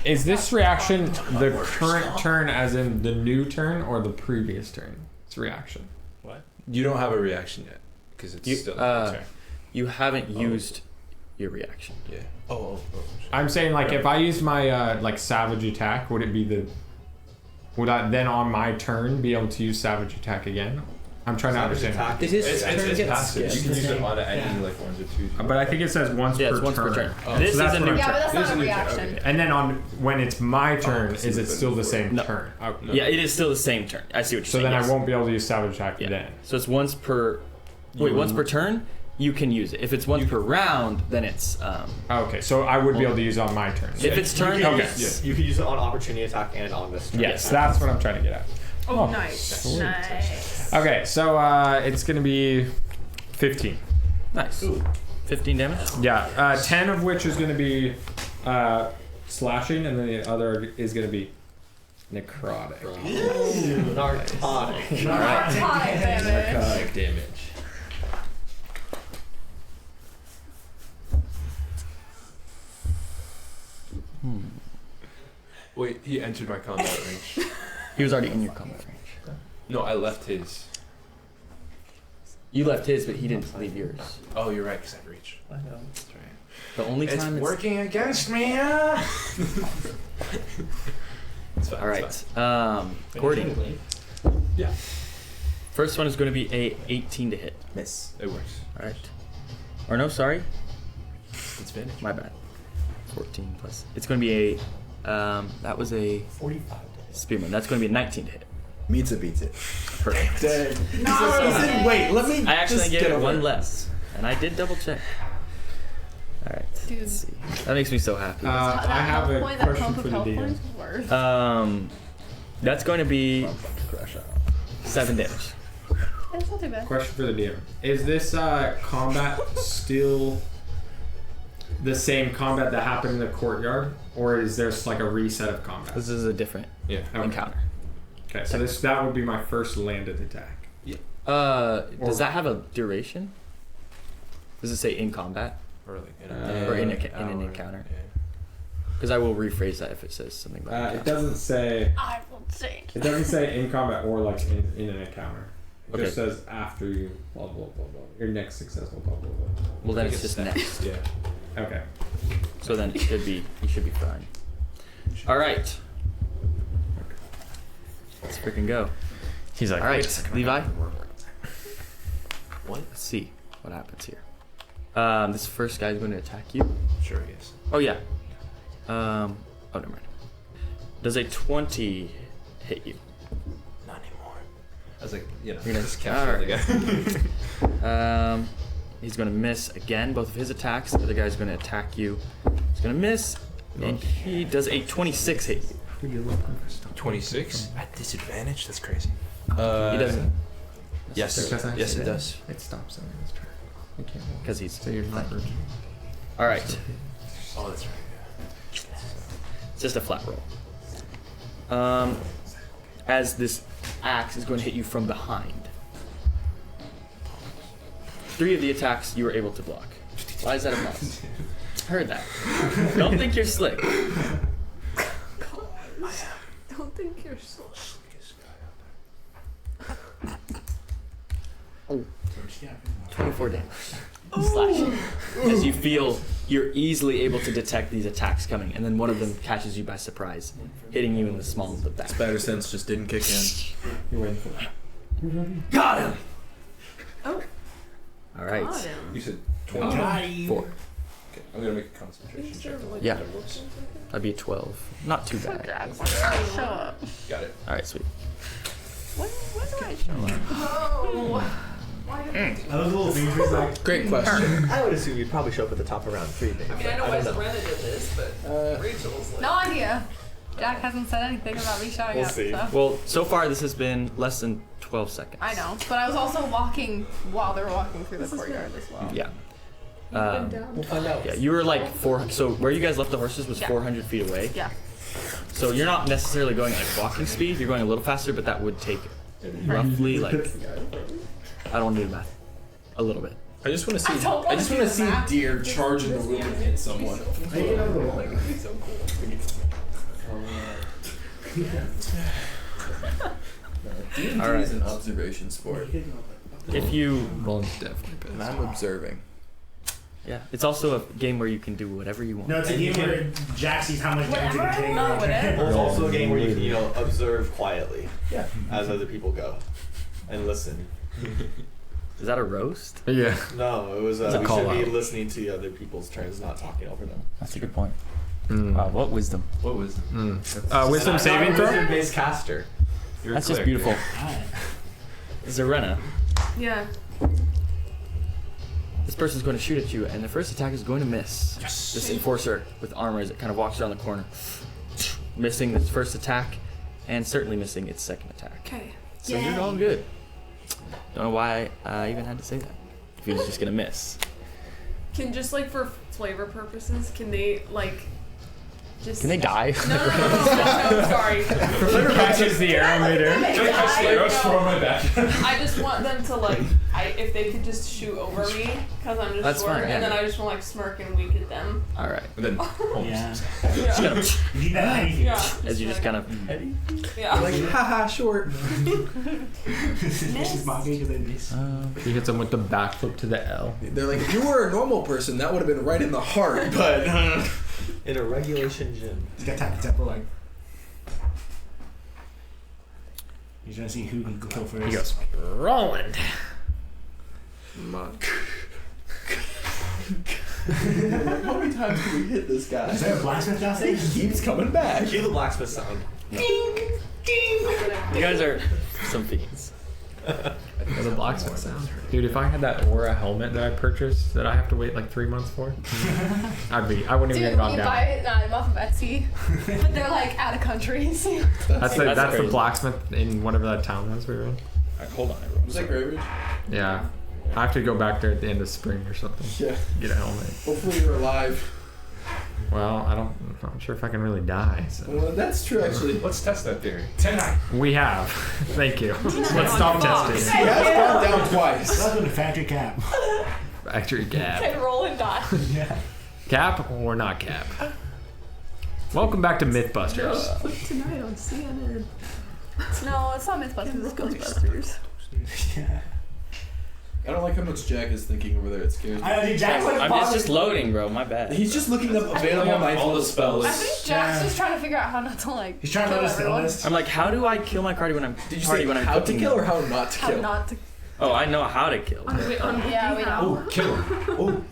Is this reaction the current turn, as in the new turn, or the previous turn? It's reaction. You don't have a reaction yet because it's You, still. you haven't used your reaction. Yeah. Oh. I'm saying, like, if I use my like savage attack, would it be the? Would I then on my turn be able to use savage attack again? I'm trying to understand. Did his It's turn get passive. You can use it on any Yeah. like ones or twos. But I think it says once Yeah, per it's once turn. per turn. Oh, This so that's is a what new I'm Yeah, trying- but that's This is not a a new turn, reaction. And then on when it's my turn, so is it it's still the same No. turn? Okay. No. Yeah, it is still the same turn. I see what you're So saying. then yes. I won't be able to use savage attack Yeah. then. So it's once per. Wait, once per turn, you can use it. If it's once per round, then it's. Okay, so I would be able to use it on my turn. If it's turn, Okay. yes. You could use it on opportunity attack and on this turn. Yes, that's what I'm trying to get at. Oh, nice. sweet. Nice. Okay, so it's gonna be 15. Nice. 15 damage. Yeah, 10 of which is gonna be slashing, and then the other is gonna be necrotic. Narcotic. Hot damage. Necrotic damage. Wait, he entered my combat range. He was already in your combat range. No, I left his. You left his, but he didn't leave yours. Oh, you're right, because I reached. I know. That's right. The only It's time working against me. It's fine. All right. Gordy. Yeah. First one is going to be a 18 to hit. Miss. It works. All right. Or no, sorry. It's finished. My bad. 14 plus. It's going to be a. That was a 45. spearman. That's going to be a 19 to hit. Meets it, beats it. Perfect. Wait, let me. I actually just gave get it over one it. less, and I did double check. All right. Dude. Let's see. That makes me so happy. I have a that question pump for of the health DM. points was worth. That's going to be Crash out. 7 damage. It's not too bad. Question for the DM: is this combat still the same combat that happened in the courtyard, or is there like a reset of combat? This is a different Yeah. Okay. encounter. Okay, so that would be my first landed attack. Does that have a duration? Does it say in combat Or like in or in an hour, encounter? Yeah. Because I will rephrase that if it says something about It encounter. doesn't say. I will change. It doesn't say in combat or like in an encounter. It just Okay. says after you blah blah blah blah. Your next successful blah blah blah. Well, then I it's think just it's next. Yeah. Okay. So then it should be you should be fine. All right. Let's freaking go. He's like, All wait a right, second, Levi. What? Let's see what happens here. This first guy is going to attack you. Sure, yes. Oh yeah. Oh, never mind. Does a 20 hit you? Not anymore. I was like, you know, You're gonna- just capture the guy. He's going to miss again. Both of his attacks. The other guy's going to attack you. He's going to miss, and he does a 26 hit you. 26? At disadvantage? That's crazy. He doesn't, Yes. Yes, it does. It stops him in his turn. You can't roll. because he's. So you're not virgin. All right. Oh, that's right. It's just a flat roll. As this axe is going to hit you from behind. 3 of the attacks you were able to block. Why is that a plus? I heard that. Don't think you're slick. Don't think you're so. 24 damage. Slashing. As you feel you're easily able to detect these attacks coming, and then one of them catches you by surprise, hitting you in the small of the back. Spider sense just didn't kick in. You're waiting for it. Got him! Oh. All right. Got him. You said 20. 4. Okay, I'm gonna make a concentration check. Yeah. That'd be a 12. Not too bad. Show up. Got it. All right, sweet. When do I show up? Oh. I was a little dangerous. Like, Great question. I would assume you'd probably show up at the top of round 3. Maybe, I mean, I know don't Wes Brennan did this, but Rachel's like. No idea. Jack hasn't said anything about me showing We'll up. see. So. Well, so far this has been less than 12 seconds. I know, but I was also walking while they were walking through the courtyard as well. Yeah. We'll find out. Yeah, you were like 4. So where you guys left the horses was Yeah. 400 feet away. Yeah. So you're not necessarily going at like walking speed. You're going a little faster, but that would take roughly like I don't want to do the math. A little bit. I just want to see. I don't wanna I just want to do see that. deer charge in the room and hit someone. D&D All right. is an observation sport, If you, Rolling's definitely and better. I'm observing. yeah, it's also a game where you can do whatever you want. no, it's a game where Jack sees how much damage Whatever. he can take. No, whatever. Well, it's also a game where you can, observe quietly as other people go and listen Is that a roast? Yeah. No, it was. It's a We call should be out. listening to other people's turns, not talking over them. That's a good point. Wow, what wisdom? What wisdom? Wisdom And I'm saving not a throw? wisdom-based caster. You're a That's just cleric. beautiful. Zarena, Yeah. this person's going to shoot at you, and the first attack is going to miss. Yes. This enforcer with armor as it kind of walks around the corner, missing its first attack, and certainly missing its second attack. Okay. So you're all good. Don't know why I even had to say that. If he was just gonna miss. Can just like for flavor purposes, can they like just? Can they die? No, sorry. For flavor catches the arrow meter. I just want them to like, if they could just shoot over me, cause I'm just That's short, fine, yeah. and then I just want to like smirk and wink at them. All right. And then Yeah. Just kind of You need that anything. Yeah. as you just kind of. Yeah. Like, haha, short. She's mocking because they miss. He hits him with the backflip to the L. They're like, if you were a normal person, that would have been right in the heart, but. In a regulation gym. He's got time to tempo like. He's trying to see who can kill first. He goes, Roland. How many times can we hit this guy? Is there a blacksmith downstairs? He keeps coming back. Cue the blacksmith sound. You guys are some fiends. The blacksmith sound. Dude, if I had that aura helmet that I purchased that I have to wait like 3 months for, I wouldn't even Dude, get gone you down. buy it off of Etsy, but they're like out of countries. That's the crazy. blacksmith in whatever that town was we were in. Hold on, everyone. Was that Grey Ridge? Yeah. I have to go back there at the end of spring or something. Yeah. Get a helmet. Hopefully you're alive. Well, I'm not sure if I can really die. So. Well, that's true, actually. Let's test that theory. 10-9. We have. Thank you. Let's stop testing. He has gone down twice. Welcome to Factory Cap. Factory cap. Can roll and die. Yeah. Cap or not cap? Welcome back to Mythbusters. Tonight on CNN. No, it's not Mythbusters. It's Ghostbusters. Yeah. I don't like how much Jack is thinking over there. It scares me. I know, dude, Jack's like It's just loading, bro. My bad. He's just looking up available mindful spells. I think Jack's just trying to figure out how not to like. He's trying to kill notice the everyone. list. I'm like, how do I kill my party when I'm Did you say when I'm how to cooking kill them? or how not to How kill? not to. Oh, I know how to kill. Yeah, we know. Kill him.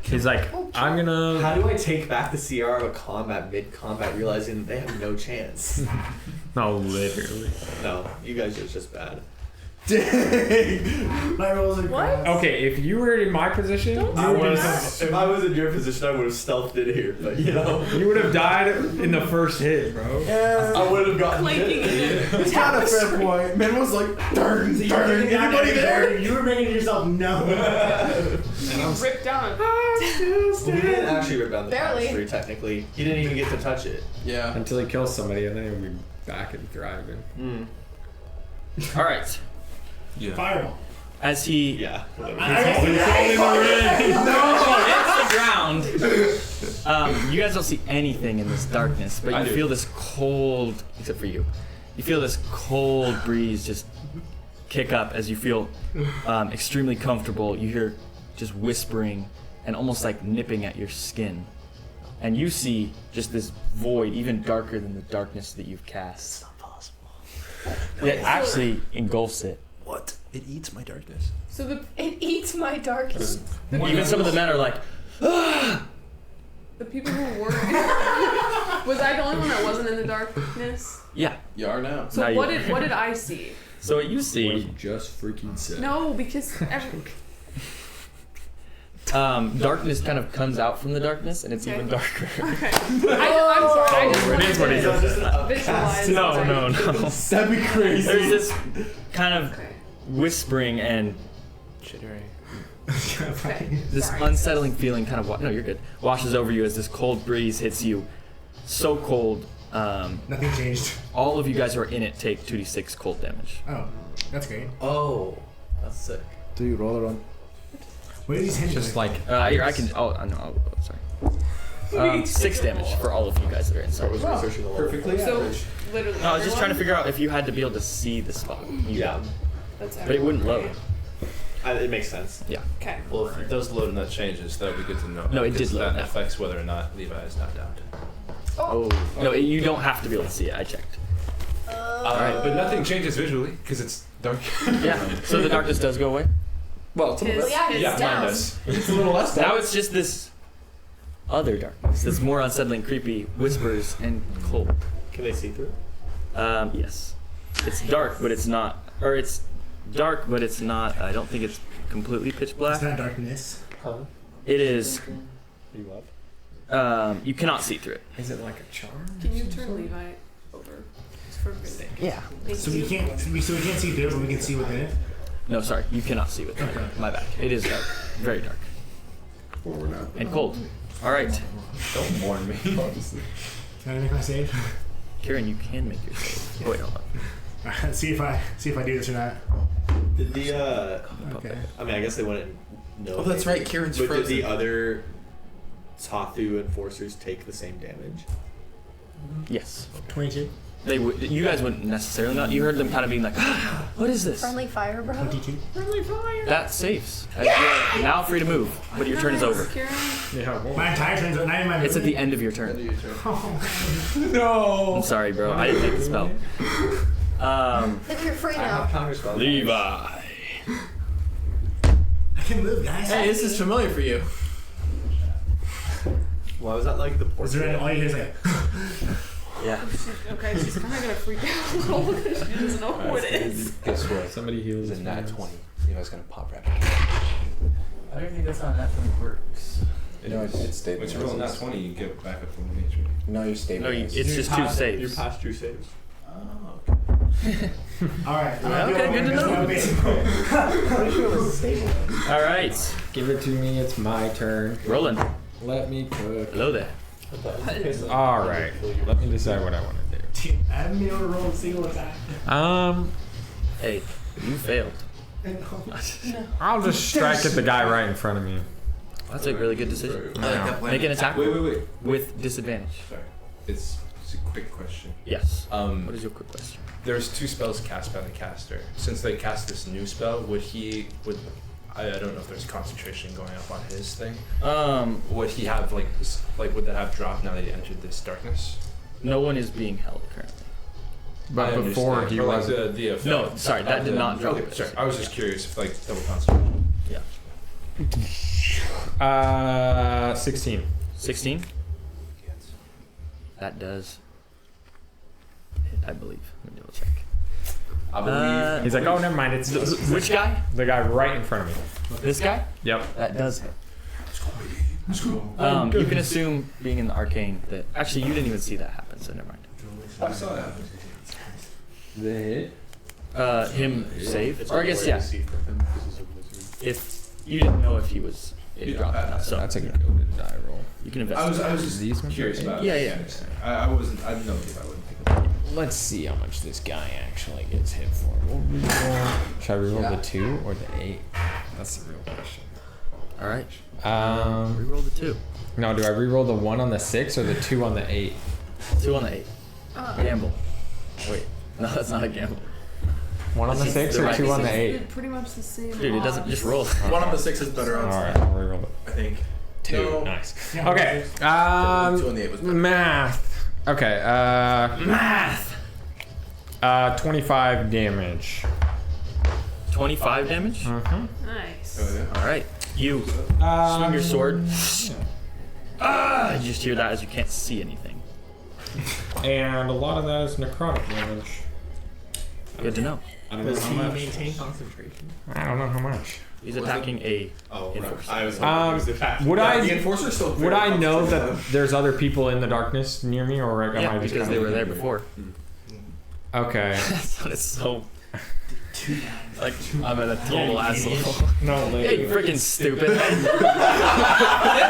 He's like, I'm gonna. How do I take back the CR of a combat mid-combat, realizing that they have no chance? No, literally. No, you guys are just bad. Dang! My rolls are What? Okay, if you were in my position, If I was in your position, I would have stealthed in here, but you know. you would have died in the first hit, bro. Yeah. I would have gotten Clanking hit. It's not a fair point. Man was like, darn, darn. Anybody there? You were making yourself known. You ripped down. Well, he didn't actually rip down the Barely. tapestry, technically. He didn't even get to touch it. Yeah. Until he kills somebody, and then he'll be back and thriving. All right. Yeah. Fireball. As he Yeah. whatever. hits the ground, you guys don't see anything in this darkness, but I you do. feel this cold, except for you. You feel this cold breeze just kick up as you feel extremely comfortable. You hear just whispering and almost like nipping at your skin. And you see just this void, even darker than the darkness that you've cast. It actually engulfs it. What? It eats my darkness. So It eats my darkness. Even some of the men are like, the people who were was I the only one that wasn't in the darkness? yeah. You are now. So Now what you- did I see? So what you see, just freaking said. No, because darkness kind of comes out from the darkness, and it's Okay. even darker. okay. I'm sorry. I just Oh, it is what he wanted says. to visualize. No. That'd be crazy. There's this kind of whispering and this Sorry. unsettling feeling kind of no, you're good. Washes over you as this cold breeze hits you. So cold. Nothing changed. All of you guys who are in it take 2d6 cold damage. Oh, that's great. Oh, that's sick. Dude, roll it on. What are these hinges? Just like Here, I can. Oh, no. Sorry. 6 damage for all of you guys that are inside. Researching the Perfectly So average. literally. No, I was just trying to everyone? figure out if you had to be able to see the spot. Yeah, That's But it wouldn't load. it makes sense. Yeah. Okay. Well, if it does load and that changes, that would be good to know. No, it did because load That now. affects whether or not Levi is knocked out. Oh. No, you don't have to be able to see it. I checked. But nothing changes visually because it's Dark. Yeah. So the darkness does go away. Well, it's a little bit. His down. It's a little less. Now it's just this other darkness that's more unsettling, creepy, whispers, and cold. Can they see through? Yes. It's dark, but it's not. Or it's dark, but it's not. I don't think it's completely pitch It's black. not darkness. It is. You love? You cannot see through it. Is it like a charm? Can you turn Levi over? Just for a minute. Yeah. Thank So you. we can't see through, but we can see within it. No, sorry. You cannot see with it. My bad. It is dark. Very dark. And cold. All right. Don't warn me. Can I make my save? Kieran, you can make your save. Oh, wait, hold on. Alright, see if I do this or not. Did the Okay. I mean, I guess they wouldn't know. Oh, that's right. Kieran's But frozen. did the other Tathu enforcers take the same damage? Yes. 22. They would. You guys wouldn't necessarily not. You heard them kind of being like, ah, "What is this?" Friendly fire, bro. 22. That saves. You're now free to move, but your turn is over. Yeah. My entire turn's not even my It's at movement. the end of your turn. No. I'm sorry, bro. I didn't take the spell. If you're free now. counterspell. Levi. I can move, guys. Hey, this is familiar for you. Why was that like the Is there any, all you hear is like, Yeah. Okay, she's kind of gonna freak out a little because she doesn't know what it is. Guess what? Somebody heals. It's a nat 20. You know it's gonna pop right. I don't think that's how that one works. No, it's stable. When you roll nat 20, you get back up from the nature. No, you're stable. No, it's just two Your saves. past true saves. Oh, okay. alright. Okay, good to know. Pretty sure it was stable. All right. Give it to me. It's my turn. Roland. Let me cook. Hello there. All right. Let me decide what I want to do. I haven't been able to roll a single attack. Hey, you failed. I'll just strike at the guy right in front of me. That's a really good decision. I like that plan. Make an attack Wait. with disadvantage. Sorry. It's a quick question. Yes. What What is your quick question? There's 2 spells cast by the caster. Since they cast this new spell, would I don't know if there's concentration going up on his thing. Would he have like would that have dropped now that he entered this darkness? No one is being held currently. But I before understand. he Or, like, was. the effect. No, sorry, that did not drop. Okay, sorry. I was just curious if like double concentration. Yeah. 16. 16. That does hit, I believe. Let me double check. I believe. He's like, oh, never mind. It's Which guy? the guy right in front of me. This guy? Yep. That does hit. You can assume, being in the arcane, that actually you didn't even see that happen, so never mind. I saw that. The hit. Him save, or I guess yeah. If you didn't know if he was it dropped or not, so That's a good die roll. you can invest. I was just These ones curious are about Yeah, it. yeah. I wasn't. I didn't know if I wouldn't pick it up. Let's see how much this guy actually gets hit for. Should I reroll the 2 or the 8? That's the real question. All right. Um, Reroll the 2. no, do I reroll the 1 on the 6 or the 2 on the 8? 2 on the 8. Gamble. Wait, no, that's not a gamble. 1 on the 6 the or right 2 on the It's 8? pretty much the same. Dude, it doesn't just roll. One of the 6 is better odds. Alright, I'll reroll it. I think. 2. No. Nice. Yeah, Okay. 2 on the 8 was better. Math. Okay. Math. 25 damage. 25 damage. Mm-hmm. Nice. All right. You swing your sword. You just hear that as you can't see anything. And a lot of that is necrotic damage. Good to know. I don't know how much. Maintain concentration. I don't know how much. He's attacking a Oh, enforcer. I was hoping he was attacking. Would The I enforcer's still would I know that there's other people in the darkness near me, or am Yeah, I just because kinda they were there looking? before. Okay. That's what it's so. Like I'm a total asshole. No, Yeah, you freaking stupid. Let's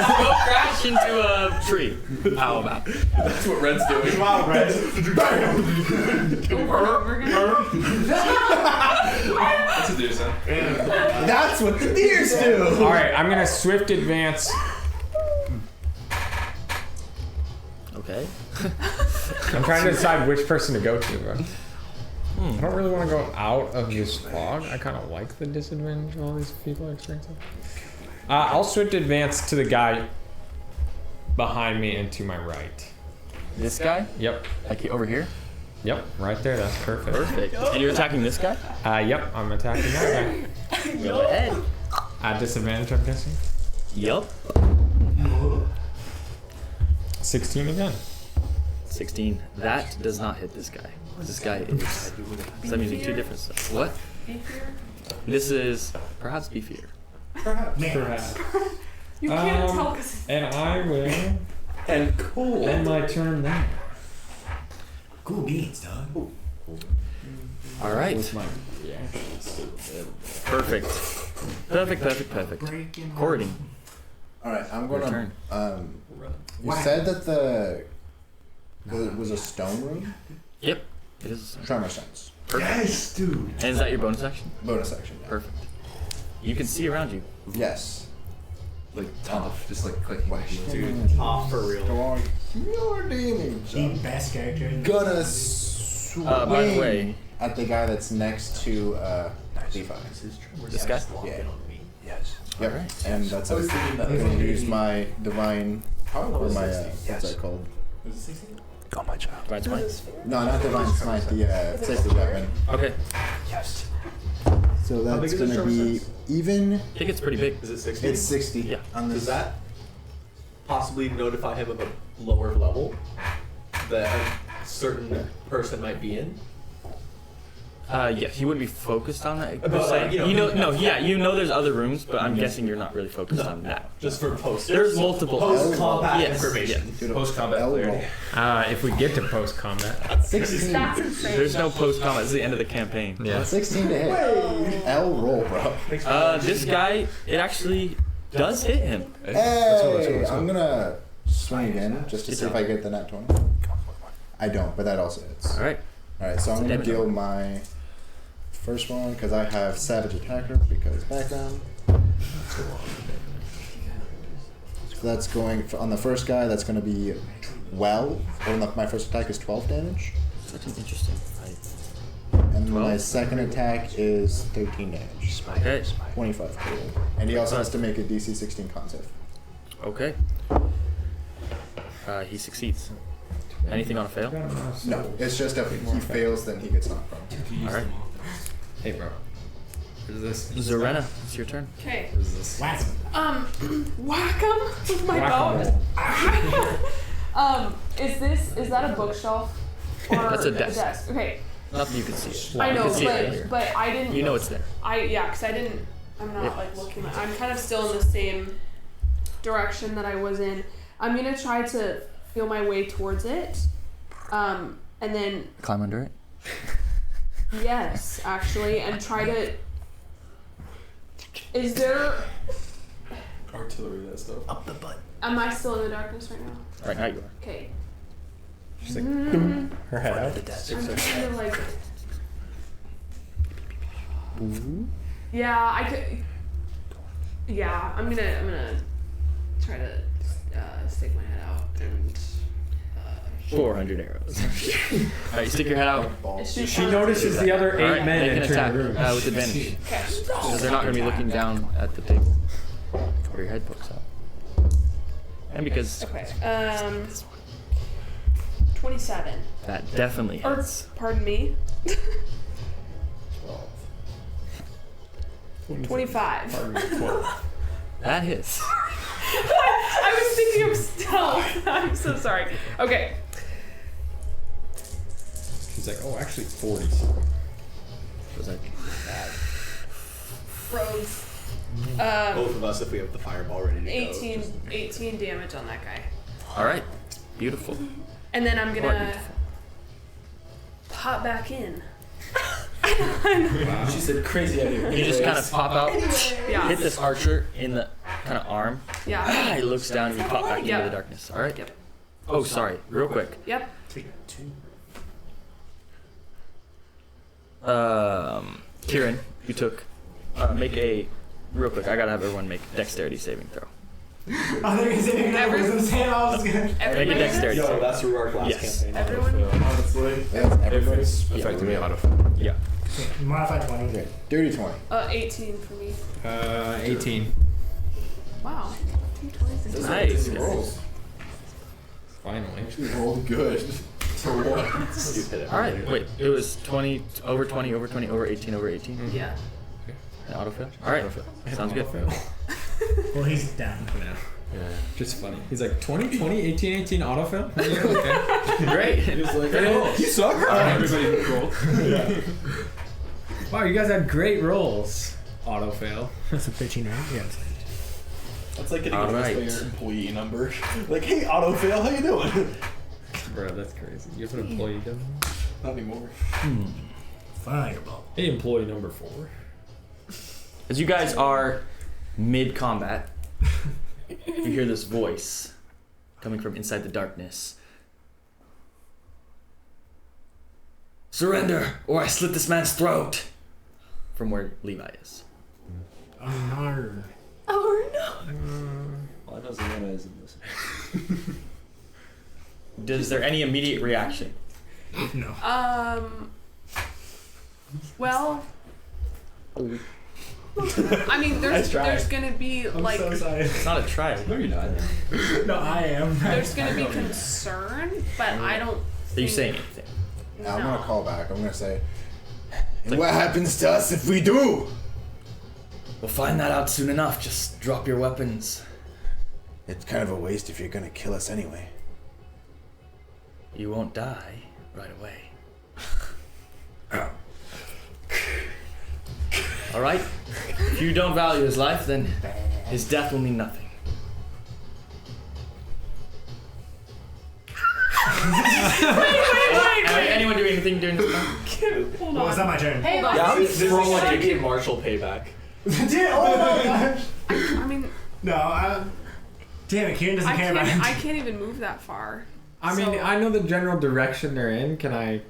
go crash into a tree. How about? That's what Red's doing. Come on, Red. That's a deer sound. That's what the deers do. All right, I'm gonna swift advance. Okay. I'm trying to decide which person to go to. Bro. I don't really want to go out of this fog. I kind of like the disadvantage all these people are experiencing. I'll swift advance to the guy behind me and to my right. This guy? Yep. Like over here? Yep, right there. That's perfect. Perfect. And you're attacking this guy? Yep, I'm attacking that guy. Go ahead. At disadvantage, I'm guessing. Yup. 16 again. 16. That does not hit this guy. This guy is. So I'm using two different stuff. What? Beefier? This is perhaps beefier. Perhaps. You can't tell because And I will And cool. end my turn there. Cool beans, dog. All right. Yeah. Perfect. Perfect. Courting. All right, I'm Your gonna. turn. You said that it was a stone room. Yep. It is. Tremor sense. Perfect. Yes, dude. And is that your bonus action? Bonus action. Yeah. Perfect. You can see around you. Yes. Like tough, just like clicking my heel. Dude, top for real. Go on. Your damage. The best character in the Gonna swing By the way, at the guy that's next to Levi. this guy. Yeah. Yes. Yep. Alright. And that's I'm gonna use my divine or my what's that called? Go, my child. Divine smite. No, not divine smite. The safety weapon. Okay. Yes. So How that's big is gonna the be sense? even. I think it's pretty big. Is it 60? It's 60. Yeah. On Does this. that possibly notify him of a lower level that a certain person might be in? Yes, he wouldn't be focused on that per But, se. like, you know, you know, no, yeah, you know there's other rooms, but I'm guessing you're not really focused on that. Just for post. There's multiple. Post-combat Yes, information. yes. Post combat L clarity. roll. If we get to post combat. 16. That's insane. There's no post combat. It's the end of the campaign. Yeah. 16 to hit. L roll, bro. This guy, it actually does hit him. Hey, I'm gonna swing again just to see if I get the nat 20. I don't, but that also hits. All right. All right, so I'm gonna Damage deal roll. my first one because I have Savage Attacker because background. So that's going on the first guy. That's gonna be 12. My first attack is 12 damage, Such an interesting fight. and my 12? second attack is 13 damage. Okay. 25 total. And he also has to make a DC 16 con save. Okay. He succeeds. Anything on a fail? No, it's just if he fails, then he gets knocked prone. All right. Hey, bro. What is this? Zorena, it's your turn. Okay. What is this? Whack. Whack 'em with my bow. Is that a bookshelf? Or That's a desk. Okay. Nothing you can see. I You know, can see it right here. but I didn't. You know it's there. Cause I'm not Yep. like looking. I'm kind of still in the same direction that I was in. I'm gonna try to feel my way towards it, and then Climb under it. yes, actually, and try to. Is there? Artillery, that stuff. Up the butt. Am I still in the darkness right now? Right now you are. Okay. She's like, her head out. I'm trying to like. Yeah, I could. Yeah, I'm gonna try to stick my head out and. 400 arrows. All right, you stick your head out. She notices the other 8 All right, men make an enter attack the room. with advantage Okay. because they're not going to be looking down at the table where your head pokes out. And because Okay. 27. that definitely Or hits. pardon me. 25. That hits. I was thinking of stealth. I'm so sorry. Okay. She's like, oh, actually 40. Was that Rose. Both of us, if we have the fireball ready to go. 18 damage on that guy. all right? Beautiful. And then I'm Quite gonna beautiful. hop back in. She said crazy idea. You just kind of pop out, Yeah. hit this archer in the kind of arm. Yeah. He looks down and you pop back Yep. into the darkness. All right. Yep. Oh, sorry. Real quick. Yep. Kieran, you took. Make a. Real quick, I gotta have everyone make dexterity saving throw. I think it's saying that wasn't saying I was gonna. Make a Everybody. dexterity Yo, saving. that's our last Yes. campaign. Everyone. Honestly, that's everybody's. Affecting me a lot of. Yeah. Modify 20. Okay, dirty 20. 18 for me. 18. Wow. 2 20s. Nice. Finally. She rolled good. For what? You hit it. All right. Wait. It was 20 over 20 over 20 over 18 over 18. Yeah. An autofill. All right. Sounds good. Well, he's down. Yeah. Just funny. He's like 20, 20, 18, 18 autofill. Great. Just like, Oh, you suck. Everybody roll. Yeah. Wow, you guys had great rolls. Autofail. That's a 13, right? Yeah. That's like getting All a right. player employee number. Like, hey, autofail, how you doing? Bro, that's crazy. You have an employee doesn't? Not anymore. Fireball. Hey, employee number 4. As you guys are mid-combat, you hear this voice coming from inside the darkness. Surrender, or I slit this man's throat. From where Levi is. Oh, no. Oh no. Well, I know Zelena isn't listening. Is there any immediate reaction? No. Well, I mean, there's gonna be like so sorry. It's not a try. No, you're not. No, I am. there's gonna be concern, but I don't. Are you saying anything? Now I'm No. gonna call back. I'm gonna say, and what happens to us if we do? We'll find that out soon enough. Just drop your weapons. It's kind of a waste if you're gonna kill us anyway. You won't die right away. All right? If you don't value his life, then his death will mean nothing. Anyone do anything during this time? Hold Well, on. it's not my turn. Hold on. Yeah, this is Roll like it. a Marshall payback. Oh my gosh. I mean, No, damn it, Kieran doesn't care about him. I can't even move that far. I mean, So- I know the general direction they're in. Can I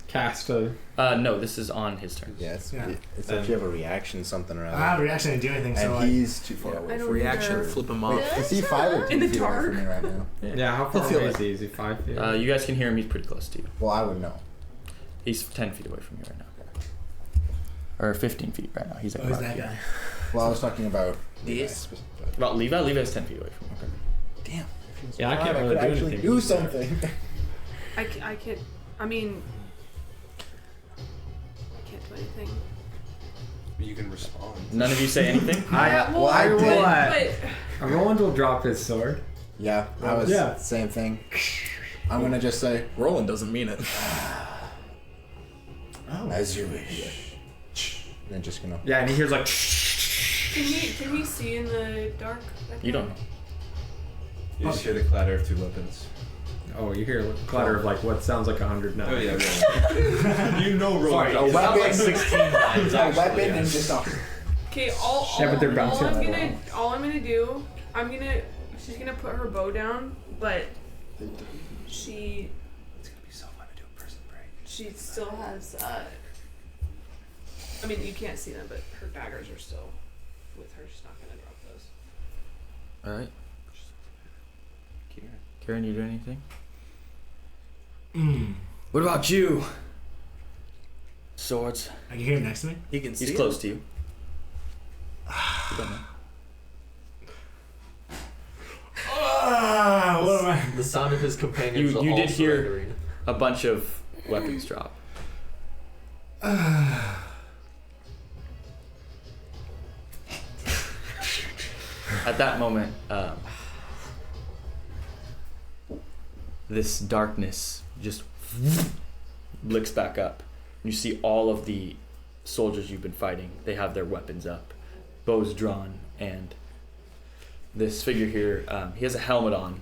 cast a... No, this is on his turn. Yeah, it's Yeah. if you have a reaction, something or I other. don't have a reaction to do anything, so And he's too far I away. don't Reaction, either. flip him Wait, off. is he 5 or 10 In the feet away dark? from me right now? Yeah, how far He'll feel away it. is he? Is he 5 feet? You guys can hear him. He's pretty close to you. Well, I would know. He's 10 feet away from you right now. Or 15 feet right now. He's like who's right that here. guy? Well, I was talking about This? Well, Levi? Levi's 10 feet away from you. Damn. Yeah, I can't really do actually anything. do something. I can't. I mean, I can't do anything. You can respond. None of you say anything? Yeah, well, I did. but Roland will drop his sword. Yeah, I was Yeah. same thing. I'm gonna just say, Roland doesn't mean it. as you wish. Then just gonna. Yeah, and he hears like... can we see in the dark? You don't know. You just hear the clatter of 2 weapons. Oh, you hear a clatter of like what sounds like 100 knives. Oh yeah, yeah. You know, roll. Sorry, a it sounds weapon. like 16 knives, A actually, weapon yeah. and just a. Okay, all Yeah, but they're bouncing I'm on the gonna do. She's gonna put her bow down, but she It's gonna be so fun to do a person break. she still has. I mean, you can't see them, but her daggers are still with her. She's not gonna drop those. Alright. Karen, you do anything? What about you? Swords. I can hear him next to me. He can see He's it. close to you. You don't know. What am I? The sound of his companions. You all did hear surrendering. a bunch of weapons drop. At that moment, this darkness just blicks back up. You see all of the soldiers you've been fighting. They have their weapons up, bows drawn, and this figure here, he has a helmet on.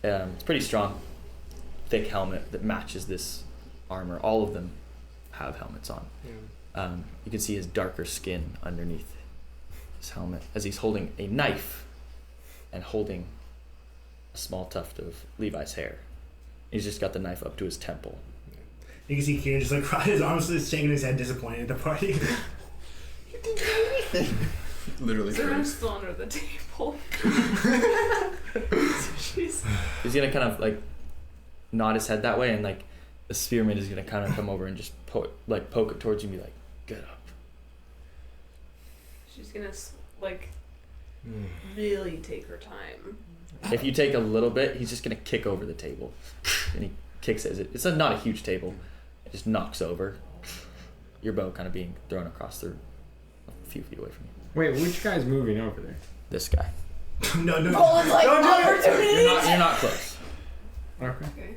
It's pretty strong, thick helmet that matches this armor. All of them have helmets on. You can see his darker skin underneath his helmet as he's holding a knife and holding a small tuft of Levi's hair. He's just got the knife up to his temple. You can see Kieran just like his arms just shaking his head, disappointed at the party. Literally. So I'm still under the table. Jeez. He's gonna kind of like nod his head that way, and like the spearman is gonna kind of come over and just poke it towards you and be like, "Get up." She's gonna like really take her time. If you take a little bit, he's just gonna kick over the table, and he kicks it. It's not a huge table. It just knocks over. Your bow kind of being thrown across a few feet away from you. Wait, which guy's moving over there? This guy. No. Roland's like, Don't do it. opportunity! You're not close. Okay.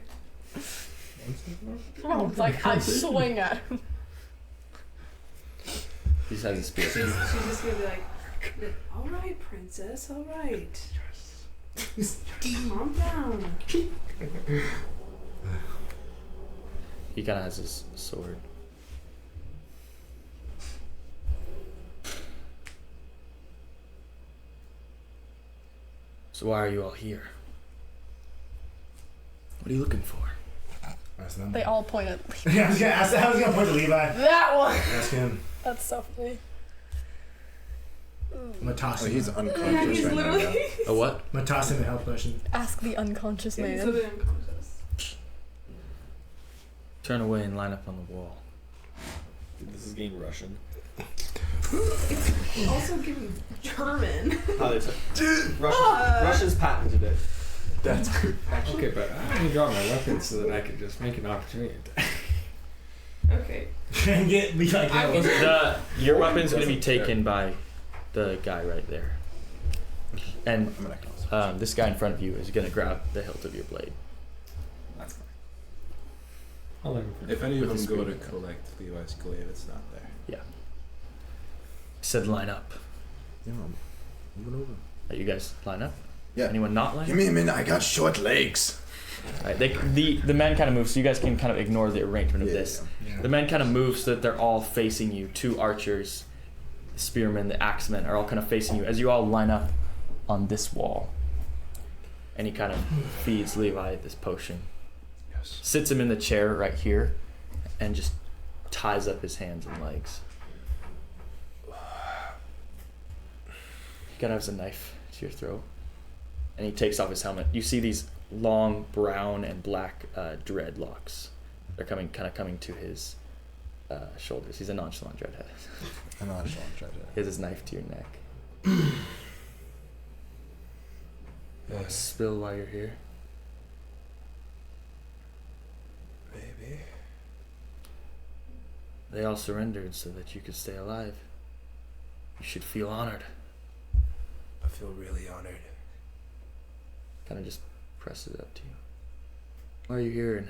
Roland's like, I swing at him. He just has a spear. She's just gonna be like, all right, princess, all right. Calm down. He kind of has his sword. So why are you all here? What are you looking for? They all point at Levi. Yeah, I was gonna point to Levi. That one! Ask him. That's so funny. I'm gonna toss Oh, him. he's Yeah, unconscious he's right literally. now. A what? I'm gonna toss him a help potion. Ask the unconscious He's man. literally unconscious. Turn away and line up on the wall. Dude, this is getting Russian. It's also giving German. How they Russia's patented it. That's good. Okay, but I only got my weapons so that I could just make an opportunity attack. Okay. And get Levi killed. Your weapon's gonna be taken by the guy right there, and this guy in front of you is gonna grab the hilt of your blade. That's fine. I'll let him. If any of With them the go to spear. collect Levi's glaive, it's not there. Yeah. Said line up. Yeah, I'm moving over. You guys line up? Yeah. Anyone not line Give up? me a minute. I got short legs. Alright, the men kind of move, so you guys can kind of ignore the arrangement of this. Yeah. The men kind of move so that they're all facing you. 2 archers, the spearmen, the axemen are all kind of facing you as you all line up on this wall. And he kind of feeds Levi this potion. Yes. Sits him in the chair right here and just ties up his hands and legs. He kind of has a knife to your throat. And he takes off his helmet. You see these long brown and black dreadlocks. They're coming to his shoulders. He's a nonchalant dreadhead. I'm not sure. I'm trying to. He has his knife to your neck. Want to spill while you're here? Maybe. They all surrendered so that you could stay alive. You should feel honored. I feel really honored. Kind of just presses it up to you. Why are you here and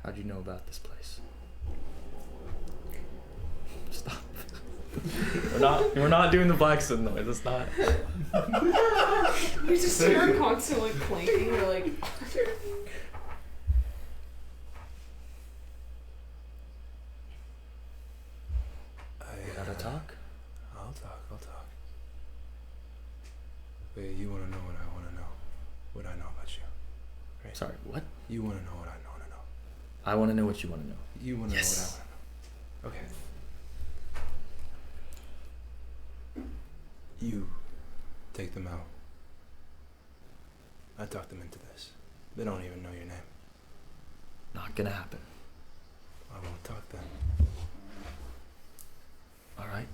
how'd you know about this place? Stop. We're not doing the blacksmith noise. It's not. You just hear her constantly clanking. You're like, Gotta talk? I'll talk. Wait, you wanna know what I wanna know? What I know about you. Right? Sorry, what? You wanna know what I wanna know. I want to know what you want to know. You wanna Yes. know what I wanna know. Okay. You take them out. I talked them into this. They don't even know your name. Not gonna happen. I won't talk then. All right.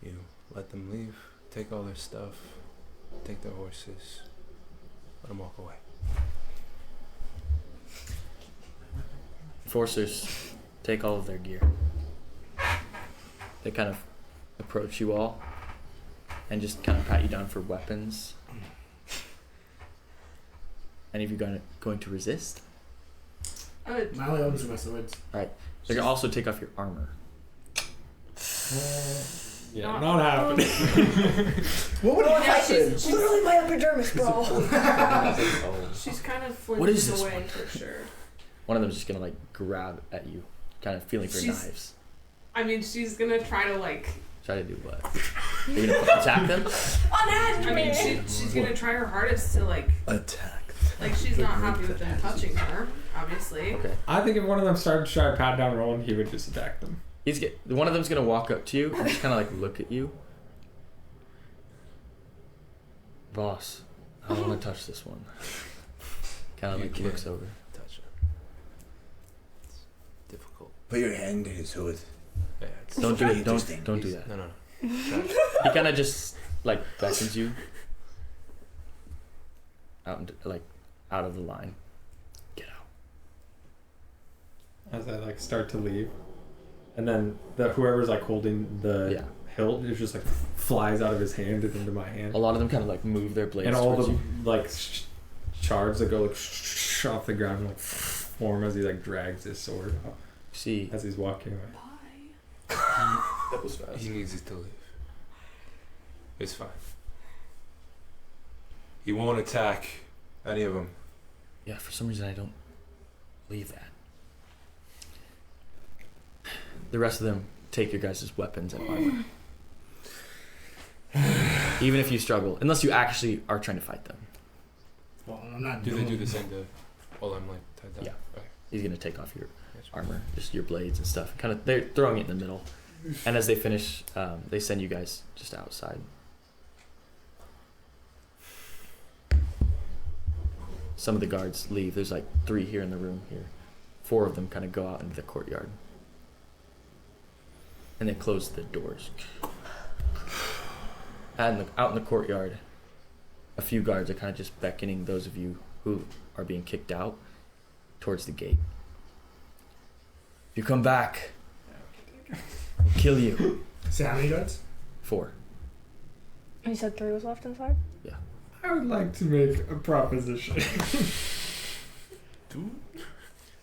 You let them leave, take all their stuff, take their horses, let them walk away. Forcers take all of their gear. They kind of approach you all and just kind of pat you down for weapons. Any of you going to resist? My only weapons are my swords. They're gonna also take off your armor. Yeah, not happening. What would happen? she's Literally my epidermis, bro. she's kind of What is flinching this away one? for sure. One of them is just gonna like grab at you, kind of feeling for She's- knives. I mean, she's gonna try to like. Try to do what? You're gonna attack them? Unhand I mean, me. she's gonna try her hardest to like. Attack. Like she's not happy with them touching her, obviously. Okay. I think if one of them started to try to pat down Roland, he would just attack them. One of them's gonna walk up to you and just kind of like look at you. Boss, I don't want to touch this one. Kind of You like can't. looks over. Touch it. It's difficult. Put your hand in his hood. Yeah, it's Don't do it. Interesting. Don't do that. No. He kind of just like beckons you. out of the line. Get out. As I like start to leave, and then whoever's like holding the hilt is just like flies out of his hand and into my hand. A lot of them kind of like move their blades and all towards the you. like shards that go like off the ground and like form as he like drags his sword up. See, as he's walking away. That was fast. He needs it to live. It's fine. He won't attack any of them. Yeah, for some reason I don't believe that. The rest of them take your guys' weapons and armor. Even if you struggle, unless you actually are trying to fight them. Well, I'm not. Do they do the same to while I'm like tied down? Yeah. Okay. He's gonna take off your armor, just your blades and stuff. Kind of, they're throwing it in the middle, and as they finish, they send you guys just outside. Some of the guards leave. There's like 3 here in the room here. 4 of them kind of go out into the courtyard, and they close the doors. Out in the courtyard, a few guards are kind of just beckoning those of you who are being kicked out towards the gate. If you come back, we'll kill you. So how many guards? 4. You said 3 was left inside? Yeah. I would like to make a proposition.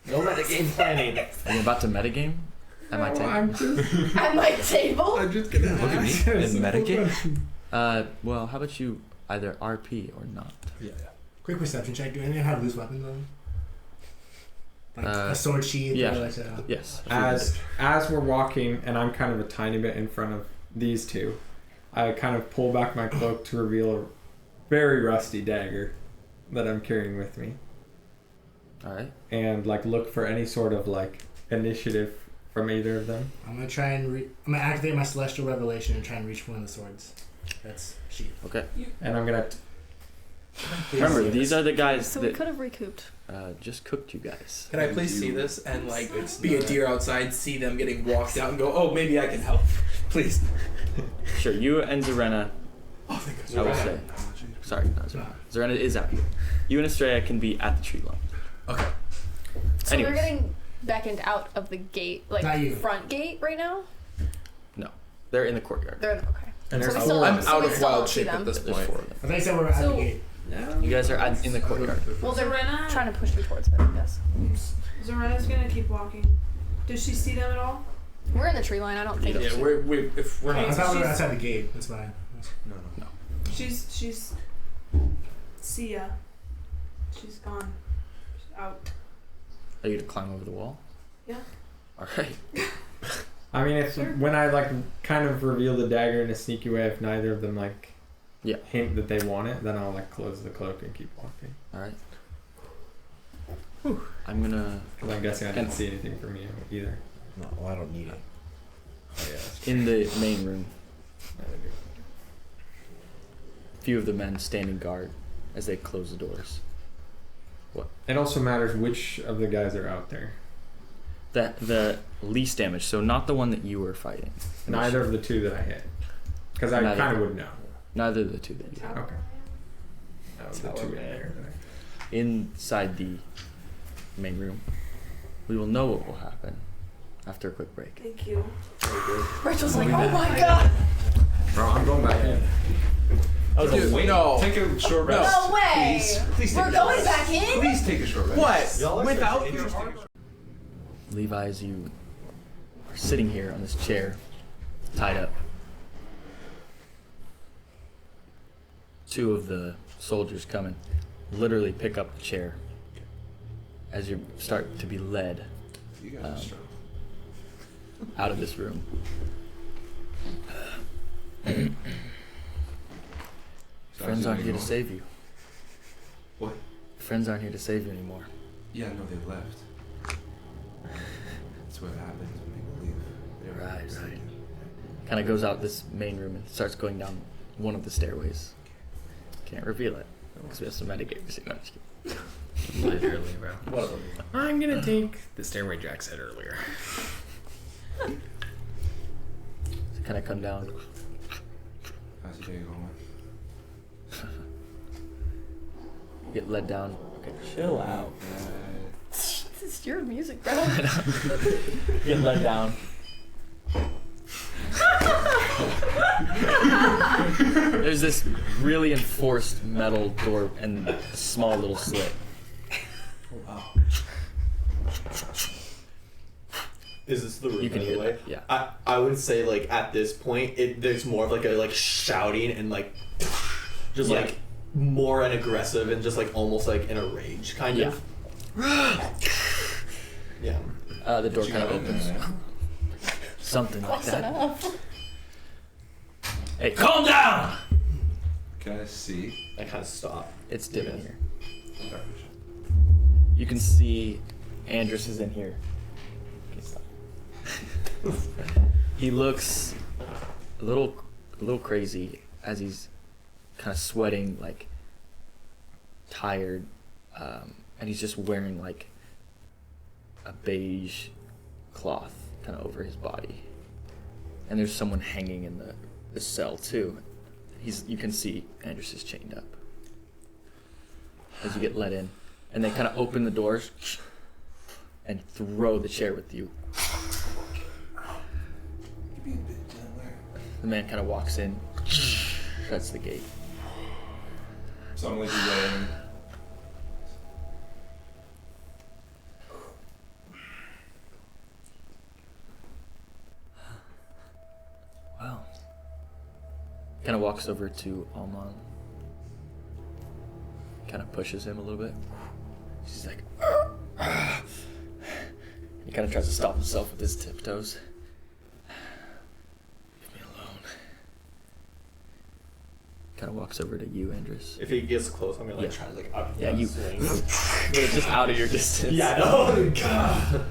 No metagame planning. Are you about to metagame? At my table? I'm just, At my table? I'm just gonna Look at me. ask a In simple metagame? question. Well, how about you either RP or not? Yeah. Quick perception check. Do anyone have loose weapons on? Like a sword sheath? Yeah. Or like a, Yes. As we're walking, and I'm kind of a tiny bit in front of these 2, I kind of pull back my cloak to reveal a very rusty dagger that I'm carrying with me. Alright. And like look for any sort of like initiative from either of them. I'm gonna try and I'm gonna activate my celestial revelation and try and reach for one of the swords. That's sheath. Okay. And I'm gonna Remember, these are the guys So we that could have recouped. just cooked you guys. Can I please see this and like be a deer outside, see them getting walked out, and go, oh, maybe I can help, please. Sure, you and Zarena, Oh, thank I will say. Sorry, not Zarena. Zarena is out here. You and Estrella can be at the tree line. Okay. So Anyways. we're getting beckoned out of the gate, Not like you. front gate right now? No, they're in the courtyard. They're okay. and So there's we still- I'm so out we of still wild don't see shape them. at this There's point. 4 of them. I thought you said we're at the So- gate. You guys are in the courtyard. Well, Zarena, Trying to push me towards it, I guess. Zarena's gonna keep walking. Does she see them at all? We're in the tree line. I don't think. Yeah, if we're I not. thought we were she's- outside the gate. That's fine. No. She's see ya. She's gone. She's out. Are you gonna climb over the wall? Yeah. Alright. I mean, if Sure. when I like kind of reveal the dagger in a sneaky way, if neither of them like hint that they want it, then I'll like close the cloak and keep walking. Alright. I'm gonna... Because I'm guessing I didn't see anything from you either. No, well, I don't need it. Oh, yeah. In the main room, a few of the men standing guard as they close the doors. What? It also matters which of the guys are out there. The least damage, so not the one that you were fighting. Neither of the 2 that I hit. Because I Neither. kind of would know. Neither of the 2 that you hit. Okay. That was the 2 in there. Inside the main room, we will know what will happen after a quick break. Thank you. Rachel's like, oh my god. Bro, I'm going back in. Dude, no. Take a short rest. No way. Please take We're a going rest. back in? Please take a short rest. What? Y'all are Without such interesting. Levi, as you are sitting here on this chair, tied up, 2 of the soldiers come and literally pick up the chair as you start to be led You guys are strong. out of this room. Friends aren't here to save you. What? Friends aren't here to save you anymore. Yeah, no, they left. That's what happens when they leave. They are Right. mistaken. Kind of goes out this main room and starts going down one of the stairways. Can't reveal it because we have some metagamers. No, I'm just kidding. Literally, bro. One of them. I'm gonna take the stairway Jack said earlier. So kind of come down. How's your day going? get led down. Okay, chill out. This is your music, bro. Get led down. There's this really enforced metal door and a small little slit. Wow. Is this the room? You can hear way? that, yeah. I would say like at this point, there's more of like a like shouting and like just Yeah. like more and aggressive and just like almost like in a rage kind of. Yeah. The door kind of opens. Something like Close that. enough. Hey, calm down! Can I see? I kind of stop. It's dim in here. You can see Andris is in here. Okay, stop. He looks a little crazy as he's kind of sweating, like tired, and he's just wearing like a beige cloth kind of over his body. And there's someone hanging in the cell too. You can see Andris is chained up as you get let in, and they kind of open the doors and throw the chair with you. Be a bit gentler. The man kind of walks in, shuts the gate. So I'm like laying. Wow. Kind of walks over to Alman. Kind of pushes him a little bit. He's like, he kind of tries to stop himself with his tiptoes. Leave me alone. Kind of walks over to you, Andris. If he gets close, I'm gonna like Yeah. try to like up Yeah, you. swing. But it's just out of your distance. Yeah, no. God.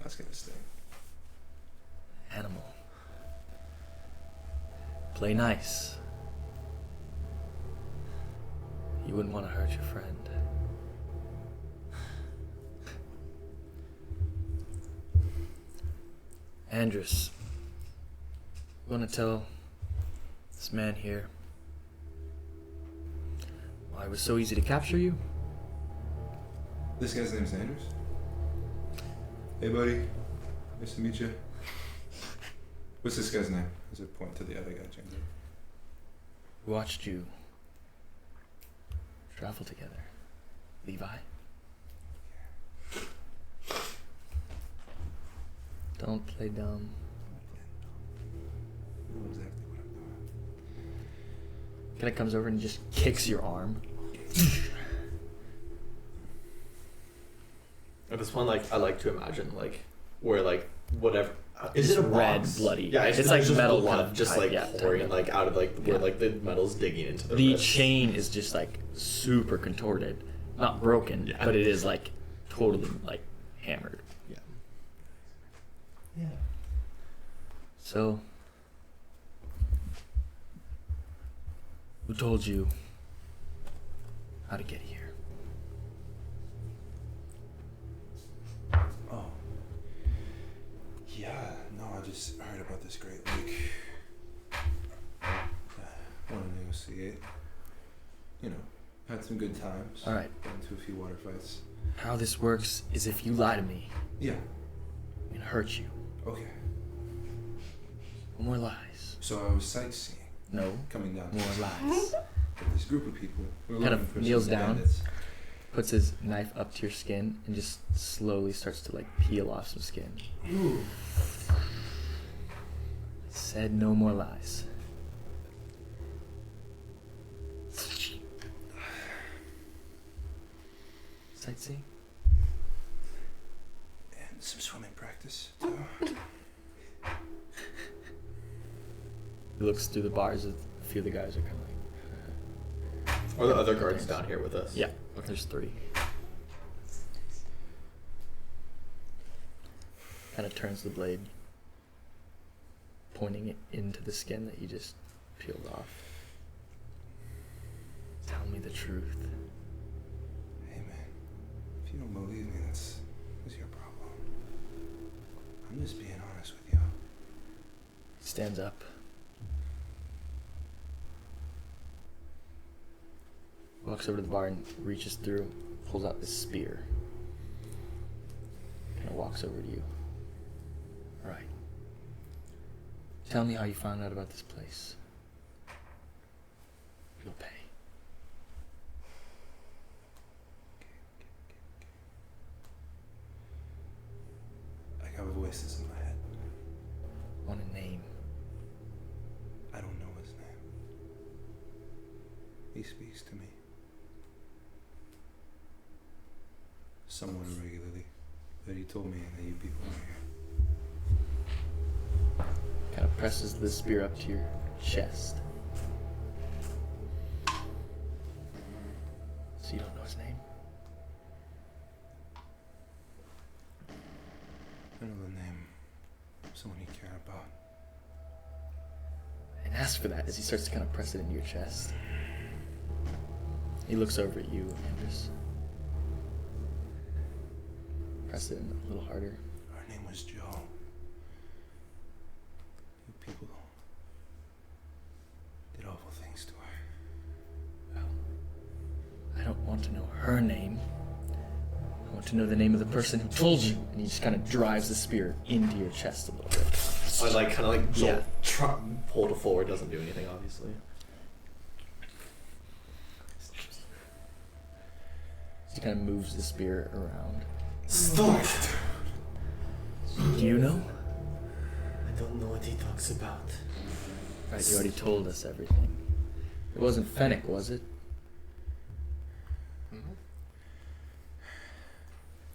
That's gonna sting. Animal. Play nice. You wouldn't want to hurt your friend. Andris, you want to tell this man here why it was so easy to capture you? This guy's name's Andris. Hey, buddy. Nice to meet you. What's this guy's name? As I point to the other guy, James. We watched you travel together. Levi? Don't play dumb. You know exactly what I'm doing. Kind of comes over and just kicks your arm. At this point, like I like to imagine like where like whatever is It's it a red, box? bloody. Yeah, It's it's like just metal blood, kind of just type, like yeah, pouring type of- like out of like where Yeah. like the metal's digging into the The wrist. chain is just like super contorted. Not broken, Yeah. but it is like totally like hammered. Yeah. Yeah. So, who told you how to get here? Oh. Yeah, no, I just heard about this great lake. Wanted to go see it. You know, had some good times. All right. Got into a few water fights. How this works is if you lie to me, Yeah, I'm gonna hurt you. okay. No more lies. So I was sightseeing, No coming down more to lies. this group of people. We were Kind looking of for kneels some down. bandits. Puts his knife up to your skin and just slowly starts to like peel off some skin. Ooh. Said no more lies. Sightseeing? And some swimming practice, too. He looks through the bars. A few of the guys are kind of like. Are the other guards down here with us? Yeah, there's 3. Kind of turns the blade, pointing it into the skin that you just peeled off. Tell me the truth. Hey, man. If you don't believe me, that's your problem. I'm just being honest with you. Stands up. Walks over to the bar and reaches through, pulls out this spear. Kind of walks over to you. All right. Tell me how you found out about this place. You'll pay. I got voices in my head. Want a name? I don't know his name. He speaks to me. Somewhat irregularly. But he told me that you people are here. Kind of presses the spear up to your chest. So you don't know his name? I know the name of someone you care about. And ask for that as he starts to kind of press it into your chest. He looks over at you, Andris. Press it in a little harder. Her name was Joe. You people did awful things to her. Well, I don't want to know her name. I want to know the name of the person who told you. And he just kind of drives the spear into your chest a little bit. I like kind of like jolt, Yeah. pull it forward. Doesn't do anything, obviously. He kind of moves the spear around. Stop! Do you know? I don't know what he talks about. Right, you already told us everything. It wasn't Fennec, was it?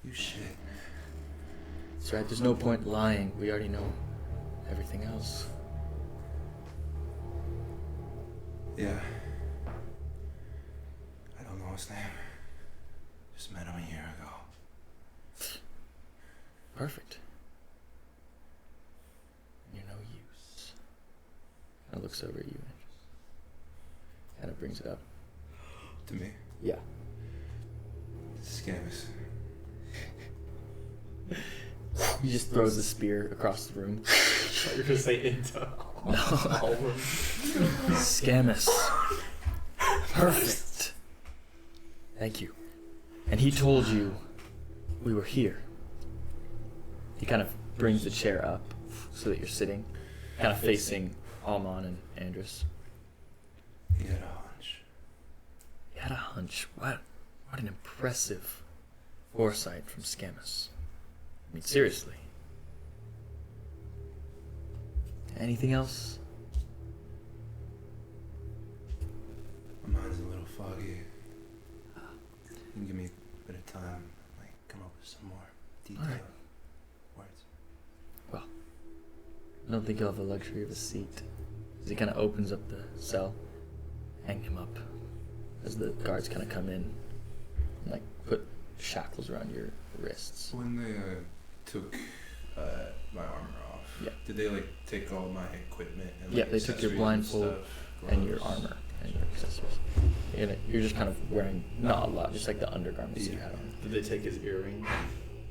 You shit. That's right, there's no point lying. We already know everything else. Yeah. I don't know his name. Just met him a year ago. Perfect. You're no use. Kind of looks over at you and just kind of brings it up. To me? Yeah. Scammers. He just throws the spear across the room. You're gonna say into all room. Scamus. Perfect. Thank you. And he told you we were here. He kind of brings the chair up so that you're sitting, kind of facing Almon and Andris. He had a hunch. He had a hunch. What an impressive foresight from Scamus. I mean, seriously. Anything else? My mind's a little foggy. You can give me a bit of time, like come up with some more detailed Alright. words. Well, I don't think you'll have the luxury of a seat. As he kind of opens up the cell, hang him up as the guards kind of come in and like put shackles around your wrists. When they took my armor off, Yeah. did they like take all my equipment and Yeah, like, they took your accessories blindfold and, stuff, and your gloves? armor and your accessories. You're just kind of wearing not a lot, just like the undergarments you had on. Did they take his earring?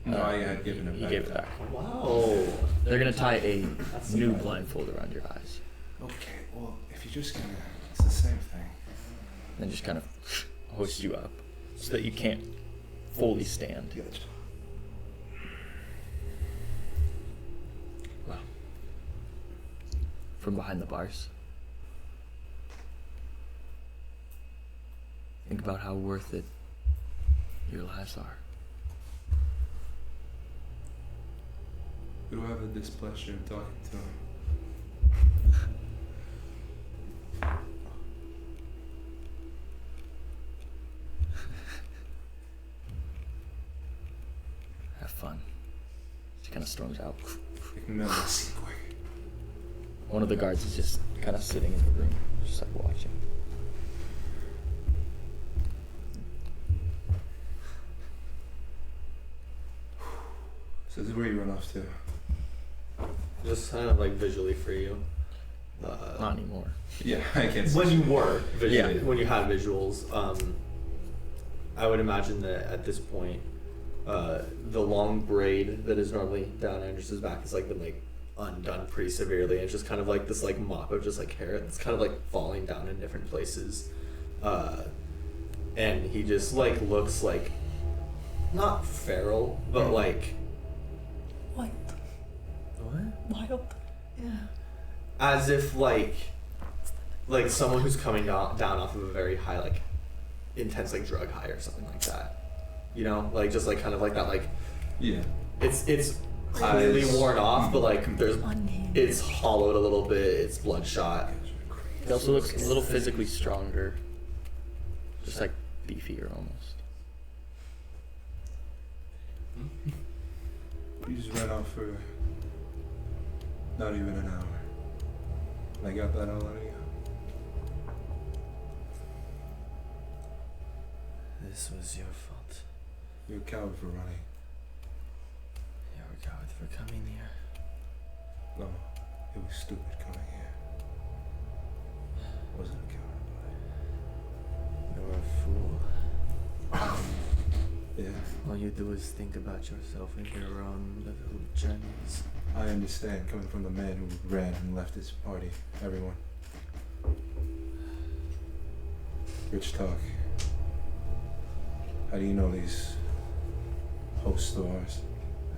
No, I had given it He back. gave it back. Wow. They're gonna tie a That's new surprising. blindfold around your eyes, Okay, well, if you're just gonna, it's the same thing. and then just kind of hoist you up so that you can't fully stand. Wow. From behind the bars. Think about how worth it your lives are. Who do I have the displeasure of talking to? Have fun. She kind of storms out. Take me out of my seat quick. One of the guards is just kind of sitting in the room, just like watching. So this is where you run off to. Just kind of like visually for you. Not anymore. Yeah, I can't see. When you were visually, Yeah. when you had visuals, I would imagine that at this point, the long braid that is normally down Andris's back has like been like undone pretty severely, and it's just kind of like this like mop of just like hair that's kind of like falling down in different places. And he just like looks like not feral, but like Wild. what? Wild. Yeah. As if like someone who's coming down off of a very high like intense like drug high or something like that. You know, like just like kind of like that like Yeah. it's clearly worn off, but like it's hollowed a little bit, it's bloodshot. He also looks a little physically stronger. Just like beefier almost. You just ran off for not even an hour. And I got that all out of you. This was your fault. You're a coward for running. You're a coward for coming here. No, it was stupid coming here. I wasn't a coward, You're a fool. but yeah. All you do is think about yourself and your own little journeys. I understand coming from the man who ran and left his party. Everyone. Rich talk. How do you know these hosts of ours?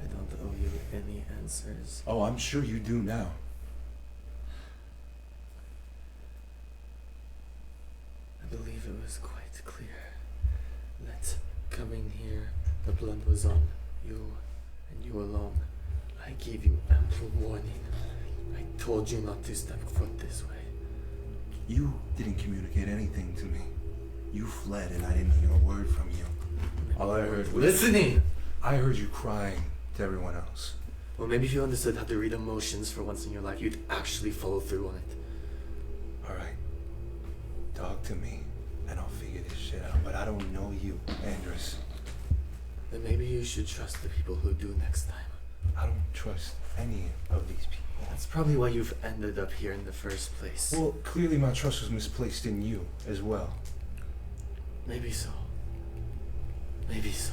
I don't owe you any answers. Oh, I'm sure you do now. I believe it was quite clear that coming here, the blood was on you and you alone. I gave you ample warning. I told you not to step foot this way. You didn't communicate anything to me. You fled and I didn't hear a word from you. All I heard was listening. I heard you crying to everyone else. Well, maybe if you understood how to read emotions for once in your life, you'd actually follow through on it. Alright. Talk to me and I'll figure this shit out. But I don't know you, Andris. Then maybe you should trust the people who do next time. I don't trust any of these people. That's probably why you've ended up here in the first place. Well, clearly my trust was misplaced in you as well. Maybe so. Maybe so.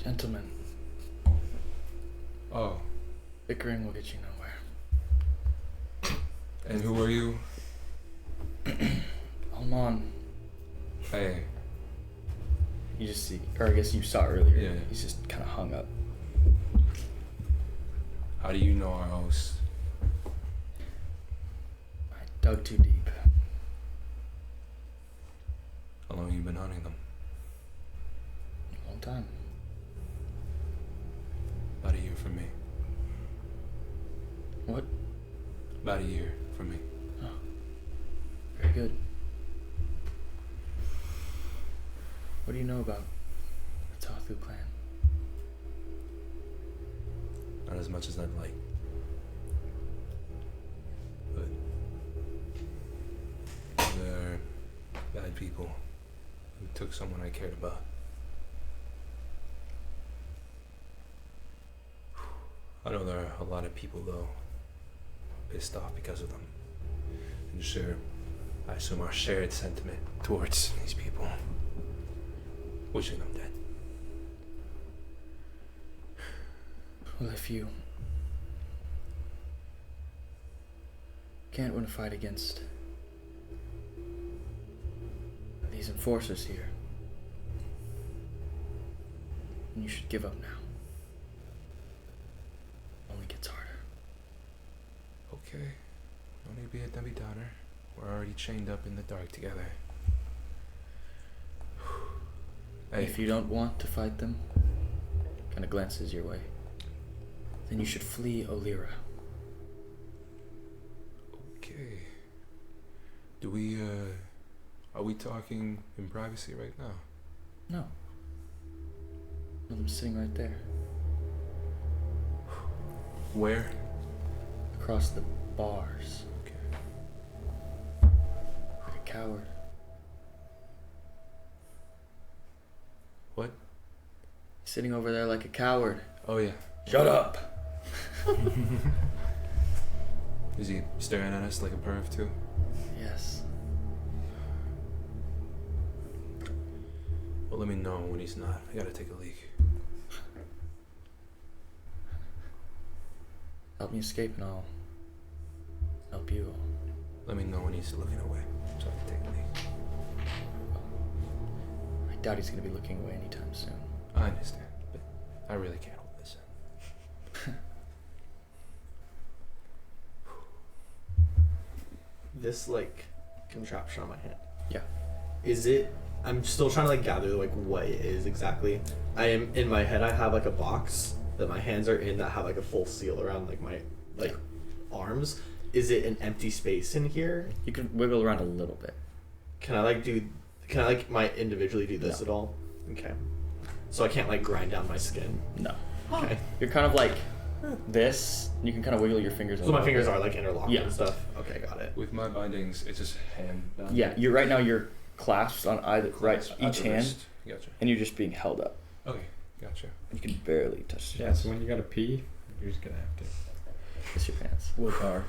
Gentlemen, Oh, bickering will get you nowhere. and who are you? Alman, Hey. you just see, or I guess you saw earlier. Yeah. He's just kind of hung up. How do you know our host? I dug too deep. How long have you been hunting them? A long time. About a year for me. What? About a year for me. Oh, very good. What do you know about the Tathu clan? Not as much as I'd like. But they're bad people who took someone I cared about. I know there are a lot of people though pissed off because of them. And sure, I assume our shared sentiment towards these people. Wishing them dead. Well, if you can't win a fight against these enforcers here, then you should give up now. Only gets harder. Okay. No need to be a Debbie Downer. We're already chained up in the dark together. Hey. If you don't want to fight them, kind of glances your way, then you should flee Olira. Okay. Are we talking in privacy right now? No. Well, I'm sitting right there. Where? Across the bars. Okay. Like a coward. What? Sitting over there like a coward. Oh yeah. Shut up! Is he staring at us like a perv too? Yes. Well, let me know when he's not. I gotta take a leak. help me escape and I'll help you. Let me know when he's looking away, so I can take a leak. I doubt he's gonna be looking away anytime soon. I understand, but I really can't hold this in. This like contraption on my hand. Yeah. Is it? I'm still trying to like gather like what it is exactly. I am in my head. I have like a box that my hands are in that have like a full seal around like my arms. Is it an empty space in here? You can wiggle around a little bit. Can I like individually do this at all? Okay. So I can't like grind down my skin. No. Okay. You're kind of like this. You can kind of wiggle your fingers. So my fingers are like interlocked and stuff. Okay, got it. With my bindings, it's just hand bound. Yeah, you're right now. You're clasped on either each hand, Gotcha. and you're just being held up. Okay, gotcha. You can barely touch the Yeah, so when you gotta pee, you're just gonna have to. Kiss your pants. Willpower.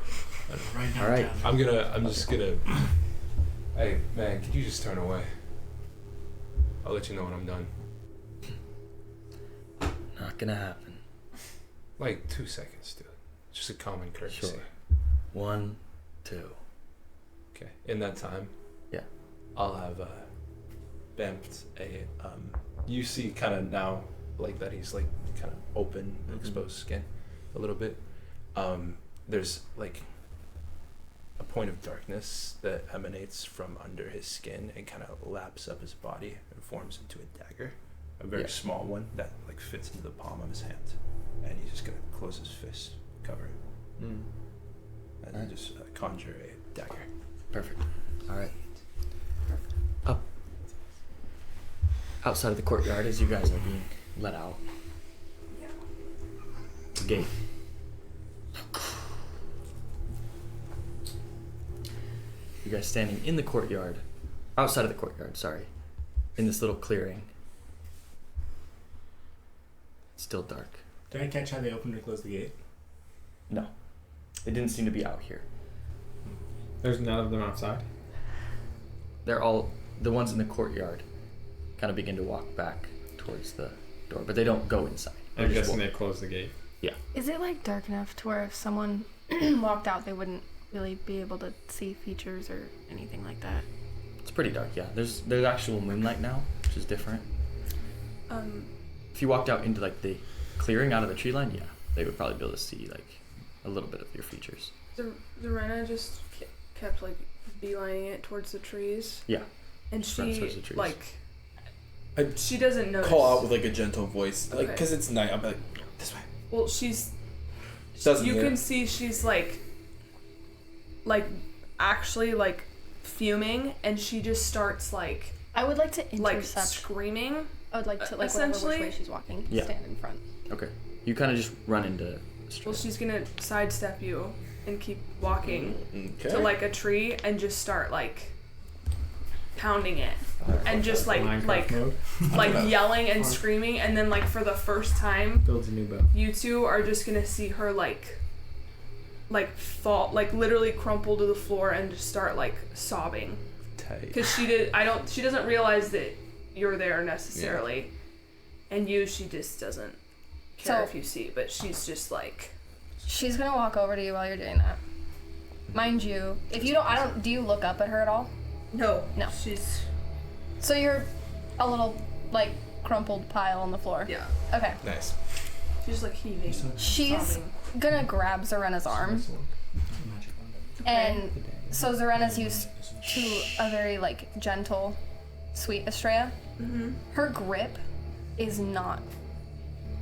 All right. I'm just gonna. Hey man, could you just turn away? I'll let you know when I'm done. Not gonna happen. Like 2 seconds, dude. Just a common courtesy. Sure. 1, 2. Okay. In that time, Yeah. I'll have vamped a you see kind of now like that he's like kind of open, exposed skin a little bit. There's like a point of darkness that emanates from under his skin and kind of laps up his body and forms into a dagger, a very small one that like fits into the palm of his hand, and he's just gonna close his fist, cover it, and then just conjure a dagger. Perfect. All right. Up. Outside of the courtyard, as you guys are being let out. Gate. You guys standing in the courtyard, outside of the courtyard, sorry, in this little clearing. It's still dark. Did I catch how they opened or closed the gate? No. They didn't seem to be out here. There's none of them outside? They're all, the ones in the courtyard kind of begin to walk back towards the door, but they don't go inside. I'm guessing they close the gate. Yeah. Is it like dark enough to where if someone walked out, they wouldn't really be able to see features or anything like that? It's pretty dark, yeah. There's actual moonlight now, which is different. If you walked out into like the clearing out of the tree line, yeah, they would probably be able to see like a little bit of your features. Zarena just kept like beelining it towards the trees. Yeah. And Just runs she towards the trees. like I'd she doesn't notice. call out with like a gentle voice, like Okay. because it's night. I'll be like, this way. Well, she's. Doesn't You hear. can see she's like actually like fuming, and she just starts like I would like to intercept. screaming. I would like to like whatever which essentially. way she's walking. Yeah. Stand in front. Okay. You kind of just run into the street. Well, she's gonna sidestep you and keep walking Okay. to like a tree and just start like pounding it and just like Minecraft mode. like yelling and screaming, and then like for the first time Builds a new bow. you two are just gonna see her like fall, like literally crumple to the floor and just start like sobbing because she doesn't realize that you're there necessarily, and she just doesn't care So- if you see, but she's just like She's gonna walk over to you while you're doing that. Mind you, if you don't, do you look up at her at all? no She's. So you're a little like crumpled pile on the floor. Yeah. Okay. Nice. She's like heaving. She's sobbing. gonna grab Zarena's arm, and so Zarena's used to a very like gentle, sweet Estrella. Mm-hmm. Her grip is not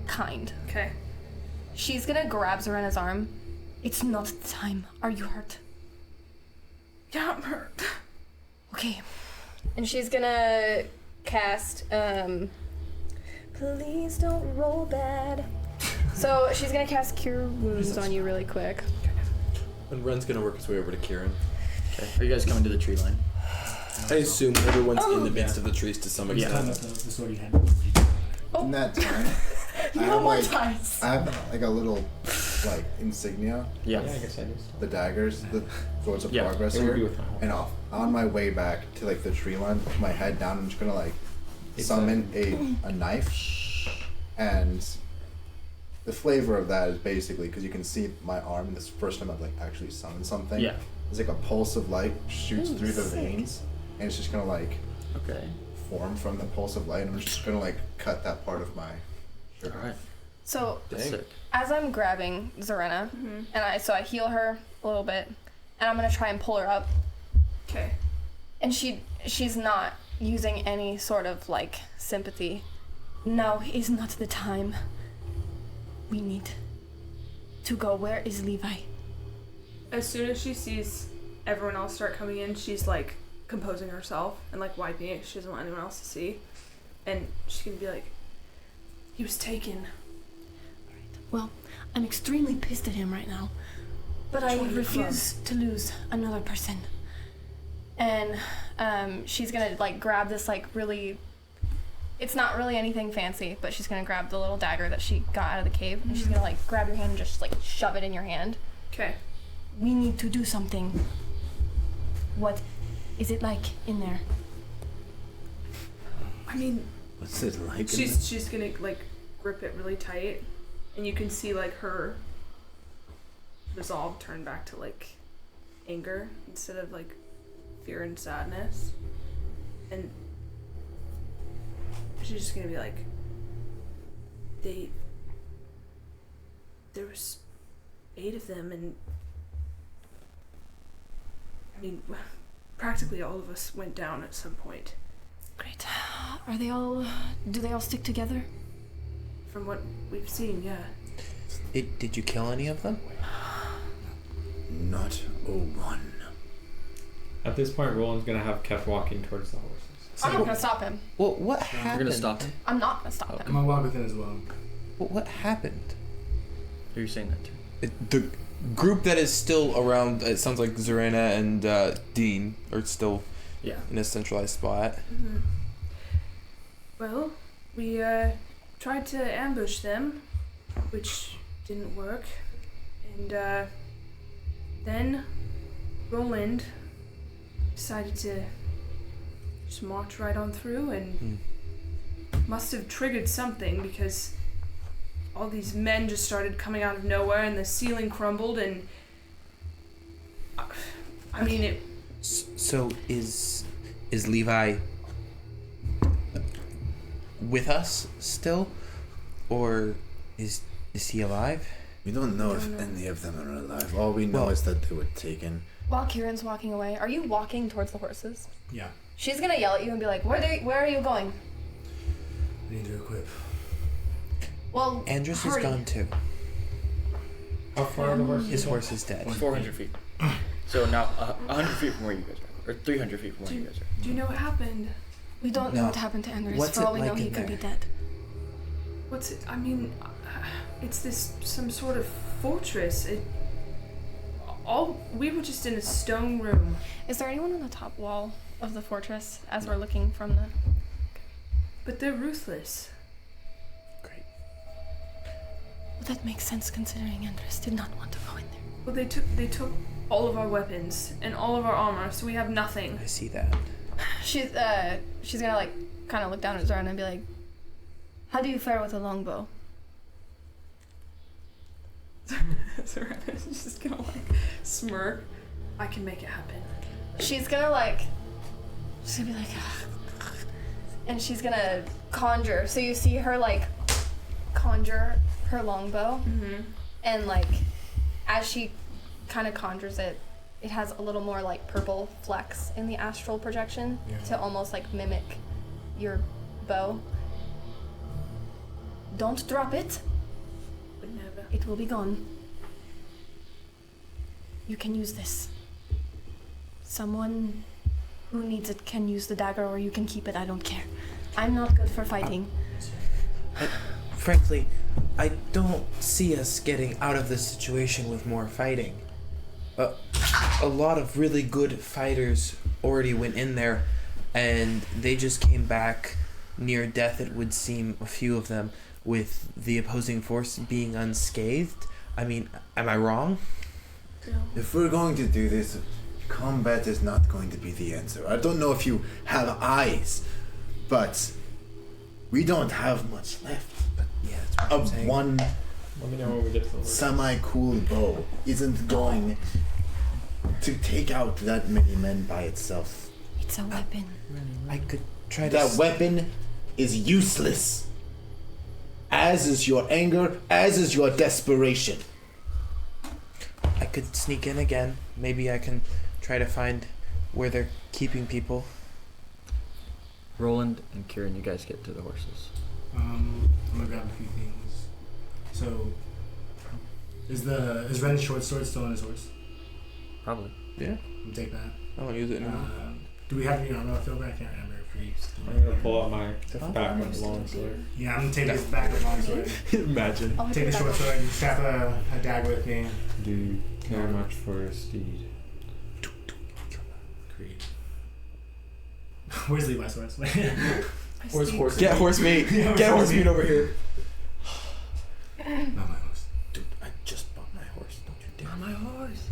kind. Okay. She's gonna grab Zarena's arm. It's not the time. Are you hurt? Yeah, I'm hurt. Okay. And she's gonna cast, please don't roll bad. So she's gonna cast Cure Wounds on you really quick. And Ren's gonna work his way over to Kieran. Okay. Are you guys coming to the tree line? I assume everyone's in the midst of the trees to some Yeah. extent. The sword you had. In that time, You I have have more like times. I have like a little like insignia, Yeah. Yeah, I guess I do. the daggers, the swords of Yeah, progress It would be here. with my whole. And on my way back to like the tree line, with my head down, I'm just gonna like summon a knife and the flavor of that is basically because you can see my arm. This is the first time I've like actually summoned something. Yeah. It's like a pulse of light shoots Ooh, through the sick. veins, and it's just gonna like Okay. form from the pulse of light. And I'm just gonna like cut that part of my. All right. So That's sick. as I'm grabbing Zarena, and I heal her a little bit, and I'm gonna try and pull her up, Okay. and she's not using any sort of like sympathy. Now is not the time. We need to go. Where is Levi? As soon as she sees everyone else start coming in, she's like composing herself and like wiping it. She doesn't want anyone else to see. And she's gonna be like, he was taken. Well, I'm extremely pissed at him right now, but I Which one are you refuse to lose another person. And she's gonna like grab this like really, it's not really anything fancy, but she's gonna grab the little dagger that she got out of the cave, and she's gonna like grab your hand and just like shove it in your hand. Okay. We need to do something. What is it like in there? I mean, What's it like? she's gonna like grip it really tight, and you can see like her resolve turn back to like anger instead of like fear and sadness. And she's just gonna be like, there was 8 of them, and I mean, practically all of us went down at some point. Great. Are they all? Do they all stick together? From what we've seen, yeah. Did you kill any of them? Not one. At this point, Roland's gonna have kept walking towards the horses. I'm not gonna stop him. Well, what You're happened? gonna stop him. I'm not gonna stop I'm him. gonna walk with him as well. What happened? Who are you saying that to? The group that is still around. It sounds like Zarena and Dean are still Yeah. in a centralized spot. Mm-hmm. Well, we tried to ambush them, which didn't work. And then Roland decided to just march right on through and must have triggered something, because all these men just started coming out of nowhere and the ceiling crumbled, and I mean it. So is Levi with us still, or is he alive? We don't know if Don't know. any of them are alive. All we know Well- is that they were taken. While Kieran's walking away, are you walking towards the horses? Yeah. She's gonna yell at you and be like, where are you going? I need to equip. Well, Andris is hurry. gone too. How far are the horses? His horse is dead. 400 feet. So now 100 feet from where you guys are, or 300 feet from where you guys are. Do you know what happened? We don't know No. what happened to Andris. What's For all it we know, like he in could be there? dead. What's it? I mean, it's this some sort of fortress. We were just in a stone room. Is there anyone on the top wall of the fortress as we're looking from the? But they're ruthless. Great. Well, that makes sense considering Andris did not want to go in there. Well, they took all of our weapons and all of our armor, so we have nothing. I see that. She's gonna like kind of look down at Zarna and be like, "How do you fare with a longbow?" She's just gonna like smirk. I can make it happen. She's gonna be like, and she's gonna conjure. So you see her like conjure her longbow, Mm-hmm. and like as she kind of conjures it, it has a little more like purple flecks in the astral projection to almost like mimic your bow. Don't drop it. But never. It will be gone. You can use this. Someone who needs it can use the dagger, or you can keep it. I don't care. I'm not good for fighting. Frankly, I don't see us getting out of this situation with more fighting. A lot of really good fighters already went in there, and they just came back near death, it would seem, a few of them, with the opposing force being unscathed. I mean, am I wrong? If we're going to do this, combat is not going to be the answer. I don't know if you have eyes, but we don't have much left. Yeah, that's what I'm saying. One Let me know when we get to the horses. semi-cool bow isn't going to take out that many men by itself. It's a weapon. I could try to. That weapon is useless. As is your anger, as is your desperation. I could sneak in again. Maybe I can try to find where they're keeping people. Roland and Kieran, you guys get to the horses. I'm gonna grab a few things. So, is Ren's short sword still on his horse? Probably. Yeah. I'll take that. I don't use it anymore. Do we have any armor left over? I can't remember if we used to. I'm gonna pull out my backup longsword. Yeah, I'm gonna take this back with longsword. Imagine. Take the short sword and strap a dagger with me. Do you care much for a steed? Agreed. Where's Levi's horse? Where's horse? Get horse meat. Yeah, Get horse meat. meat over here. Not my horse. Dude, I just bought my horse. Don't you dare. Not my horse.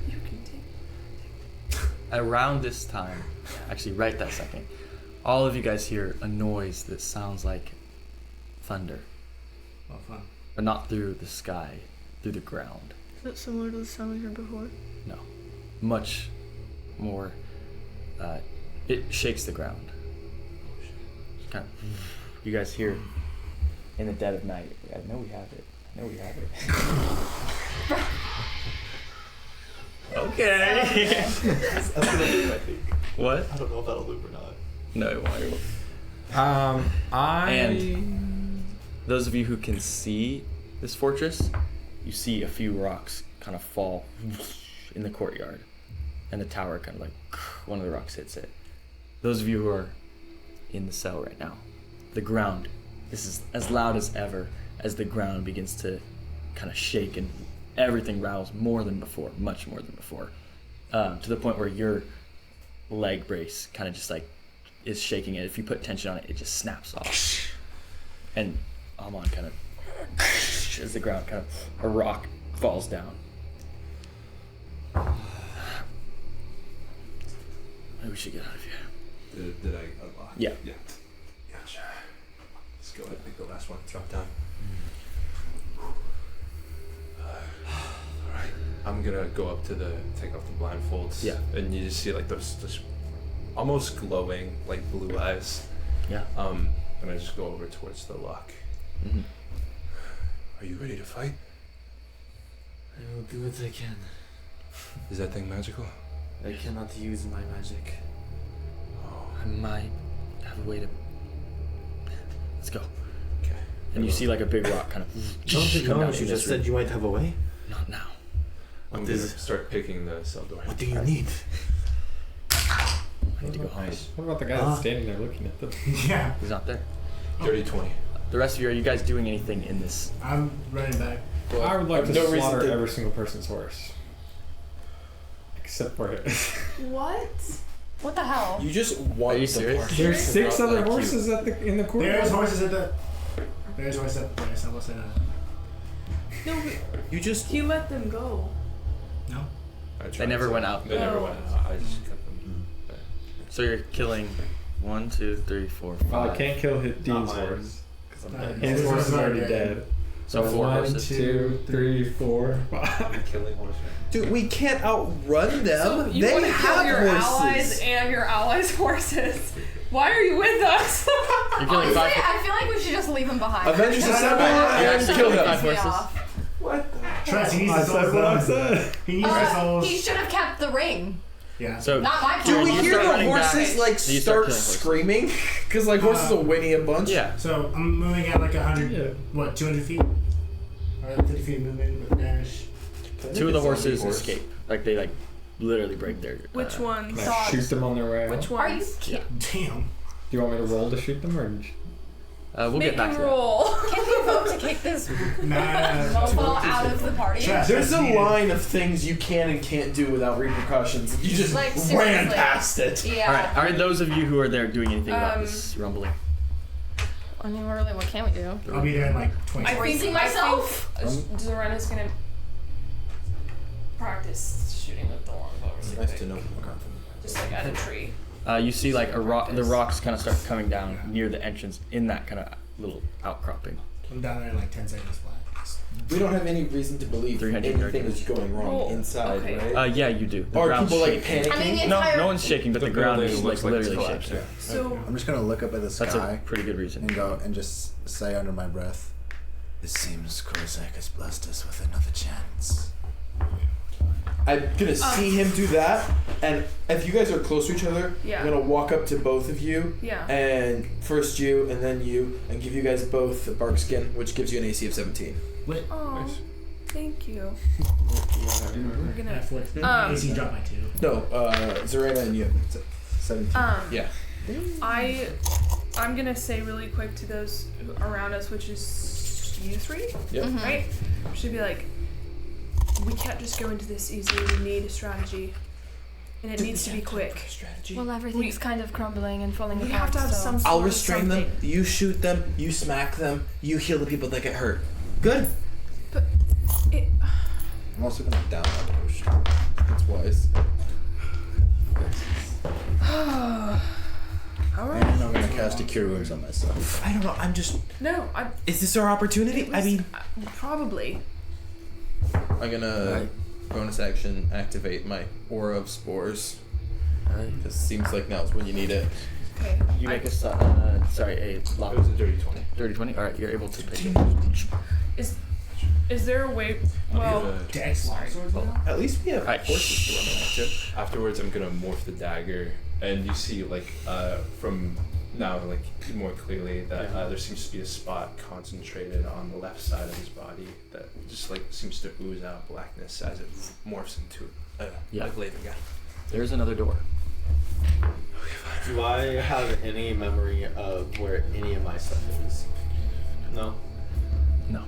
You can take. Around this time, actually right that second, all of you guys hear a noise that sounds like thunder, Oh, fun. but not through the sky, through the ground. Is it similar to the sound we heard before? No, much more. It shakes the ground. Kind of, you guys hear in the dead of night. I know we have it. I know we have it. Okay. That's gonna loop, I think. What? I don't know if that'll loop or not. No, it won't. And those of you who can see this fortress, you see a few rocks kind of fall in the courtyard, and the tower kind of like one of the rocks hits it. Those of you who are in the cell right now, the ground, this is as loud as ever as the ground begins to kind of shake and everything rattles more than before, much more than before, to the point where your leg brace kind of just like is shaking it. If you put tension on it, it just snaps off. And Amon kind of, as the ground kind of, a rock falls down. Maybe we should get out of here. Did I unlock? Yeah. Yeah. Gotcha. Let's go ahead and pick the last one. Drop down. Alright. I'm gonna go up to take off the blindfolds. Yeah. And you just see like those almost glowing like blue eyes. Yeah. And I just go over towards the lock. Mm-hmm. Are you ready to fight? I will do what I can. Is that thing magical? I cannot use my magic. I might have a way to. Let's go. Okay. And you see like a big rock kind of. Don't you come know? down You in just this room. said you might have a way. Not now. I'm gonna start picking the cell door. What do you need? I need to go home. What about the guy that's standing there looking at them? Yeah. He's not there. Dirty 20. The rest of you, are you guys doing anything in this? I'm running back. Well, I would like to no reason slaughter to- every single person's horse. Except for it. What? What the hell? You just want Are you the serious? party. There's 6 Not other like you. horses in the courtyard. There's horses at the. There's horses at the place. I will say that. No, but You just. he let them go. No. They never went out. They never Oh. went out. I just kept them there. So you're killing 1, 2, 3, 4, 5. Well, I can't kill Dean's mine. horse. Because I'm Uh, dead. His His horse is horse already is dead. So 4 1, horses. 2, 3, 4, 5. I'm killing horses. Dude, we can't outrun them. So you they want to have kill your horses. allies and your allies' horses. Why are you with us? You're killing Honestly, 5. I feel like we should just leave him behind. Avengers No, no, Assemble no, no, no, and actually kill killing him. 5 horses. Trust, he needs I the said souls what I though. said. He needs the He souls. should have kept the ring. Yeah. So Not my Do fault. we You hear start the running back. horses like You start start killing horses. screaming? Because like horses will whinny a bunch. yeah. So I'm moving at like 100, Yeah. what, 200 feet? Or 50 feet of movement with a dash. 2 of the horses escape. Like they literally break their. Which ones? Can I Dogs. shoot them on their way out? Which Are you ones? kidding? Damn. Do you want me to roll to shoot them or? We'll Make get back him to that. roll. Can we vote to kick this Nah. mofo out of the party? Trust, There's that's a needed. line of things you can and can't do without repercussions. You just Like, ran seriously. past it. Yeah. All right. Are those of you who are there doing anything about this rumbling? I mean, really, what can we do? I'll be there in like 20 I seconds. Bracing myself. Zorena's gonna practice shooting with the longbow. Nice to know. Just like at a tree. You see like a rock. The rocks kind of start coming down near the entrance in that kind of little outcropping. I'm down there in like 10 seconds flat. We don't have any reason to believe 300 anything is going wrong Well, inside, okay. right? Yeah, you do. The Are ground's people like shaking. panicking? I mean, the No, entire- no one's shaking, but the ground building is looks like like it's literally collapsed, shaking. So I'm just gonna look up at the That's sky a pretty good reason. and go and just say under my breath, "It seems Kozak has blessed us with another chance." I'm gonna see him do that, and if you guys are close to each other, Yeah. I'm gonna walk up to both of you, yeah. and first you, and then you, and give you guys both the bark skin, which gives you an AC of 17. Oh, Nice. thank you. I'm Yeah, gonna. flex. AC dropped my 2. No, Zarena and you. 17. Yeah. I'm gonna say really quick to those around us, which is you three, Yep. Mhm. right? Should be like, we can't just go into this easily. We need a strategy, and it needs to be quick. Strategy. Well, everything's kind of crumbling and falling We apart. have to have so. some. I'll sort of restrain them. something. You shoot them. You smack them. You heal the people that get hurt. Good. But it. I'm also gonna down that potion. That's wise. All right. And I'm gonna cast a cure wounds on myself. I don't know. I'm just. No, Is this our opportunity? I mean, probably. I'm gonna bonus action activate my aura of spores. Alright. This seems like now's when you need it. Okay. You make a lock. It was a dirty 20. Dirty 20? Alright, you're able to pick it. Is there a way? Well, Dex longswords now? At least we have Alright, horses to run around too. Afterwards, I'm gonna morph the dagger, and you see like from now like more clearly that there seems to be a spot concentrated on the left side of his body that just like seems to ooze out blackness as it morphs into Yeah. like Laven gun. There's another door. Do I have any memory of where any of my stuff is? No. No.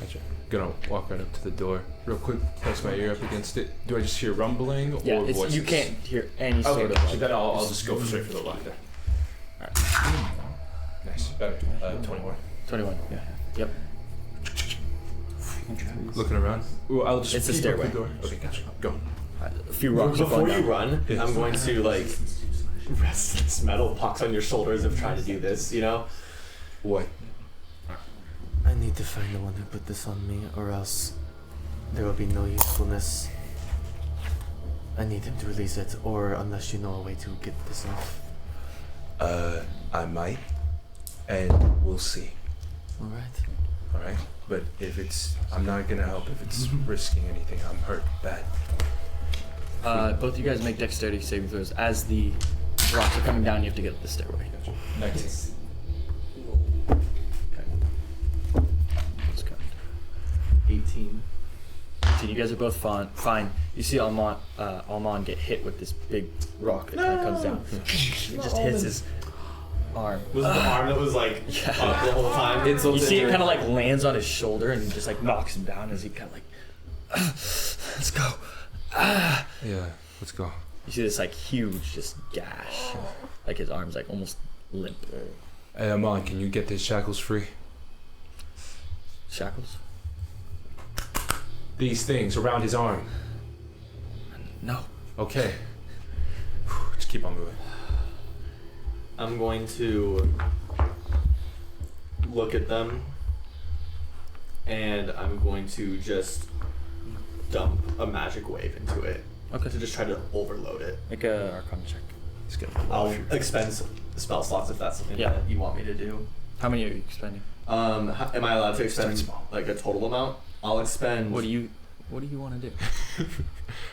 Gotcha. Gonna walk right up to the door real quick, place my ear up against it. Do I just hear rumbling Yeah, or voices? you can't hear any sort Okay, of. so then I'll just go straight for the lock then. Alright. Nice. Better. 21. 21. Yeah. Yep. Looking around. Ooh, I'll just It's a peek up stairway. the door. Okay, gotcha. Go. A few rocks are Before falling you down. run, Yeah. I'm going to like rest this metal box on your shoulders of trying to do this, you know? What? I need to find the one who put this on me, or else there will be no usefulness. I need him to release it, or unless you know a way to get this off. I might, and we'll see. Alright. Alright? But if it's, I'm not gonna help if it's risking anything. I'm hurt bad. Both you guys make dexterity saving throws. As the rocks are coming down, you have to get up the stairway. Gotcha. 19. Okay. Let's count. 18. So you guys are both fine. You see Almond get hit with this big rock that kind of comes down. It just hits his arm. Was it the arm that was like up the whole time? It's You see it kind of like lands on his shoulder and just like knocks him down as he kind of like, let's go. Yeah, let's go. You see this like huge just gash. Like his arm's like almost limp. Hey, Amon, can you get these shackles free? Shackles? These things around his arm. No. Okay. Just keep on moving. I'm going to look at them and I'm going to just dump a magic wave into it. Okay. To just try to overload it. Make a Arcana check. Let's get I'll expend spell slots if that's something that you want me to do. How many are you expending? Am I allowed to expend Start small. like a total amount? I'll expend. What do you want to do?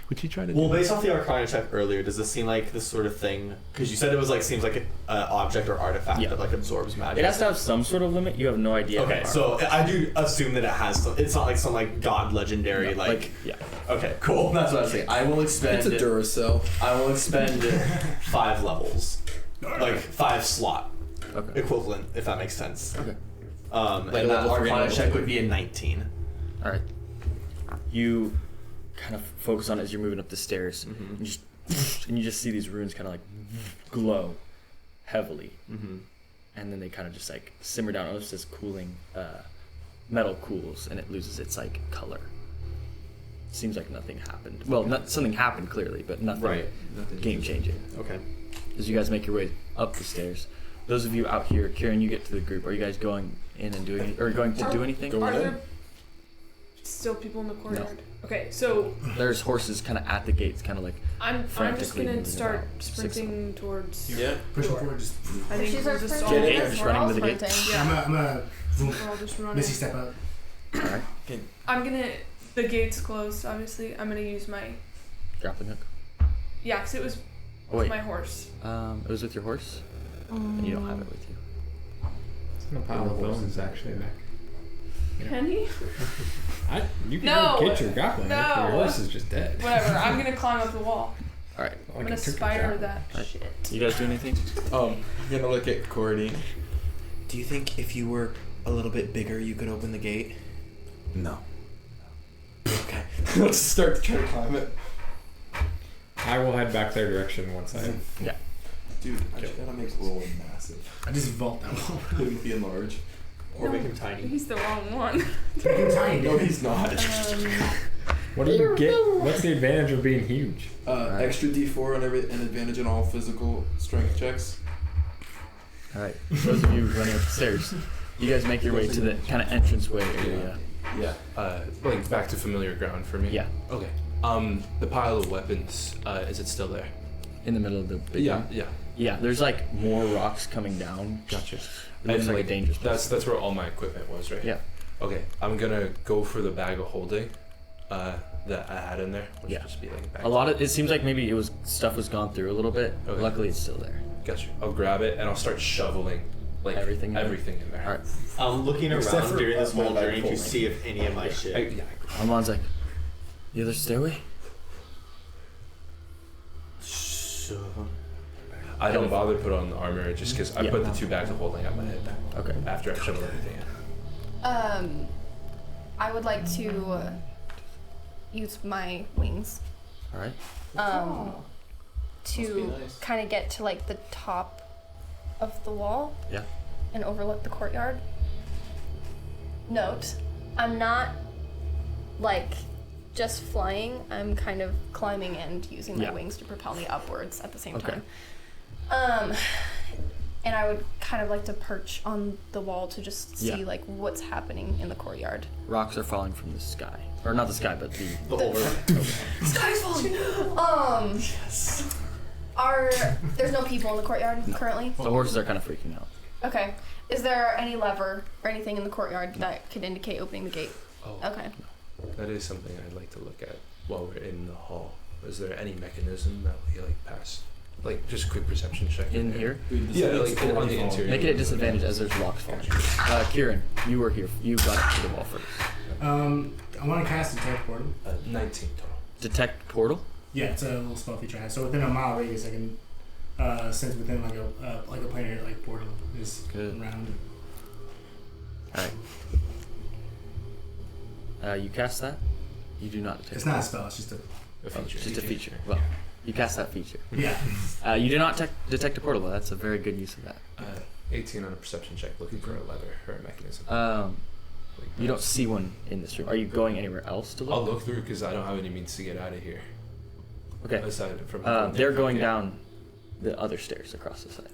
What you trying to Well, do? based off the Arcana check earlier, does this seem like this sort of thing? Because you said it was like seems like an object or artifact that like absorbs magic. It has to have some sort of limit. You have no idea. Okay, so I do assume that it has some. It's not like some like god legendary like. yeah. Okay, cool. That's what I was saying. I will expend. It's a Duracell. I will expend 5 levels, like 5 slot equivalent, if that makes sense. Okay. And that Arcana check would be a 19. All right. You kind of focus on it as you're moving up the stairs, and you just see these runes kind of like glow heavily, and then they kind of just like simmer down, almost as cooling metal cools, and it loses its like color. Seems like nothing happened. Well, something happened clearly, but nothing game changing. Okay. As you guys make your way up the stairs, those of you out here, Kieran, you get to the group. Are you guys going in and doing, or going to do anything? Are there still people in the courtyard? No. Okay, so there's horses kind of at the gates, kind of like. I'm just gonna start sprinting towards. Yeah, push forward. Just. I think she's just just running to the gate. Yeah, I'm a we're all just running. Missy step up. All right. I'm gonna. The gate's closed. Obviously, I'm gonna use my. Grappling hook. Yeah, because it was with my horse. It was with your horse, and you don't have it with you. It's in a pile of bones actually back. Penny? You can go get your grappling hook. Your horse is just dead. Whatever. I'm gonna climb up the wall. All right. I'm gonna spider that shit. You guys do anything? I'm gonna look at Cordy. Do you think if you were a little bit bigger, you could open the gate? No. Okay. Let's start to try to climb it. I will head back their direction once I. Yeah. Dude, I just gotta make Roland massive. I just vault that wall. Him being large. Or make him tiny. He's the wrong one. Make him tiny. No, he's not. What do you get? What's the advantage of being huge? Extra D4 on every, and advantage on all physical strength checks. All right. Those of you running up the stairs, you guys make your way to the kind of entranceway area. Yeah. Like back to familiar ground for me. Yeah. Okay. The pile of weapons, is it still there? In the middle of the big room? Yeah. Yeah. There's like more rocks coming down. Gotcha. It's like a dangerous place. That's where all my equipment was, right? Yeah. Okay. I'm gonna go for the bag of holding, that I had in there. Which would just be like a lot of it seems like maybe stuff was gone through a little bit. Okay. Luckily, it's still there. Gotcha. I'll grab it and I'll start shoveling like everything in there. All right. I'm looking Except around for during this whole my journey to holding. see if any of my shit. Armand's like, the other stairway? Sure. I don't bother to put on the armor just because I put the 2 bags of holding on my head. Okay. After I shovel everything in. I would like to use my wings. All right. To kind of get to like the top of the wall. Yeah. And overlook the courtyard. Note, I'm not like just flying. I'm kind of climbing and using my wings to propel me upwards at the same time. And I would kind of like to perch on the wall to just see like what's happening in the courtyard. Rocks are falling from the sky, or not the sky, but the sky's falling. Yes. There's no people in the courtyard currently? The horses are kind of freaking out. Okay. Is there any lever or anything in the courtyard that could indicate opening the gate? Oh. Okay. That is something I'd like to look at while we're in the hall. Is there any mechanism that we like pass? Like just a quick perception check in there. here? Yeah, like on the interior. Make it a disadvantage as there's rocks falling. Kieran, you were here. You got up to the wall first. I want to cast Detect Portal. 19 total. Detect Portal? Yeah, it's a little spell feature I have. So within a mile radius, I can sense within like a planar like portal is around. All right. You cast that. You do not detect. It's not a spell. It's just a feature. Just a feature. Well, you cast that feature. Yeah. You do not detect a portal. That's a very good use of that. 18 on a perception check, looking for a lever or a mechanism. You don't see one in this room. Are you going anywhere else to look? I'll look through because I don't have any means to get out of here. Okay. Aside from they're going down the other stairs across the side.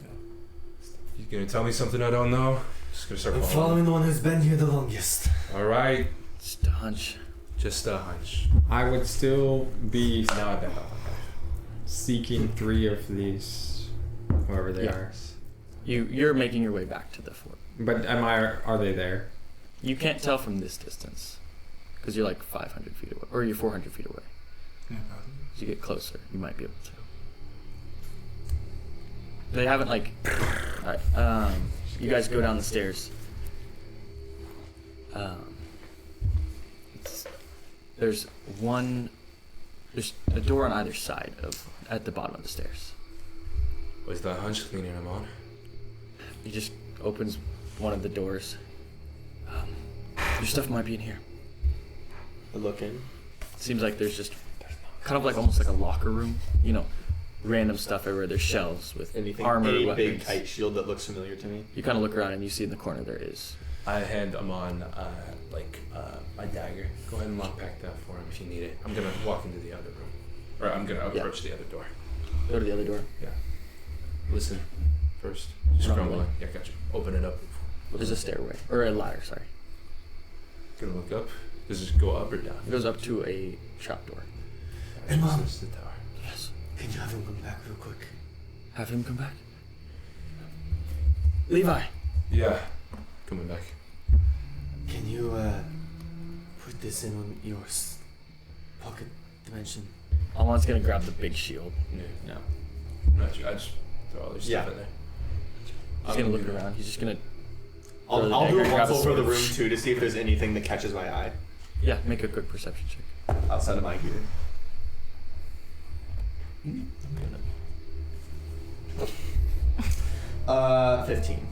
You gonna tell me something I don't know? Just gonna start following the one who's been here the longest. All right. Just a hunch. Just a hunch. I would still be now I bet seeking 3 of these, whoever they are. You're making your way back to the fort. But are they there? You can't tell from this distance because you're like 500 feet away, or you're 400 feet away. As you get closer, you might be able to. They haven't like. All right. You guys go down the stairs. There's a door on either side at the bottom of the stairs. Was the hunch leaning him on? He just opens one of the doors. Your stuff might be in here. I look in. Seems like there's just kind of like almost like a locker room. You know, random stuff everywhere. There's shelves with armor, any weapons. big kite shield that looks familiar to me. You kind of look around and you see in the corner there is. I hand Amon my dagger. Go ahead and lockpack that for him if you need it. I'm gonna walk into the other room, or I'm gonna approach the other door. Go to the other door. Yeah. Listen, first. Just crumbling. Yeah, gotcha. Open it up. There's a stairway or a ladder. Sorry. Gonna look up. Does it go up or down? It goes up to a trapdoor. And Mom, This is the tower. Yes. can you have him come back real quick? Have him come back. Levi. Yeah. Coming back. Can you put this in on your pocket dimension? Almon's gonna grab the big shield. No. Not sure. I just throw all this stuff in there. He's gonna look around. He's just gonna. I'll do a grab once over the sword. room too to see if there's anything that catches my eye Yeah, make a quick perception check. outside of my gear. 15.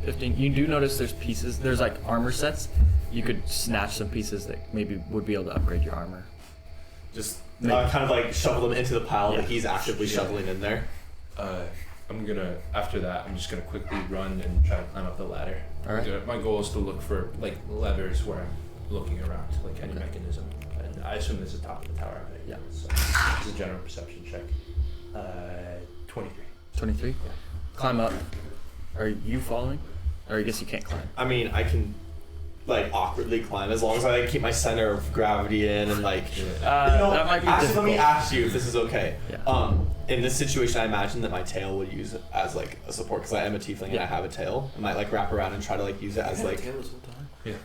15. You do notice there's pieces. There's like armor sets. You could snatch some pieces that maybe would be able to upgrade your armor. Just kind of like shovel them into the pile that he's actively Yeah. shoveling in there. I'm gonna, after that, I'm just gonna quickly run and try to climb up the ladder. Alright. My goal is to look for like levers where I'm looking around, like any mechanism. And I assume this is top of the tower. Right? Yeah. So it's a general perception check. 23. 23. Yeah. Climb up. Are you following? Or I guess you can't climb. I mean, I can like awkwardly climb as long as I like, keep my center of gravity in and like. That might be actually, difficult. let me ask you if this is okay. Yeah. In this situation, I imagine that my tail would use it as like a support because I am a tiefling and I have a tail. I might like wrap around and try to like use it as like.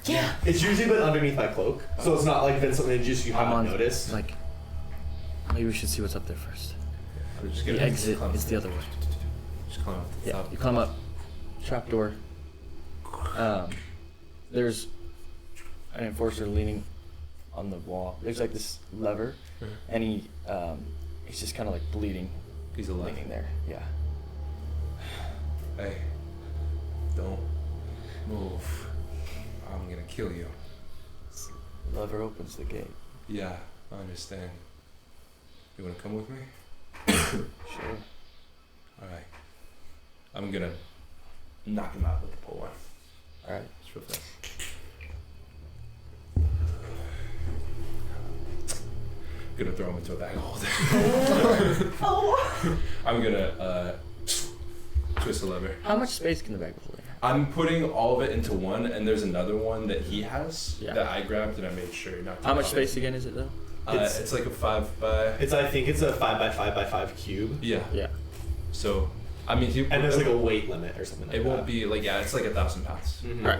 Yeah. It's usually been underneath my cloak, so it's not like been something that just you haven't noticed. Like, maybe we should see what's up there first. I'm just The gonna exit climb is up. the other way. Just climb up to the Yeah, top. you climb up. Trapdoor. There's an enforcer leaning on the wall. There's like this lever, and he's just kind of like bleeding. He's alive. Leaning there. Yeah. Hey, don't move. I'm gonna kill you. The lever opens the gate. Yeah, I understand. You wanna come with me? Sure. Alright. I'm gonna knock him out with the pole arm. Alright. Just real fast. Gonna throw him into a bag of holding. I'm gonna twist the lever. How much space can the bag hold? I'm putting all of it into one, and there's another one that he has Yeah. that I grabbed, and I made sure not to. How much space again is it though? It's like a 5 by. I think it's a 5 by 5 by 5 cube. Yeah. Yeah. So, I mean, And there's like a weight limit or something like it that. won't be like it's like 1,000 pounds. Mhm. Right.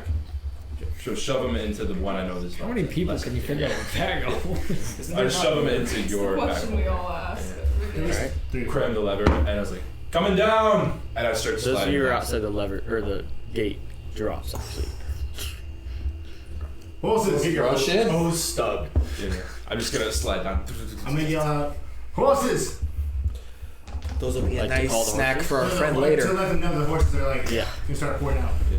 So shove him into the one I know there's. How many people can you fit in a bag of? I just shove him into your bag. Question we all ask. Alright. Cram the lever, and I was like, "Coming down!" And I start So sliding. you're down. outside the lever or the gate drops actually. Horses! Hose stubbed. Yeah. I'm just gonna slide down. I'm gonna yell out, horses! Those will be a Like to nice call the snack horses? for our friend To later. let them know the horses are like, Yeah. you start pouring out. Yeah.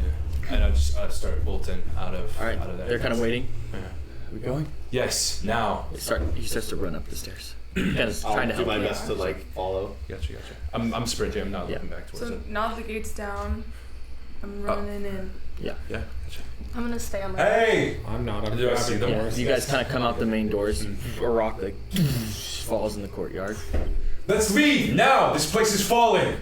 And I just start bolting out of Alright. out of there. They're kind of waiting. Yeah. Are we going? Yes. Now. He starts to run up the stairs. Kind of I'll trying to do help my you. best to like follow. Gotcha. I'm sprinting. I'm not looking back towards So it. now that the gate's down, I'm running in. Yeah. Yeah. Gotcha. I'm gonna stay on my. Hey! I'm not. I'm Do I see grabbing them? the Yeah, horse. you guys kind of come out the main doors. A rock like falls in the courtyard. Let's leave now. This place is falling.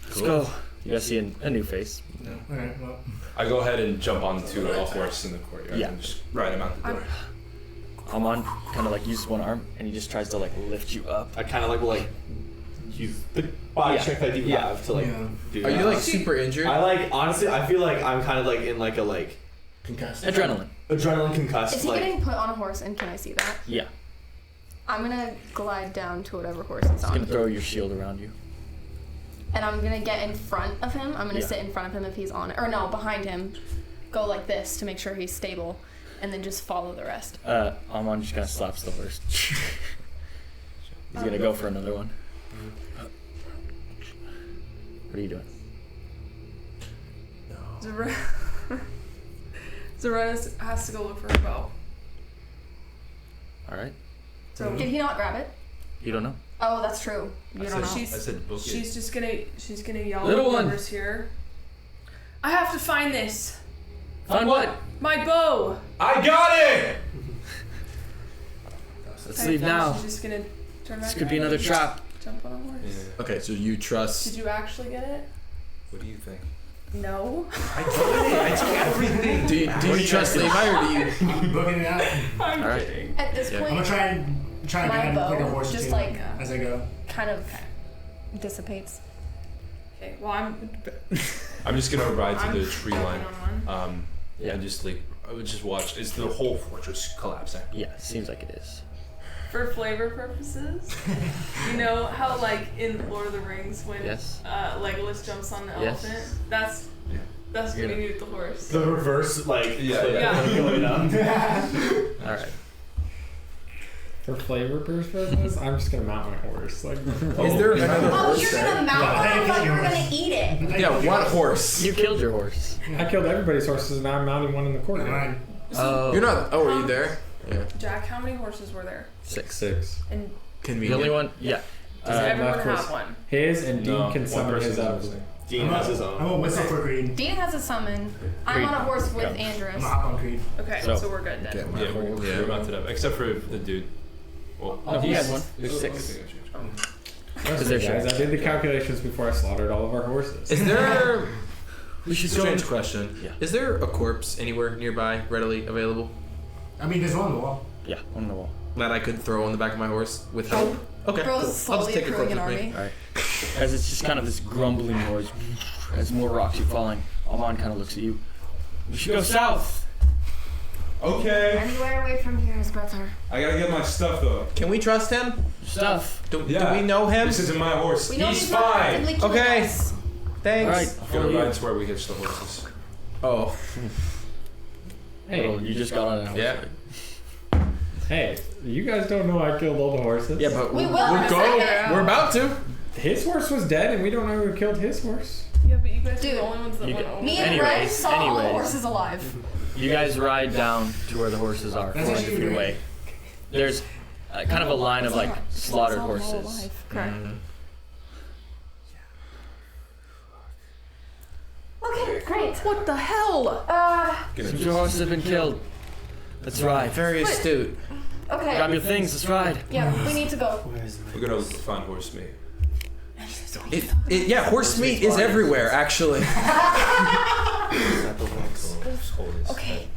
Let's go. You guys see a new face. Alright, well. I go ahead and jump onto a horse in the courtyard Yeah. and just ride him out the door. Amon kind of like uses one arm and he just tries to like lift you up. I kind of like use the body Yeah. strength I do Yeah. have to like Yeah. do Are that. you like super injured? I like honestly I feel like I'm kind of like in like a like Concussed. adrenaline concussed. Is he like getting put on a horse and can I see that? Yeah. I'm gonna glide down to whatever horse he's He's gonna on. throw your shield around you. And I'm gonna get in front of him. I'm gonna Yeah. sit in front of him if he's on it. Or no, behind him. Go like this to make sure he's stable. And then just follow the rest. Amon just kind of slaps the horse. He's gonna go for another one. What are you doing? Zara has to go look for her bow. Alright. So Did he not grab it? You don't know. Oh, that's true. You don't know. I said book it. she's gonna yell Little at one. whoever's here. I have to find this. Find what? My bow. I got it! Let's leave now. She's just gonna turn This back could be around another and trap. Jump on a horse. Okay, so you trust. Did you actually get it? What do you think? No. I took everything. Do you trust Levi or do you? I'm booking it out. I'm All right. kidding. At this Yeah. I'm point, gonna try and my get like a bow horse or just two like as I go. kind of dissipates. Okay. Well, I'm just gonna ride to I'm the tree working line. on one. And just like I would just watch. Is the whole fortress collapsing? Yeah, seems like it is. For flavor purposes, you know how like in Lord of the Rings when Yes. Legolas jumps on the Yes. elephant? That's what You're you need with the horse. The reverse, like, Yeah. going up. All right. For flavor purposes, I'm just gonna mount my horse. Like, Is there another Oh, horse you're there? gonna mount Yeah. it? I thought you were gonna eat it. Yeah, what horse? You killed your horse. I killed everybody's horses, and now I'm mounting one in the courtyard. Mine. Oh. You're not. Oh, are you there? Yeah. Jack, how many horses were there? 6. And The only Convenient. one. Yeah. does everyone left was have one? His, and Dean No, can one summon person his is out. missing. Dean has his own. I'm gonna whistle for Creed. Dean has a summon. I'm on a horse with I'm Andris. gonna hop on Creed. Okay, So- so we're good then. Yeah, we're mounted up, except for the dude. Well, Oh, he has one. There's Oh, 6. okay, gotcha. Is there Guys, sure? I did the calculations before I slaughtered all of our horses. Is there? We should Strange question. Yeah. Is there a corpse anywhere nearby, readily available, I mean, there's one on the wall. Yeah, on the wall. that I could throw on the back of my horse with help? Okay, Bro's cool. I'll slowly just take a accruing corpse an with me. army. All right. As it's just kind of this grumbling noise, as more rocks keep falling, Alman kind of looks at you. We should go south. Okay. Anywhere away from here is better. I gotta get my stuff though. Can we trust him? Stuff. Do Yeah. we know him? This isn't my horse. We know He's he's not fine. actively killing Okay. us. Thanks. All right. I'm Follow gonna you. ride to where we hitch the horses. Oh, Hey, Oh, you just got on it. yeah. hey, you guys don't know I killed all the horses. Yeah, but We will in We'll a go. second. We're about to. His horse was dead, and we don't know who killed his horse. Yeah, but you guys are Dude, the only ones that you went get- over. Me and Red Anyways, saw all the anyways. horses alive. you guys ride down to where the horses are, That's 400 actually feet great. away. There's kind of a line of like slaughtered Saw them all horses. alive. Okay. Okay, great. What the hell? Since your horses have been killed, let's ride. Very astute. Okay. Grab your things, let's ride. Yeah, we need to go. We're gonna find horse meat. Yeah, horse meat is everywhere, actually. Okay.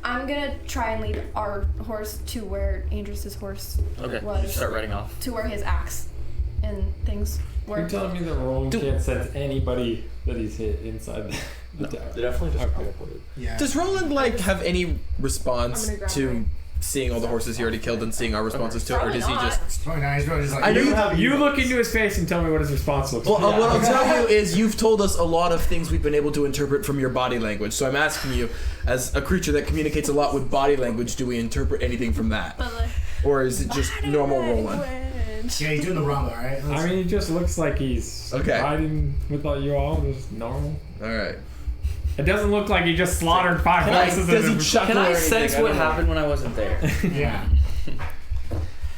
I'm gonna try and lead our horse to where Andris' horse Okay, was. you start riding off. To where his axe and things were. You're telling me that Roland can't sense anybody that he's hit inside the tower? They definitely just teleported. Yeah. Does Roland like have any response I'm gonna grab to mine. seeing all the horses he already killed and seeing our responses to it, or Probably does he not. just? It's probably nice, bro. Just like, I know You look into his face and tell me what his response looks Well, like. what I'll tell you is you've told us a lot of things we've been able to interpret from your body language. So I'm asking you, as a creature that communicates a lot with body language, do we interpret anything from that, or is it just normal Roland? yeah, you're doing the wrong, alright? I mean, he just looks like he's Okay. riding with you all, just normal. All right. It doesn't look like he just slaughtered 5 horses. Does he and chuckle Can or I anything? sense don't what know. happened when I wasn't there? yeah.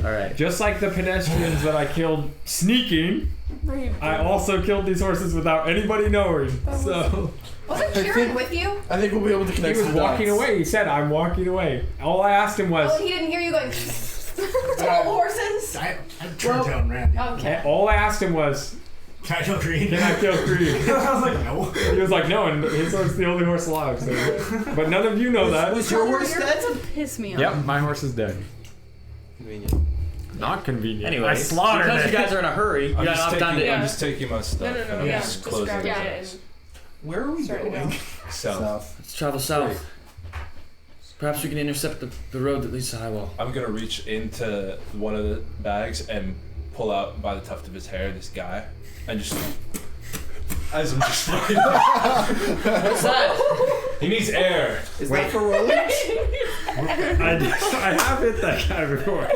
All right. just like the pedestrians that I killed sneaking, I also killed these horses without anybody knowing. So Wasn't Kieran with you? I think we'll be able to he connect. was some walking dots. away. He said, "I'm walking away." All I asked him was, Oh, and he didn't hear you going to all the horses? I turned down Randy. Okay. all I asked him was, Can I kill Green? "Can I kill Creed?" I was like, no. He was like, "No," and his horse the only horse alive. So. But none of you know that. Was your horse You're dead? to piss me off. Yep, my horse is dead. Convenient. Not convenient. Anyway, I slaughtered because it. you guys are in a hurry, you I'm gotta just, knock down taking, to I'm just taking my stuff. No, and I'm yeah. just Just closing grab the it doors. and Where are we start to going? go. South. Let's travel south. Perhaps we can intercept the road that leads to Highwall. I'm gonna reach into one of the bags and pull out by the tuft of his hair this guy, and just as I'm just riding. What's that? He needs air. Is that for Roland? I have hit that guy before.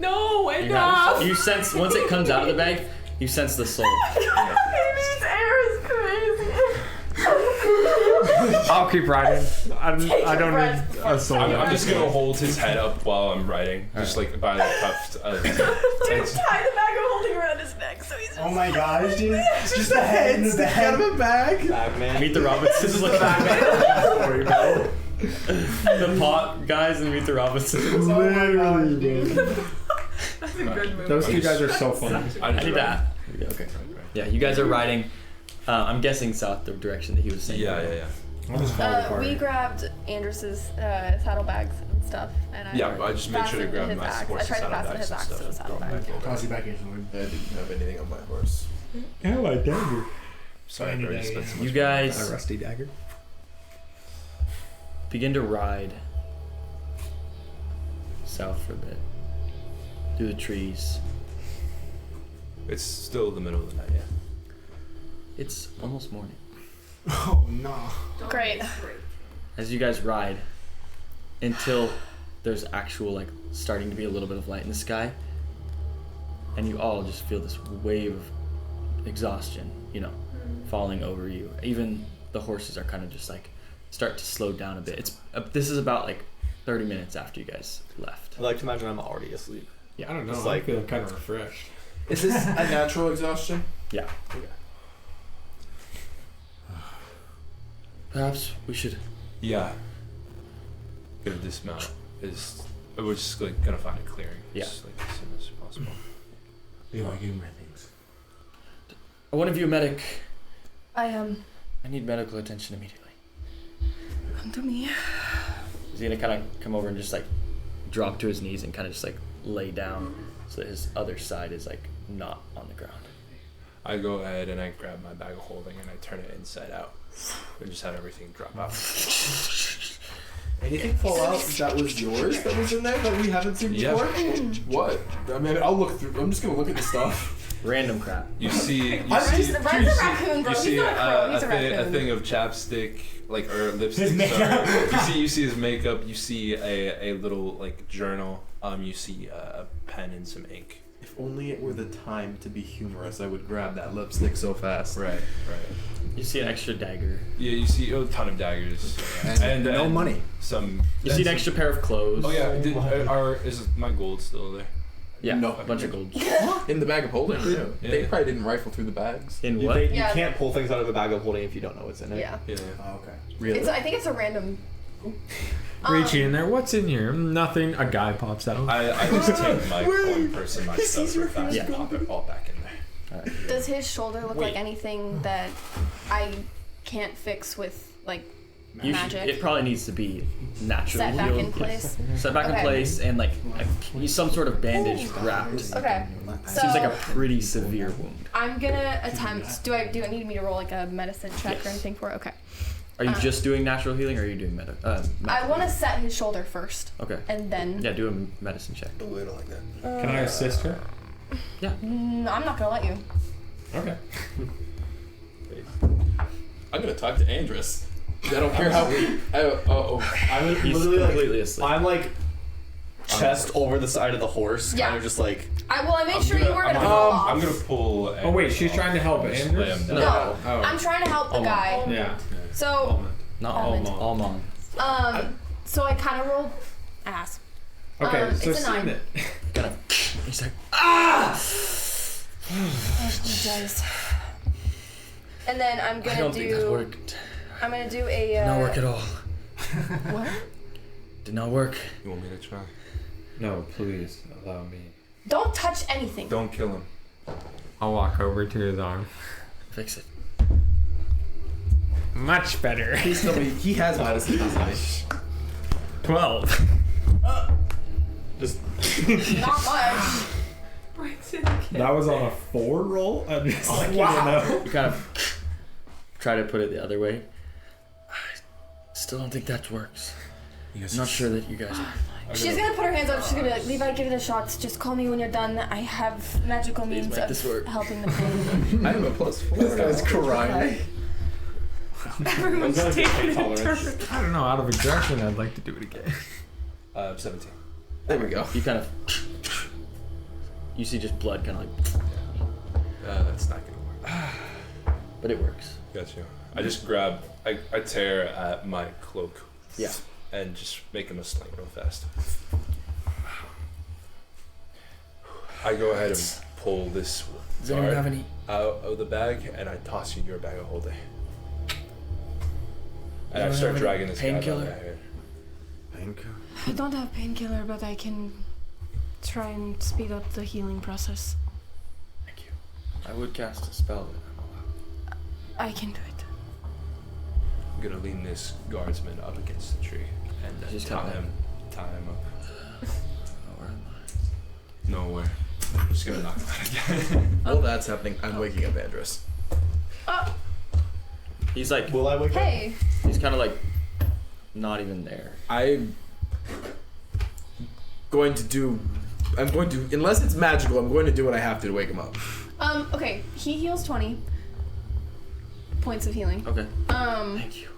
No, You enough! You sense once it comes out of the bag, you sense the soul. Amy's air is crazy. I'll keep riding. I don't breath. need a soul. I'm just gonna hold his head up while I'm riding, just like by the tuft. Tie the bag I'm holding around his neck so he's Oh my gosh, dude. It's just the head and the Out of a bag. Batman. Meet the Robinsons. Look at the pot guys and Meet the Robinsons. Literally, bro. That's a good movie. Those two guys are so funny. I need that. Okay. Yeah, you guys are riding. I'm guessing south, the direction that he was saying. Yeah. I'll just follow the party. We grabbed Andris's saddlebags and stuff, and I just made sure to grab his my axe. I horse's tried to fasten his axe to the saddlebag. Toss you back your sword. I didn't have anything on my horse. Yeah, my dagger. Sorry, I already spent so much You money. guys A rusty dagger. begin to ride south for a bit through the trees. It's still the middle of the night, yeah. It's almost morning. Oh no. Great. As you guys ride until there's actual like starting to be a little bit of light in the sky, and you all just feel this wave of exhaustion, falling over you. Even the horses are kind of just like start to slow down a bit. This is about like 30 minutes after you guys left. I like to imagine I'm already asleep. Yeah, I don't know. It's I'm like feeling kind of refreshed. Is this a natural exhaustion? Yeah. Okay. Perhaps we should. Yeah. Gonna dismount. We're just like gonna find a clearing. Yeah. Just, like, as soon as possible. Yeah, I give you my things. Are one of you a medic? I am. I need medical attention immediately. Come to me. Is he gonna kind of come over and just like drop to his knees and kind of just like lay down so that his other side is like not on the ground? I go ahead and I grab my bag of holding and I turn it inside out. We just had everything drop out. Anything fall out that was yours that was in there that we haven't seen before? What? I mean, I'll look through. I'm just gonna look at the stuff. Random crap. You see Ryan's a raccoon, bro. You see He's not a crow. He's a a raccoon. thing of chapstick, like or lipstick. His makeup. Sorry. You see his makeup. You see a little like journal. You see a pen and some ink. If only it were the time to be humorous, I would grab that lipstick so fast. Right. You see an extra dagger. Yeah, you see a ton of daggers And no money. Some. You see an extra pair of clothes. Oh yeah. Is my gold still there? Yeah. No. A bunch of gold. In the bag of holding. Yeah. Yeah. They probably didn't rifle through the bags. In You, what? you Yeah. can't pull things out of a bag of holding if you don't know what's in it. Yeah. Yeah. Oh, okay. Really? I think it's a random. Reaching in there. What's in here? Nothing. A guy pops out. I just take my one person, my stuff real fast, Yeah. and pop it all back in there. Alright. Does his shoulder look Wait. like anything that I can't fix with like magic? It probably needs to be naturally Set back healed. in place. Yes. Set back in Okay. place and like some sort of bandage wrapped. Okay. So Seems like a pretty severe wound. I'm gonna attempt. Do it need me to roll like a medicine check Yes. or anything for it? Okay. Are you just doing natural healing or are you doing I want to set his shoulder first. Okay. And then. Yeah, do a medicine check. Oh, I don't like that. Can I assist her? Yeah. I'm not gonna let you. Okay. I'm gonna talk to Andris. I don't care how. I'm He's literally completely like, asleep. I'm like chest over the side of the horse, Yeah. kind of just like. I made sure you were gonna fall off. I'm gonna pull. Oh wait, she's trying to help Just lay Andris? him down. No, Oh. I'm trying to help the Almond. guy. Yeah. So, Not Almond. almond. so I kind of rolled ass. Okay, so it's a 9. seeing it. Kind of. He's like, ah! I apologize. And then I'm I gonna don't think that do. worked. I'm gonna do a. Did not work at all. What? Did not work. You want me to try? No, please allow me. Don't touch anything. Don't kill him. I'll walk over to his arm. Fix it. Much better. Please tell me he has medicine. Nice. 12. Just. Not much. That was on a 4 roll? I'm just like, wow. You kind of try to put it the other way. I still don't think that works. I'm not sure that you guys are. She's gonna put her hands up. She's gonna be like, Levi, give it a shot. Just call me when you're done. I have magical Please means make this work. of helping the pain. I have a +4. This guy's crying. Everyone's taking a turn. I don't know, out of aggression, I'd like to do it again. 17. There we go. You kind of. You see just blood kind of like. That's not gonna work. But it works. Got you. I just grab. I tear at my cloak. Yeah. And just make him a sling real fast. I go ahead and pull this Does anyone guard have any? out of the bag, and I toss you your bag of holding. And I Anyone start have dragging any this guy down painkiller? my head. I don't have painkiller, but I can try and speed up the healing process. Thank you. I would cast a spell, but I can do it. I'm gonna lean this guardsman up against the tree and then Just tie tie him up. where am Nowhere. I'm just gonna knock him out again. While that's happening, I'm waking up Andris. He's like, Will I wake up? Hey. he's kind of like, not even there. I'm going to, unless it's magical, I'm going to do what I have to wake him up. Okay. He heals 20 points of healing. Okay. Thank you.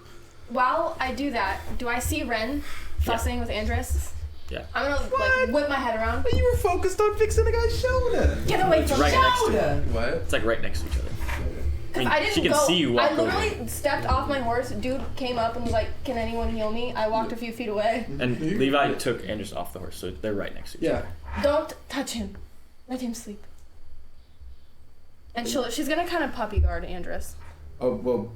While I do that, do I see Ren fussing with Andris? Yeah. I'm gonna like whip my head around. But you were focused on fixing the guy's shoulder. Get away It's from right me! next to him. What? It's like right next to each other. I mean, I didn't she can go. see you walk I literally over. stepped off my horse. Dude came up and was like, "Can anyone heal me?" I walked a few feet away. And Levi took Andris off the horse, so they're right next to each other. Don't touch him. Let him sleep. And she's gonna kind of puppy guard Andris. Oh, well,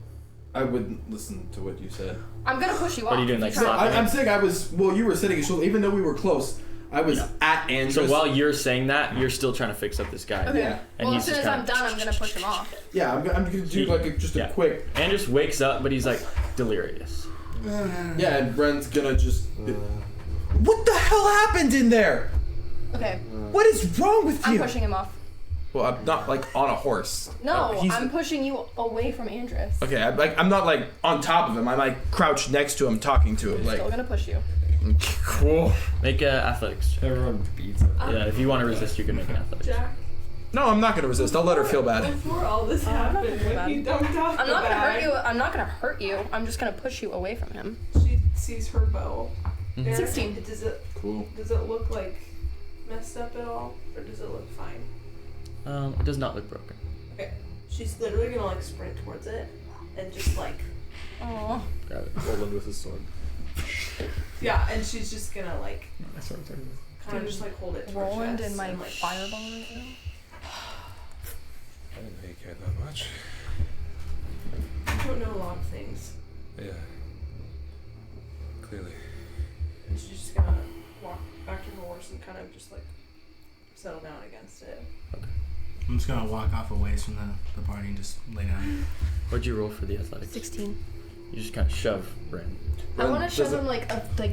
I wouldn't listen to what you said. I'm gonna push you off. What are you doing, like if try. slapping I'm saying you were sitting his shoulder, even though we were close, I was at Andris. So while you're saying that, you're still trying to fix up this guy. Okay. Yeah. And Well, he's as soon just as kinda- I'm done, I'm gonna push him off. Yeah, I'm gonna do like a quick. Andris wakes up, but he's like delirious. Yeah, and Bren's gonna just. What the hell happened in there? Okay. What is wrong with you? I'm pushing him off. Well, I'm not like on a horse. No, He's- I'm pushing you away from Andris. Okay, I'm not like on top of him. I'm like crouched next to him, talking to him. Like. Still gonna push you. Cool. Make a athletics. Everyone beats it. Yeah, if you want to resist, you can make an athletics. Jack, No, I'm not gonna resist. I'll let her feel bad. before all this I'm not happened, gonna feel when he bad. dumped off I'm the not gonna hurt bag, you. I'm not gonna hurt you. I'm just gonna push you away from him. she sees her bow. Mhm. 16. Does it Cool. look like messed up at all, or does it look fine? It does not look broken. Okay. She's literally gonna like sprint towards it and just like Oh. Grab it. Roland with his sword. yeah, and she's just gonna like That's what I'm saying. kind of just like hold it to her Roland chest and my like fireball right now. I didn't know you cared that much. I don't know a lot of things. Yeah. Clearly. And she's just gonna walk back to her horse and kind of just like settle down against it. I'm just gonna walk off a ways from the party and just lay down. What'd you roll for the athletics? 16. You just kind of shove Ren. I want to shove him like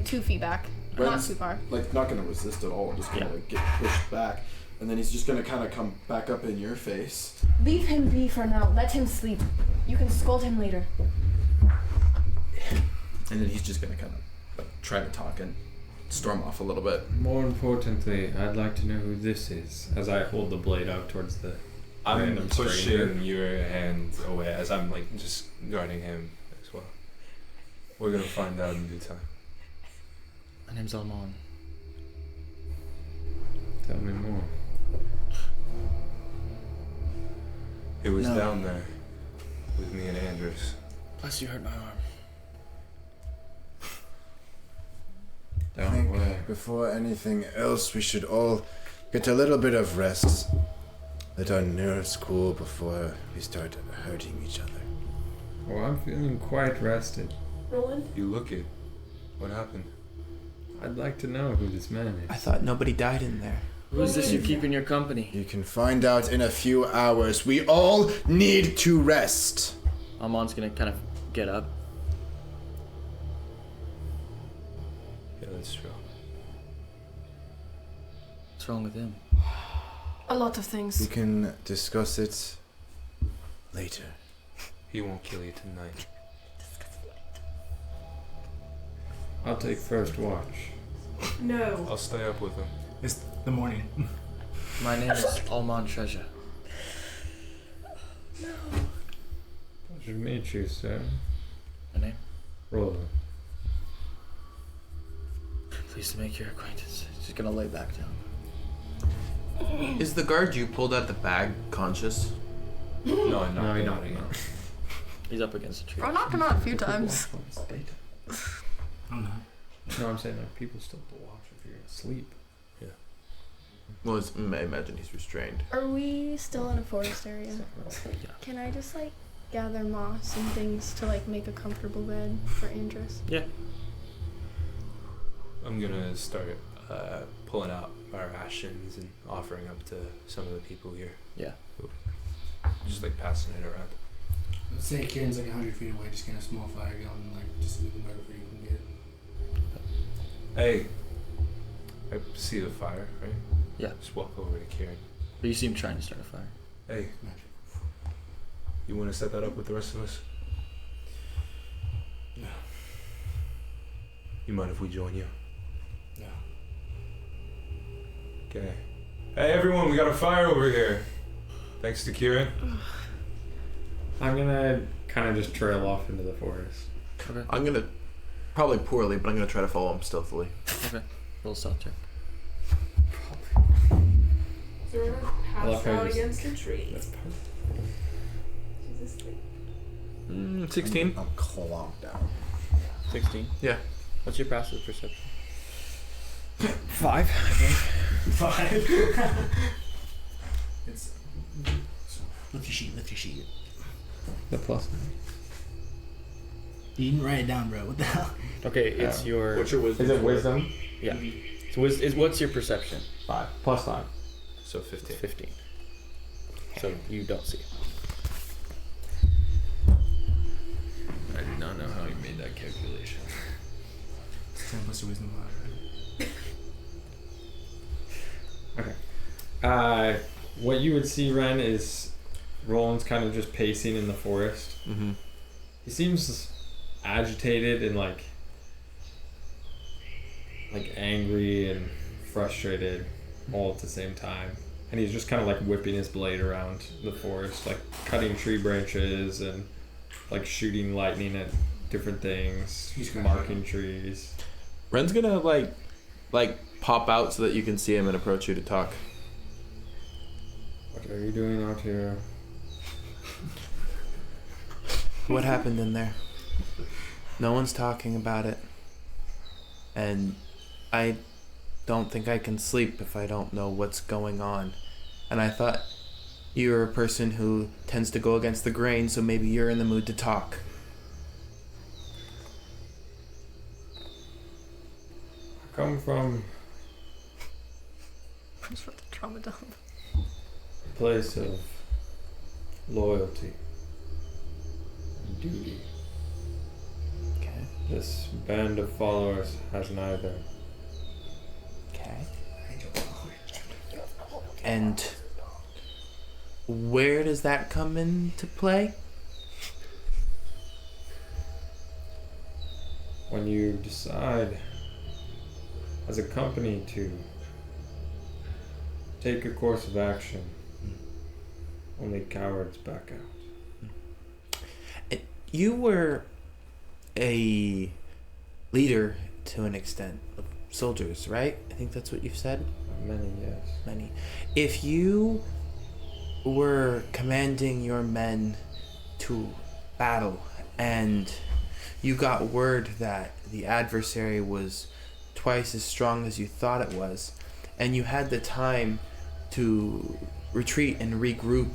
2 feet back. Not Ren's, too far. Like not gonna resist at all. Just gonna like get pushed back, and then he's just gonna kind of come back up in your face. Leave him be for now. Let him sleep. You can scold him later. And then he's just gonna kind of like try to talk and storm off a little bit. More importantly, I'd like to know who this is. As I hold the blade out towards the I'm random stranger. pushing your hand away as I'm like just guarding him as well. We're gonna find out in due time. My name's Almon. Tell me more. It was No. down there with me and Andris. Plus, you hurt my arm. I Don't think worry. before anything else, we should all get a little bit of rest. Let our nerves cool before we start hurting each other. Oh, I'm feeling quite rested. Roland? You look it. What happened? I'd like to know who this man is. I thought nobody died in there. Who's this you keep in your company? You can find out in a few hours. We all need to rest. Almon's gonna kind of get up. Yeah, that's true. What's wrong with him? A lot of We things. can discuss it later. He won't kill you tonight. I'll take first watch. No. I'll stay up with him. It's the morning. My name is Almon Treasure. Pleasure to meet you, sir. My name? Roland. Pleased to make your acquaintance. She's gonna lay back down. Is the guard you pulled out the bag conscious? No, I'm No, not. you're No, not. He's up against a tree. I knocked him out a few times. I'm not. No, I'm saying like people still have to watch if you're asleep. Well, I imagine he's restrained. Are we still in a forest area? Yeah. Can I just like gather moss and things to like make a comfortable bed for Andris? Yeah. I'm gonna start pulling out our rations and offering them to some of the people here. Yeah. just like passing it around. Let's say Kieran's like 100 feet away, just getting a small fire going, like just wherever you can get. Hey, I see the fire, right? Yeah. Just walk over to Kieran. But you see him trying to start a fire. Hey, you want to set that up with the rest of us? No. You mind if we join you? No. Okay. Hey everyone, we got a fire over here. Thanks to Kieran. I'm gonna kind of just trail off into the forest. Okay. I'm gonna, probably poorly, but I'm gonna try to follow him stealthily. Okay. Roll stealth check. So we're gonna I love pass how you out just- against a tree. That's perfect. Jesus. 16. I'm clonked out. 16. Yeah. What's your passive perception? 5. 5. It's. Lift your sheet. Lift your sheet. The plus. You didn't write it down, bro. What the hell? Okay, it's your. What's your wisdom? Is it for? wisdom? Yeah. So what's your perception? 5. Plus 5. So It's 15. 15. So you don't see. I do not know how you made that calculation. 10 plus your wisdom. Okay. What you would see, Ren, is Roland's kind of just pacing in the forest. Mm-hmm. He seems agitated and like angry and frustrated all at the same time. And he's just kind of like whipping his blade around the forest, like cutting tree branches and like shooting lightning at different things, He's got marking trees. Ren's gonna like pop out so that you can see him and approach you to talk. What are you doing out here? What happened in there? No one's talking about it. And I don't think I can sleep if I don't know what's going on. And I thought you were a person who tends to go against the grain, so maybe you're in the mood to talk. I come from Just for the trauma dump. a place of loyalty and duty. Okay. This band of followers has neither. Okay. And where does that come into play? When you decide as a company to take a course of action, only cowards back out. You were a leader to an extent of soldiers, right? I think that's what you've said. Many, yes. Many. If you were commanding your men to battle and you got word that the adversary was twice as strong as you thought it was, and you had the time to retreat and regroup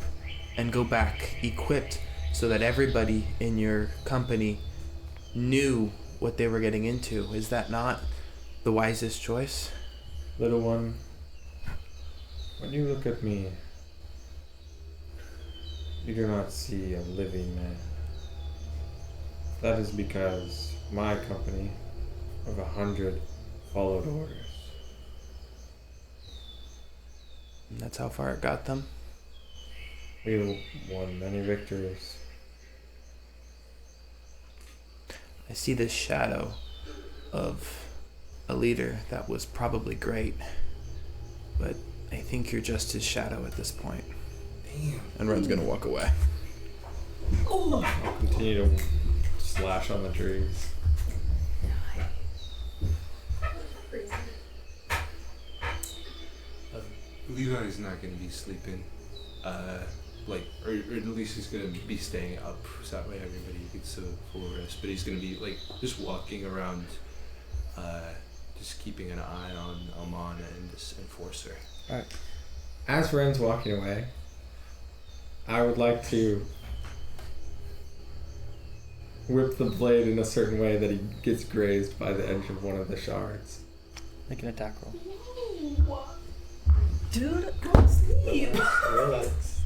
and go back equipped so that everybody in your company knew what they were getting into, is that not the wisest choice? Little one, when you look at me, you do not see a living man. That is because my company of 100 followed orders. And that's how far it got them? We won many victories. I see this shadow of a leader that was probably great, but I think you're just his shadow at this point. Damn. And Ren's gonna walk away. I'll continue to slash on the trees. Levi's not gonna be sleeping, or at least he's gonna be staying up, so that way everybody gets a full rest. But he's gonna be like just walking around, just keeping an eye on Alman and this enforcer. Alright. As Ren's walking away, I would like to whip the blade in a certain way that he gets grazed by the edge of one of the shards. Make an attack roll. Dude, go to sleep. Relax.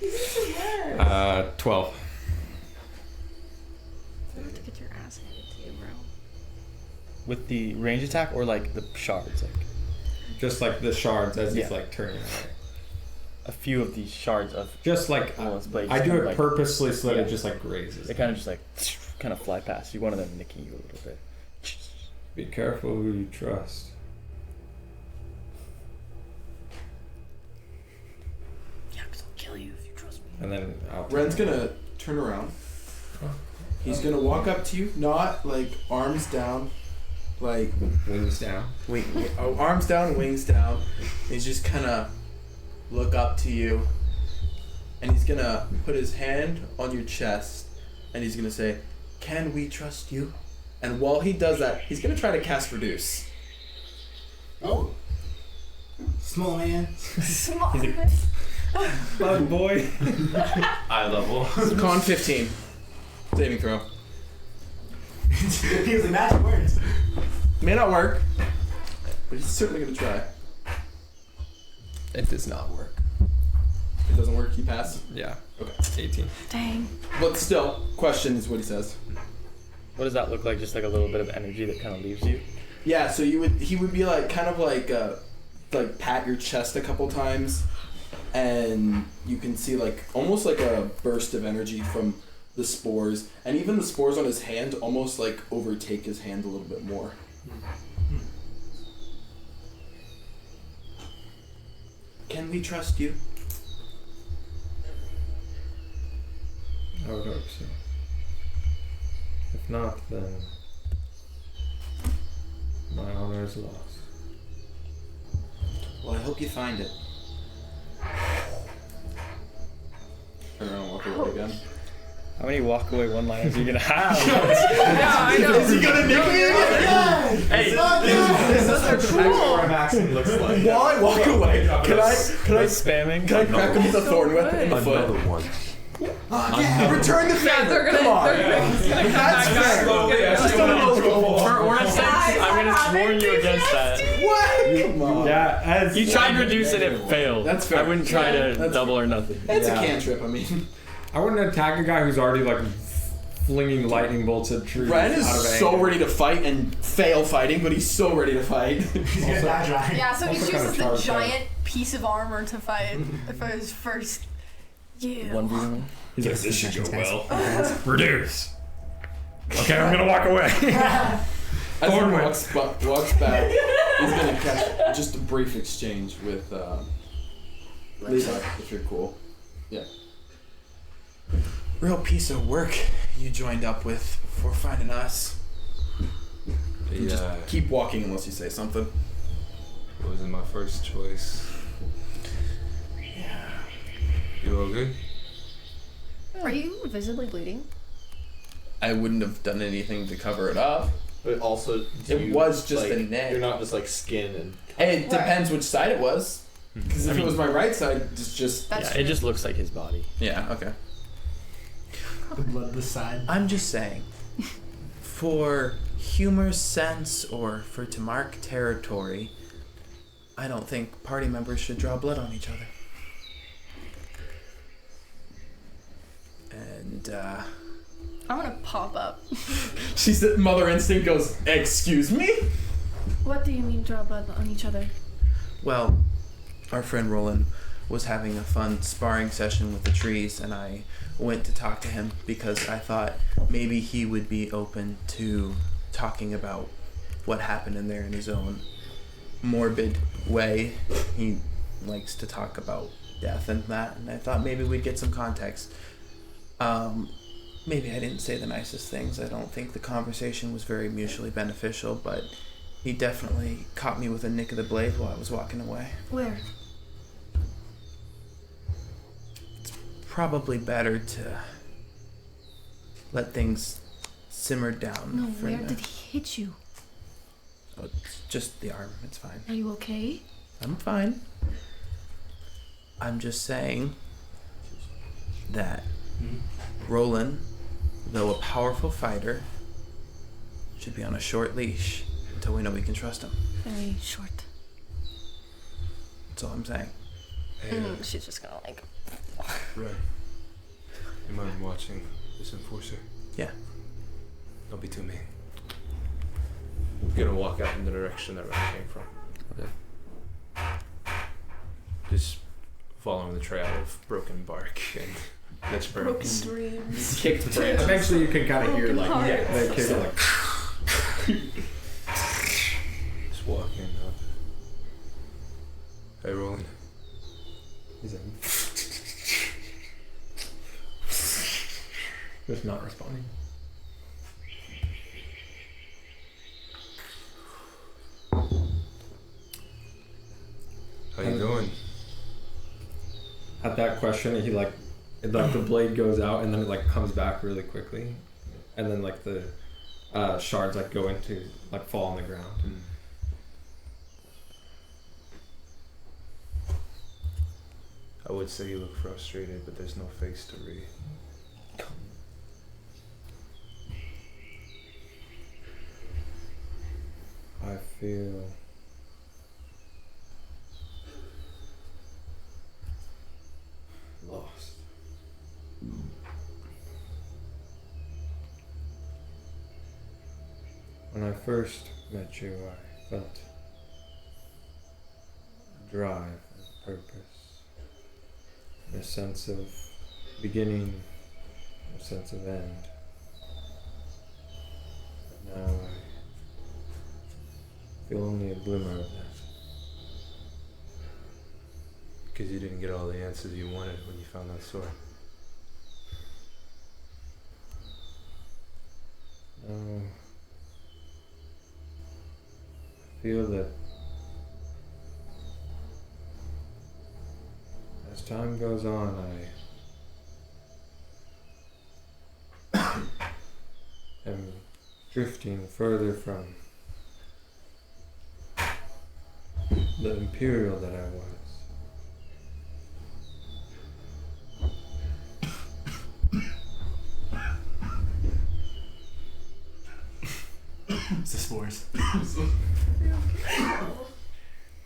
12. You have to get your ass handed to you, bro. With the range attack or like the shards? Like just like the shards as Yeah. he's like turning away. a few of these shards of Just like Roland's blade. I just do kind it of like, purposely so that yeah. it just like grazes. They kind of just like kind of fly past you. One of them nicking you a little bit. Be careful who you trust. Yeah, because I'll kill you if you trust me. And then I'll Ren's gonna turn around. He's gonna walk up to you, not like arms down, like wings down. Arms down, wings down. He's just gonna look up to you, and he's gonna put his hand on your chest, and he's gonna say, "Can we trust you?" And while he does that, he's gonna try to cast Reduce. Oh. Small man. Small. Bug boy. Eye level. Con 15. Saving throw. He was like, magic words. May not work, but he's certainly gonna try. It does not work. It doesn't work. He passes. Yeah. Okay. 18. Dang. But still, question is what he says. What does that look like? Just like a little bit of energy that kind of leaves you? Yeah, so he would be like kind of like pat your chest a couple times, and you can see like almost like a burst of energy from the spores, and even the spores on his hand almost like overtake his hand a little bit more. Can we trust you? I would hope so. If not, then my honor is lost. Well, I hope you find it. Turn around and walk away again. How many walk away one-liners are you gonna have? Yeah, I know. Is he gonna nick me again? Hey, This is actually what I'm actually looks like. While I walk away, can I spamming? can I crack him with a thorn whip in the foot? Another one. Return the favor. Yeah, they're gonna, Come on. they're gonna That's fair. Just a little. We're not saying, I'm gonna warn you against that. What? Come on. Yeah, as You tried to reduce it, it failed. That's fair. I wouldn't try to That's double or nothing. It's Yeah. a cantrip. I mean, I wouldn't attack a guy who's already like flinging lightning bolts at trees. Ryan is out of so anger. ready to fight and fail fighting, but he's so ready to fight. He's gonna die dry. Yeah, so he Also kinda chooses the charged giant piece of armor to fight for his first. Yeah. 1v1. He's like, this should go well. Reduce. Okay, I'm gonna walk away. As he walks back, he's gonna catch just a brief exchange with Levi, if you're cool. Yeah. Real piece of work you joined up with before finding us. You just Yeah, keep walking unless you say something. it wasn't my first choice. Yeah. You all good? Are you visibly bleeding? I wouldn't have done anything to cover it up. But also, It was just a neck. You're not just like skin and. It depends which side it was. Because if I mean- it was my right side, it's just... That's Yeah, true. it just looks like his body. Yeah, okay. The blood this side. I'm just saying, for humor's sense or for to mark territory, I don't think party members should draw blood on each other. And, I'm gonna pop up. she said, Mother Instinct goes, "Excuse me?" What do you mean draw blood on each other? Well, our friend Roland was having a fun sparring session with the trees, and I went to talk to him because I thought maybe he would be open to talking about what happened in there in his own morbid way. He likes to talk about death and that, and I thought maybe we'd get some context. Maybe I didn't say the nicest things. I don't think the conversation was very mutually beneficial, but he definitely caught me with a nick of the blade while I was walking away. Where? Probably better to let things simmer down. No, for where now. did he hit you? Oh, it's just the arm. It's fine. Are you okay? I'm fine. I'm just saying that Roland, though a powerful fighter, should be on a short leash until we know we can trust him. Very short. That's all I'm saying. Hey, She's just gonna like. Red. You mind watching this enforcer? Yeah. Don't be too mean. We're gonna walk out in the direction that Red came from. Okay. Just following the trail of broken bark and that's Broken dreams. Kicked branch. Eventually, you can kind of hear like Broken the kids are like. Just walking up. Hey, Roland. He's in. Just not responding. How you doing? At that question, he like the blade goes out and then it like comes back really quickly, and then like the shards like go into like fall on the ground. I would say you look frustrated, but there's no face to read. I feel lost. When I first met you, I felt a drive and purpose, a sense of beginning, a sense of end. But now I feel only a glimmer of that. Because you didn't get all the answers you wanted when you found that sword. No. I feel that as time goes on, I am drifting further from the Imperial that I was. It's the spores.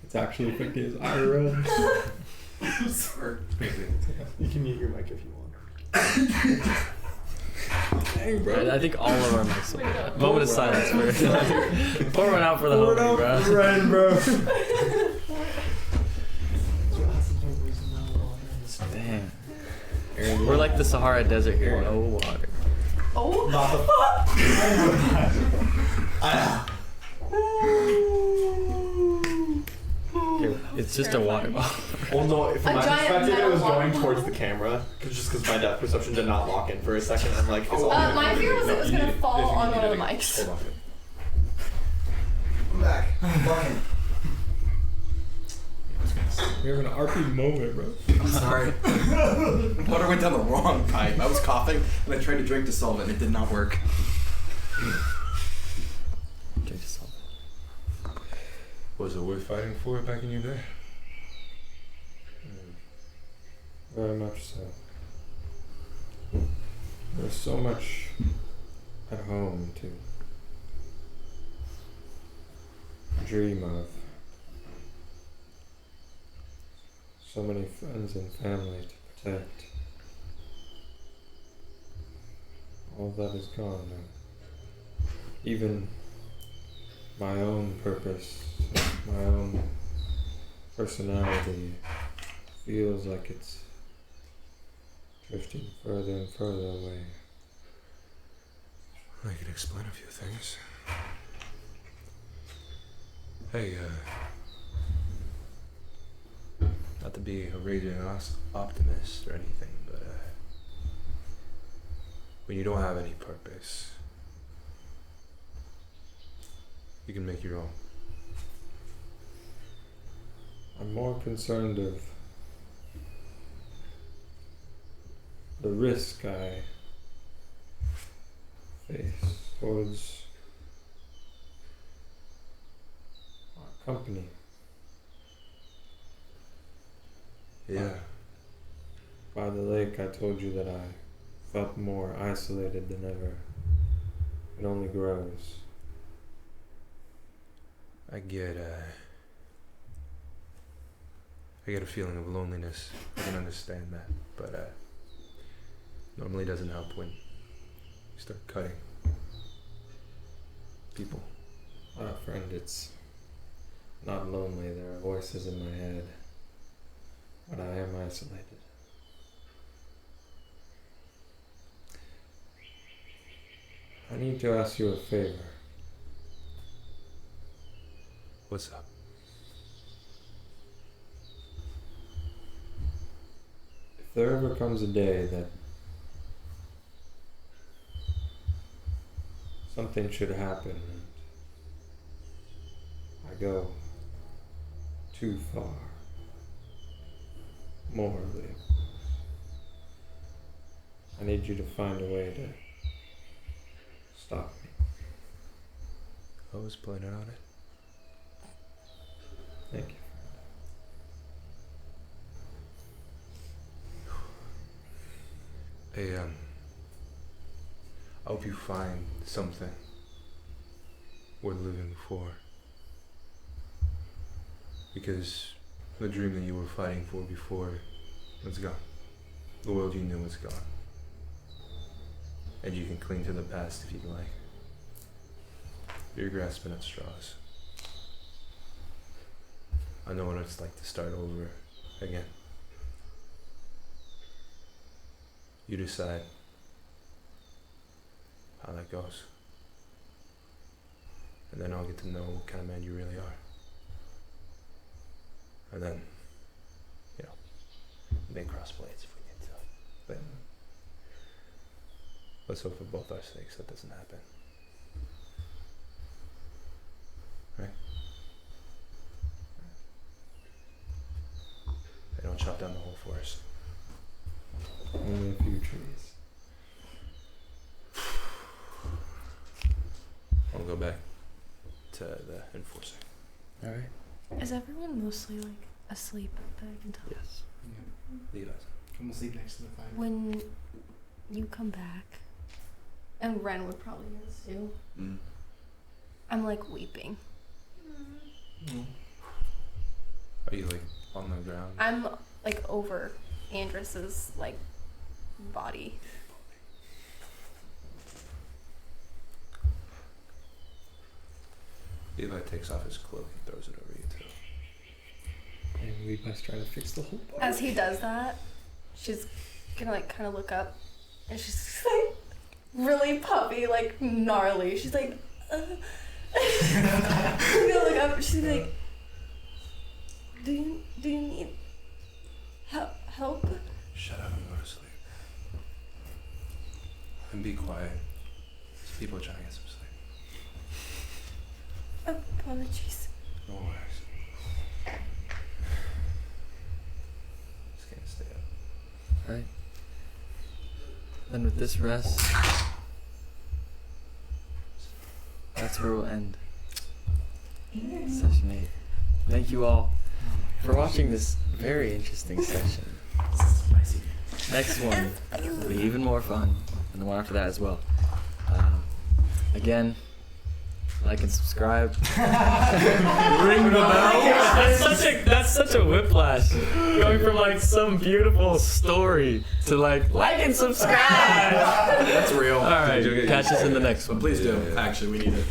It's actually affecting his IRL. Sorry. You can mute your mic if you want. Dang, bro. I think all of our mics will do that. Moment of silence first. Pour one out for the homie, bro. Right, bro. Dang. We're like the Sahara Desert here. No water. Oh. It's just a water bottle. Well, no, from A my giant perspective, it metal was water going bottle. towards the camera, just because my depth perception did not lock in for a second. I'm like, it's all My fear was it was gonna fall on one of the mics. Hold on. I'm back. I'm walking. We're having an RP moment, bro. I'm sorry. Water went down the wrong pipe. I was coughing and I tried to drink to solve it and it did not work. Drink to solve it. Was it worth fighting for back in your day? Very much so. There's so much at home to dream of. So many friends and family to protect. All that is gone now. Even my own purpose, my own personality feels like it's drifting further and further away. I could explain a few things. Hey, not to be a raging optimist or anything, but when you don't have any purpose, you can make your own. I'm more concerned of the risk I face towards our company. Yeah. By the lake, I told you that I felt more isolated than ever. It only grows. I get I get a feeling of loneliness. I can understand that, but normally doesn't help when you start cutting people. Friend, it's not lonely. There are voices in my head, but I am isolated. I need to ask you a favor. What's up? If there ever comes a day that something should happen and I go too far morally, I need you to find a way to stop me. I was planning on it. Thank you. Hey, I hope you find something worth living for. Because the dream that you were fighting for before, it's gone. The world you knew is gone. And you can cling to the past if you'd like. You're grasping at straws. I know what it's like to start over again. You decide how that goes. And then I'll get to know what kind of man you really are. And then, we may cross blades if we need to. But let's hope for both our sakes that doesn't happen. Right? They don't chop down the whole forest. Only a few trees. I'll go back to the enforcer. Alright. Is everyone mostly like asleep that I can tell? Yes. Leave us. I'm gonna sleep next to the fire. When you come back, and Ren would probably do this too, I'm like weeping. Are you like on the ground? I'm like over Andris's like body. Levi takes off his cloak and throws it over you too. And Levi's trying to fix the whole body. As he does that, she's gonna like kind of look up, and she's like really puffy, like gnarly. She's like, she's gonna look up. She's like, do you need help? Shut up and go to sleep. And be quiet. These people are trying to get some sleep. Apologies. No worries. Just gonna stay up. Alright. Then with this rest, that's where we'll end session 8. Thank you all for watching this very interesting session. Next one will be even more fun, and the one after that as well. Again, like and subscribe. Ring the bell. That's such a whiplash. Going from like some beautiful story to like and subscribe. That's real. All right, catch us in the next one. Please do. Actually, we need it.